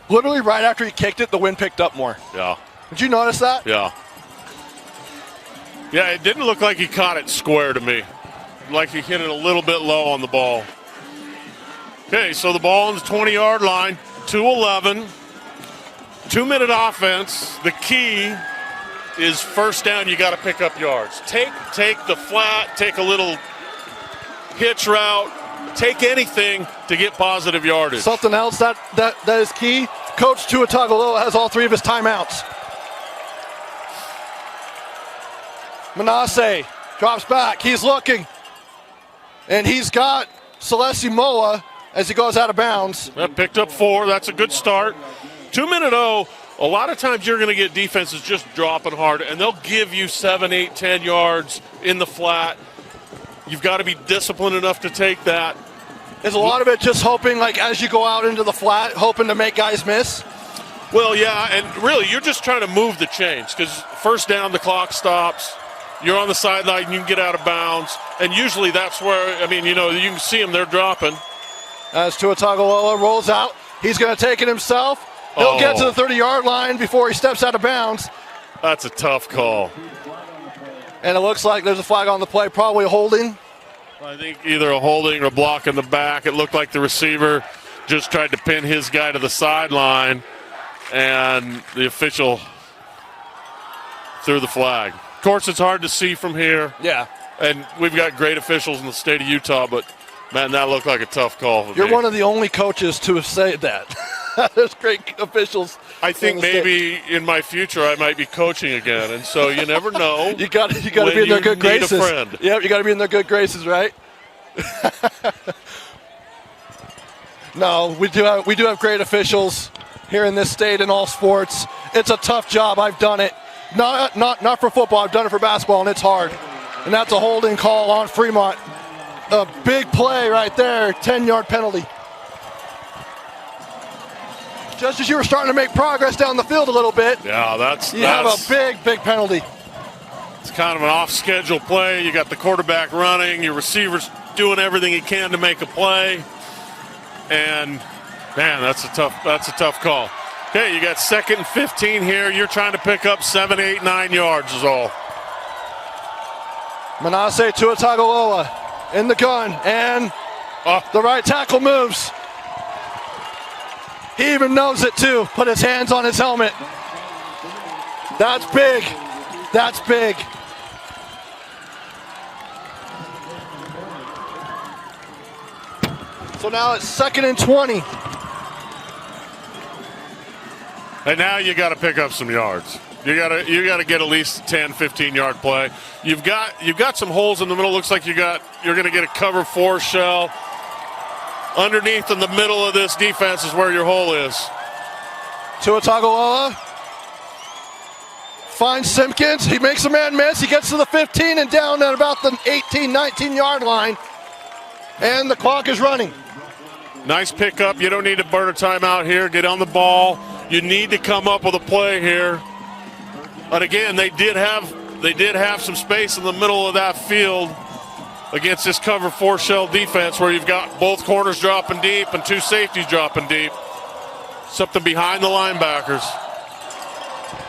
Literally right after he kicked it, the wind picked up more. Yeah. Did you notice that? Yeah. Yeah, it didn't look like he caught it square to me. Like he hit it a little bit low on the ball. Okay, so the ball on the 20-yard line, 2:11. 2-minute offense. The key is first down, you got to pick up yards. Take the flat, take a little hitch route, take anything to get positive yardage. Something else that is key, Coach Tuatagaloa has all three of his timeouts. Manasseh drops back, he's looking. And he's got Celeste Moa as he goes out of bounds. That picked up 4, that's a good start. 2-minute O. A lot of times you're going to get defenses just dropping hard, and they'll give you 7, 8, 10 yards in the flat. You've got to be disciplined enough to take that. Is a lot of it just hoping, like, as you go out into the flat, hoping to make guys miss? Well, yeah, and really you're just trying to move the chains because first down the clock stops. You're on the sideline, you can get out of bounds, and usually that's where, you can see them, they're dropping. As Tuatagaloa rolls out, he's going to take it himself. He'll get to the 30-yard line before he steps out of bounds. That's a tough call. And it looks like there's a flag on the play, probably a holding. I think either a holding or a block in the back. It looked like the receiver just tried to pin his guy to the sideline, and the official threw the flag. Of course, it's hard to see from here. Yeah. And we've got great officials in the state of Utah, but, man, that looked like a tough call. You're one of the only coaches to have said that. There's great officials. I think maybe in my future I might be coaching again, and so you never know. you got to be in their good graces. A friend. Yeah, you got to be in their good graces, right? No, we do have great officials here in this state in all sports. It's a tough job. I've done it. Not for football. I've done it for basketball, and it's hard. And that's a holding call on Fremont. A big play right there. 10-yard penalty. Just as you were starting to make progress down the field a little bit. Yeah, you have a big penalty. It's kind of an off-schedule play. You got the quarterback running. Your receiver's doing everything he can to make a play. And, man, that's a tough call. Okay, you got 2nd and 15 here. You're trying to pick up 7, 8, 9 yards is all. Manasseh Tuatagaloa in the gun, and the right tackle moves. He even knows it too. Put his hands on his helmet. That's big. That's big. So now it's 2nd and 20. And now you got to pick up some yards. You got to get at least 10, 15-yard play. You've got some holes in the middle. Looks like you're going to get a cover 4 shell. Underneath in the middle of this defense is where your hole is. Tuatagaloa finds Simpkins. He makes a man miss. He gets to the 15 and down at about the 18, 19-yard line. And the clock is running. Nice pickup. You don't need to burn a timeout here. Get on the ball. You need to come up with a play here. But again, they did have some space in the middle of that field against this cover 4 shell defense where you've got both corners dropping deep and 2 safeties dropping deep. Something behind the linebackers.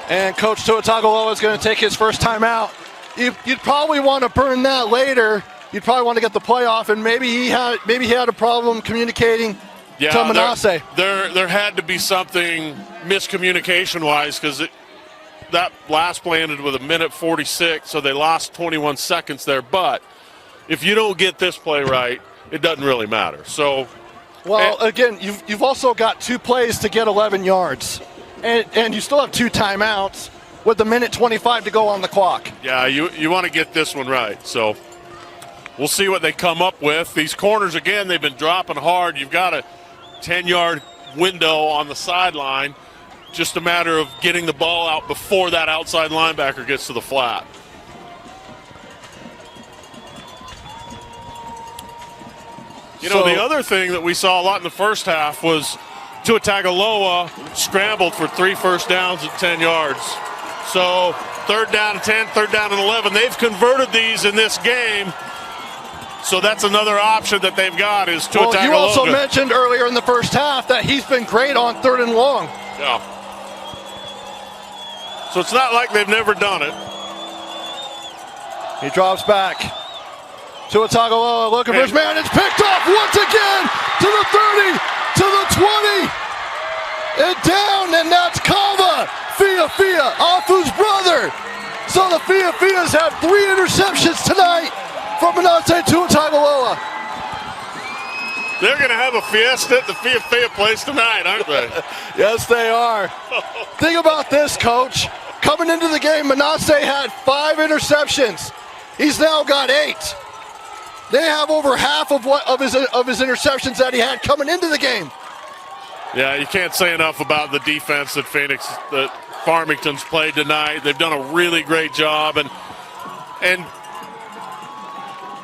And Coach Tuatagaloa is going to take his first timeout. You'd probably want to burn that later. You'd probably want to get the play off, and maybe he had a problem communicating to Manasseh. There had to be something miscommunication-wise because that last play ended with 1:46, so they lost 21 seconds there. But if you don't get this play right, it doesn't really matter. So, well, again, you've also got 2 plays to get 11 yards, and you still have 2 timeouts with 1:25 to go on the clock. Yeah, you want to get this one right. So we'll see what they come up with. These corners, again, they've been dropping hard. You've got a 10-yard window on the sideline. Just a matter of getting the ball out before that outside linebacker gets to the flat. You know, the other thing that we saw a lot in the first half was Tuatagaloa scrambled for 3 first downs at 10 yards. So 3rd down and 10, 3rd down and 11. They've converted these in this game. So that's another option that they've got is Tuatagaloa. Well, you also mentioned earlier in the first half that he's been great on 3rd and long. Yeah. So it's not like they've never done it. He drops back. Tuatagaloa looking for his man. It's picked off once again to the 30, to the 20, and down, and that's Kava Fia, Afu's brother. So the Fia's had 3 interceptions tonight from Manasseh Tuatagaloa. They're going to have a fiesta at the Fia place tonight, aren't they? Yes, they are. Think about this, Coach. Coming into the game, Manasseh had 5 interceptions. He's now got 8. They have over half of his interceptions that he had coming into the game. Yeah, you can't say enough about the defense that Farmington's played tonight. They've done a really great job, and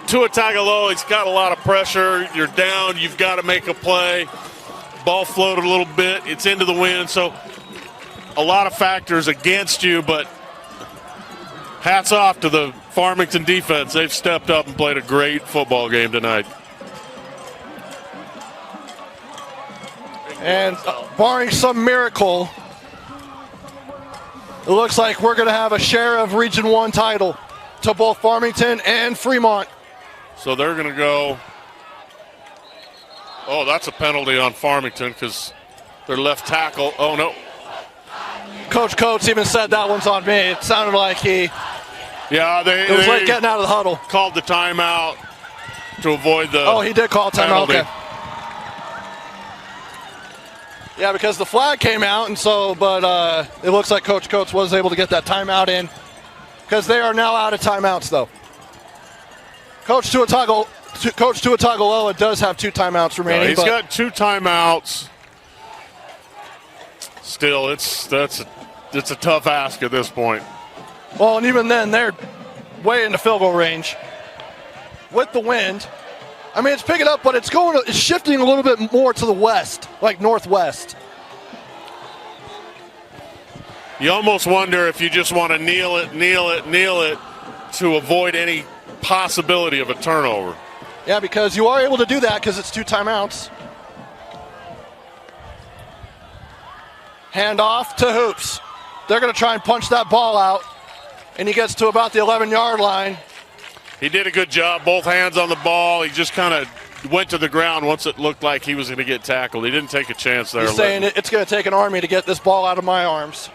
Tuatagaloa, he's got a lot of pressure. You're down, you've got to make a play. Ball floated a little bit. It's into the wind, so a lot of factors against you, but hats off to the Farmington defense. They've stepped up and played a great football game tonight. And barring some miracle, it looks like we're going to have a share of Region 1 title to both Farmington and Fremont. So they're going to go. Oh, that's a penalty on Farmington because their left tackle. Oh, no. Coach Coates even said that one's on me. It sounded like it was like getting out of the huddle. Called the timeout to avoid the. Oh, he did call timeout. Okay. Yeah, because the flag came out, and so, but it looks like Coach Coates was able to get that timeout in because they are now out of timeouts, though. Coach Tuatagaloa does have 2 timeouts remaining. He's got 2 timeouts. Still, it's a tough ask at this point. Well, and even then, they're way into field goal range with the wind. I mean, it's picking up, but it's shifting a little bit more to the west, like northwest. You almost wonder if you just want to kneel it to avoid any possibility of a turnover. Yeah, because you are able to do that because it's 2 timeouts. Hand off to Hoops. They're going to try and punch that ball out, and he gets to about the 11-yard line. He did a good job, both hands on the ball. He just kind of went to the ground once it looked like he was going to get tackled. He didn't take a chance there. He's saying it's going to take an army to get this ball out of my arms.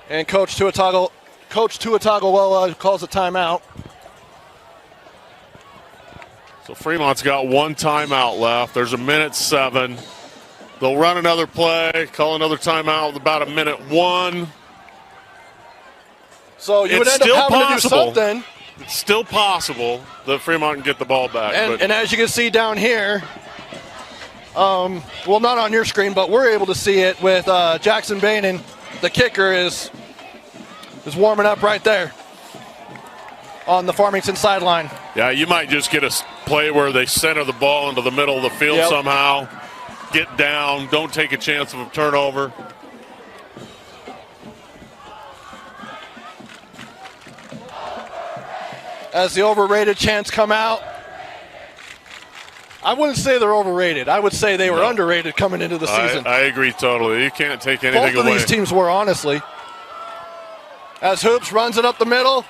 And Coach Tuatagaloa calls a timeout. So Fremont's got 1 timeout left. There's 1:07. They'll run another play, call another timeout with about 1:01. So you would end up having to do something. It's still possible that Fremont can get the ball back. And as you can see down here, well, not on your screen, but we're able to see it with Jackson Bainan. The kicker is warming up right there on the Farmington sideline. Yeah, you might just get a play where they center the ball into the middle of the field somehow. Get down. Don't take a chance of a turnover. As the overrated chants come out, I wouldn't say they're overrated. I would say they were underrated coming into the season. I agree totally. You can't take anything Both away. of these teams were, honestly. As Hoops runs it up the middle,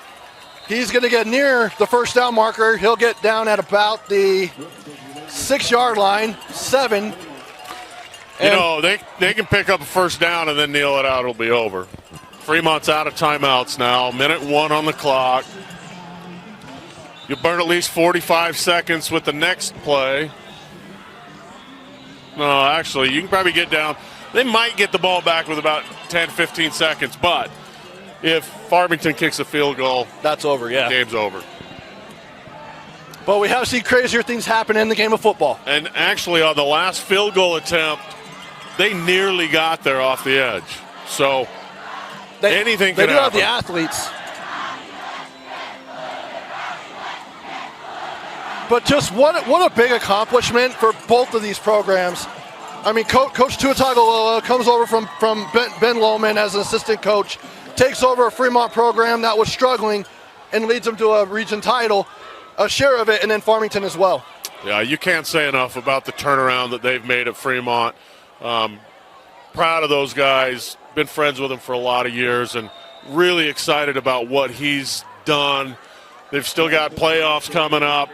he's going to get near the first down marker. He'll get down at about the 6-yard line, 7. You know, they can pick up a first down and then kneel it out. It'll be over. Fremont's out of timeouts now. 1:01 on the clock. You burn at least 45 seconds with the next play. No, actually, you can probably get down. They might get the ball back with about 10, 15 seconds, but if Farmington kicks a field goal, that's over, yeah. Game's over. But we have seen crazier things happen in the game of football. And actually, on the last field goal attempt, they nearly got there off the edge. So anything can happen. They do have the athletes. But just what a big accomplishment for both of these programs. I mean, Coach Tuatagaloa comes over from Ben Lohman as an assistant coach, takes over a Fremont program that was struggling and leads them to a region title, a share of it, and then Farmington as well. Yeah, you can't say enough about the turnaround that they've made at Fremont. Proud of those guys, been friends with them for a lot of years, and really excited about what he's done. They've still got playoffs coming up.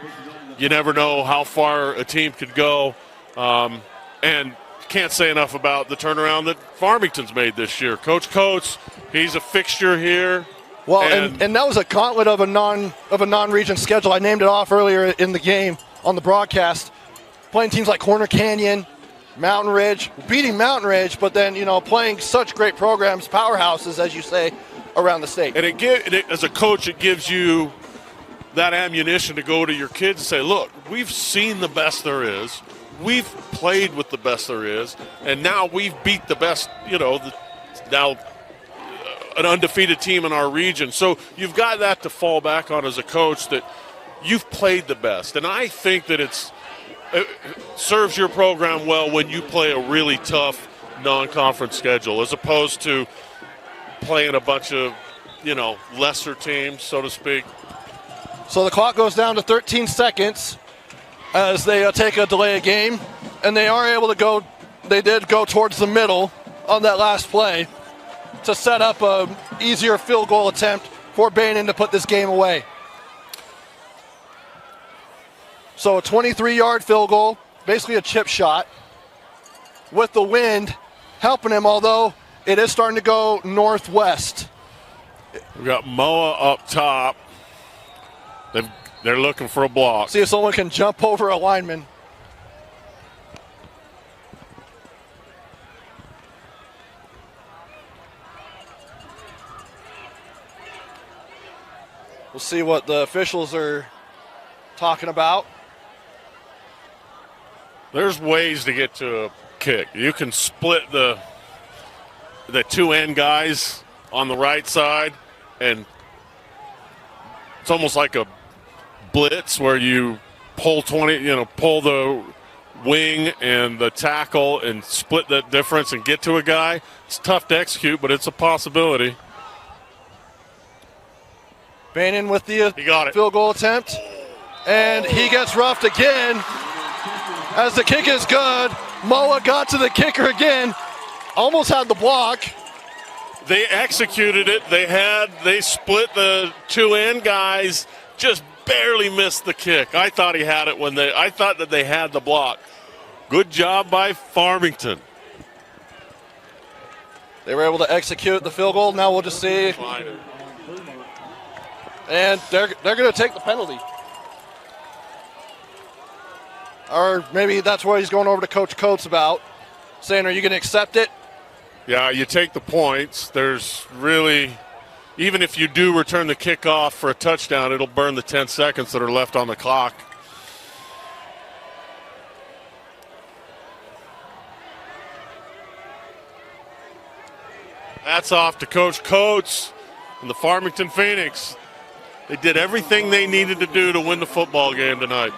You never know how far a team could go. And can't say enough about the turnaround that Farmington's made this year. Coach Coates, he's a fixture here. Well, and that was a gauntlet of a non-region schedule. I named it off earlier in the game on the broadcast. Playing teams like Corner Canyon, Mountain Ridge, beating Mountain Ridge, but then, playing such great programs, powerhouses, as you say, around the state. And as a coach, it gives you that ammunition to go to your kids and say, look, we've seen the best there is. We've played with the best there is. And now we've beat the best, now an undefeated team in our region. So you've got that to fall back on as a coach, that you've played the best. And I think that it serves your program well when you play a really tough non-conference schedule as opposed to playing a bunch of, lesser teams, so to speak. So the clock goes down to 13 seconds as they take a delay of game, and they are able to go. They did go towards the middle on that last play to set up a easier field goal attempt for Bainan to put this game away. So a 23-yard field goal, basically a chip shot, with the wind helping him, although it is starting to go northwest. We've got Moa up top. They're looking for a block. See if someone can jump over a lineman. We'll see what the officials are talking about. There's ways to get to a kick. You can split the two end guys on the right side, and it's almost like a blitz where you pull pull the wing and the tackle and split that difference and get to a guy. It's tough to execute, but it's a possibility. Bainan with the he got it. Field goal attempt, and he gets roughed again as the kick is good. Moa got to the kicker again, almost had the block. They executed it. They split the two end guys, just barely missed the kick. I thought he had it I thought that they had the block. Good job by Farmington. They were able to execute the field goal. Now we'll just see. And they're going to take the penalty. Or maybe that's what he's going over to Coach Coates about, saying, are you going to accept it? Yeah, you take the points. There's really, even if you do return the kickoff for a touchdown, it'll burn the 10 seconds that are left on the clock. Hats off to Coach Coates and the Farmington Phoenix. They did everything they needed to do to win the football game tonight.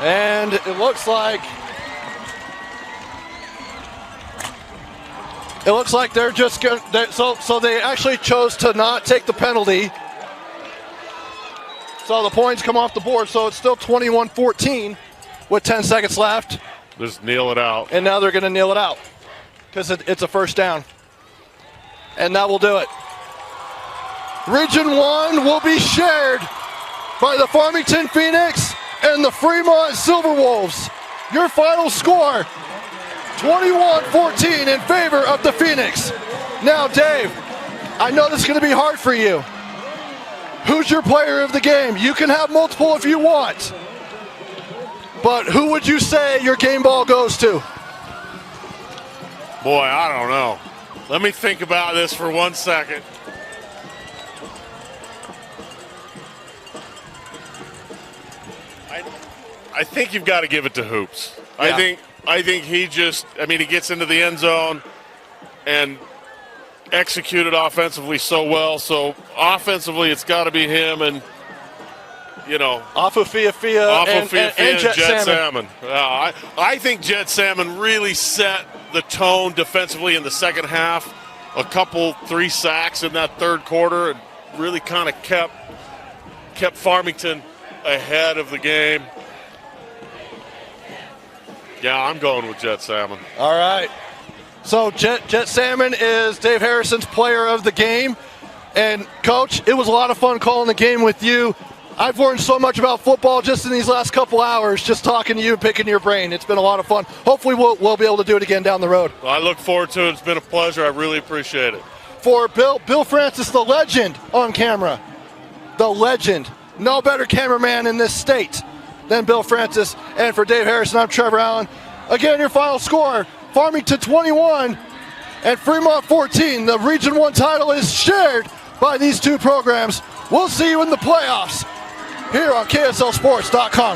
And it looks like they're just going. So they actually chose to not take the penalty. So the points come off the board. So it's still 21-14 with 10 seconds left. Just kneel it out. And now they're going to kneel it out because it's a first down. And that will do it. Region 1 will be shared by the Farmington Phoenix and the Fremont Silverwolves. Your final score, 21-14 in favor of the Phoenix. Now, Dave, I know this is going to be hard for you. Who's your player of the game? You can have multiple if you want. But who would you say your game ball goes to? Boy, I don't know. Let me think about this for 1 second. I think you've got to give it to Hoops. Yeah. I think he gets into the end zone and executed offensively so well. So offensively, it's got to be him and, Off of Fia and Jet Salmon. I think Jet Salmon really set the tone defensively in the second half. A couple 3 sacks in that third quarter and really kind of kept Farmington ahead of the game. Yeah, I'm going with Jet Salmon. All right. So Jet Salmon is Dave Harrison's player of the game. And, Coach, it was a lot of fun calling the game with you. I've learned so much about football just in these last couple hours, just talking to you and picking your brain. It's been a lot of fun. Hopefully we'll be able to do it again down the road. Well, I look forward to it. It's been a pleasure. I really appreciate it. For Bill Francis, the legend on camera. The legend. No better cameraman in this state than Bill Francis. And for Dave Harrison, I'm Trevor Allen. Again, your final score, Farmington 21 and Fremont 14. The Region 1 title is shared by these two programs. We'll see you in the playoffs here on KSLSports.com.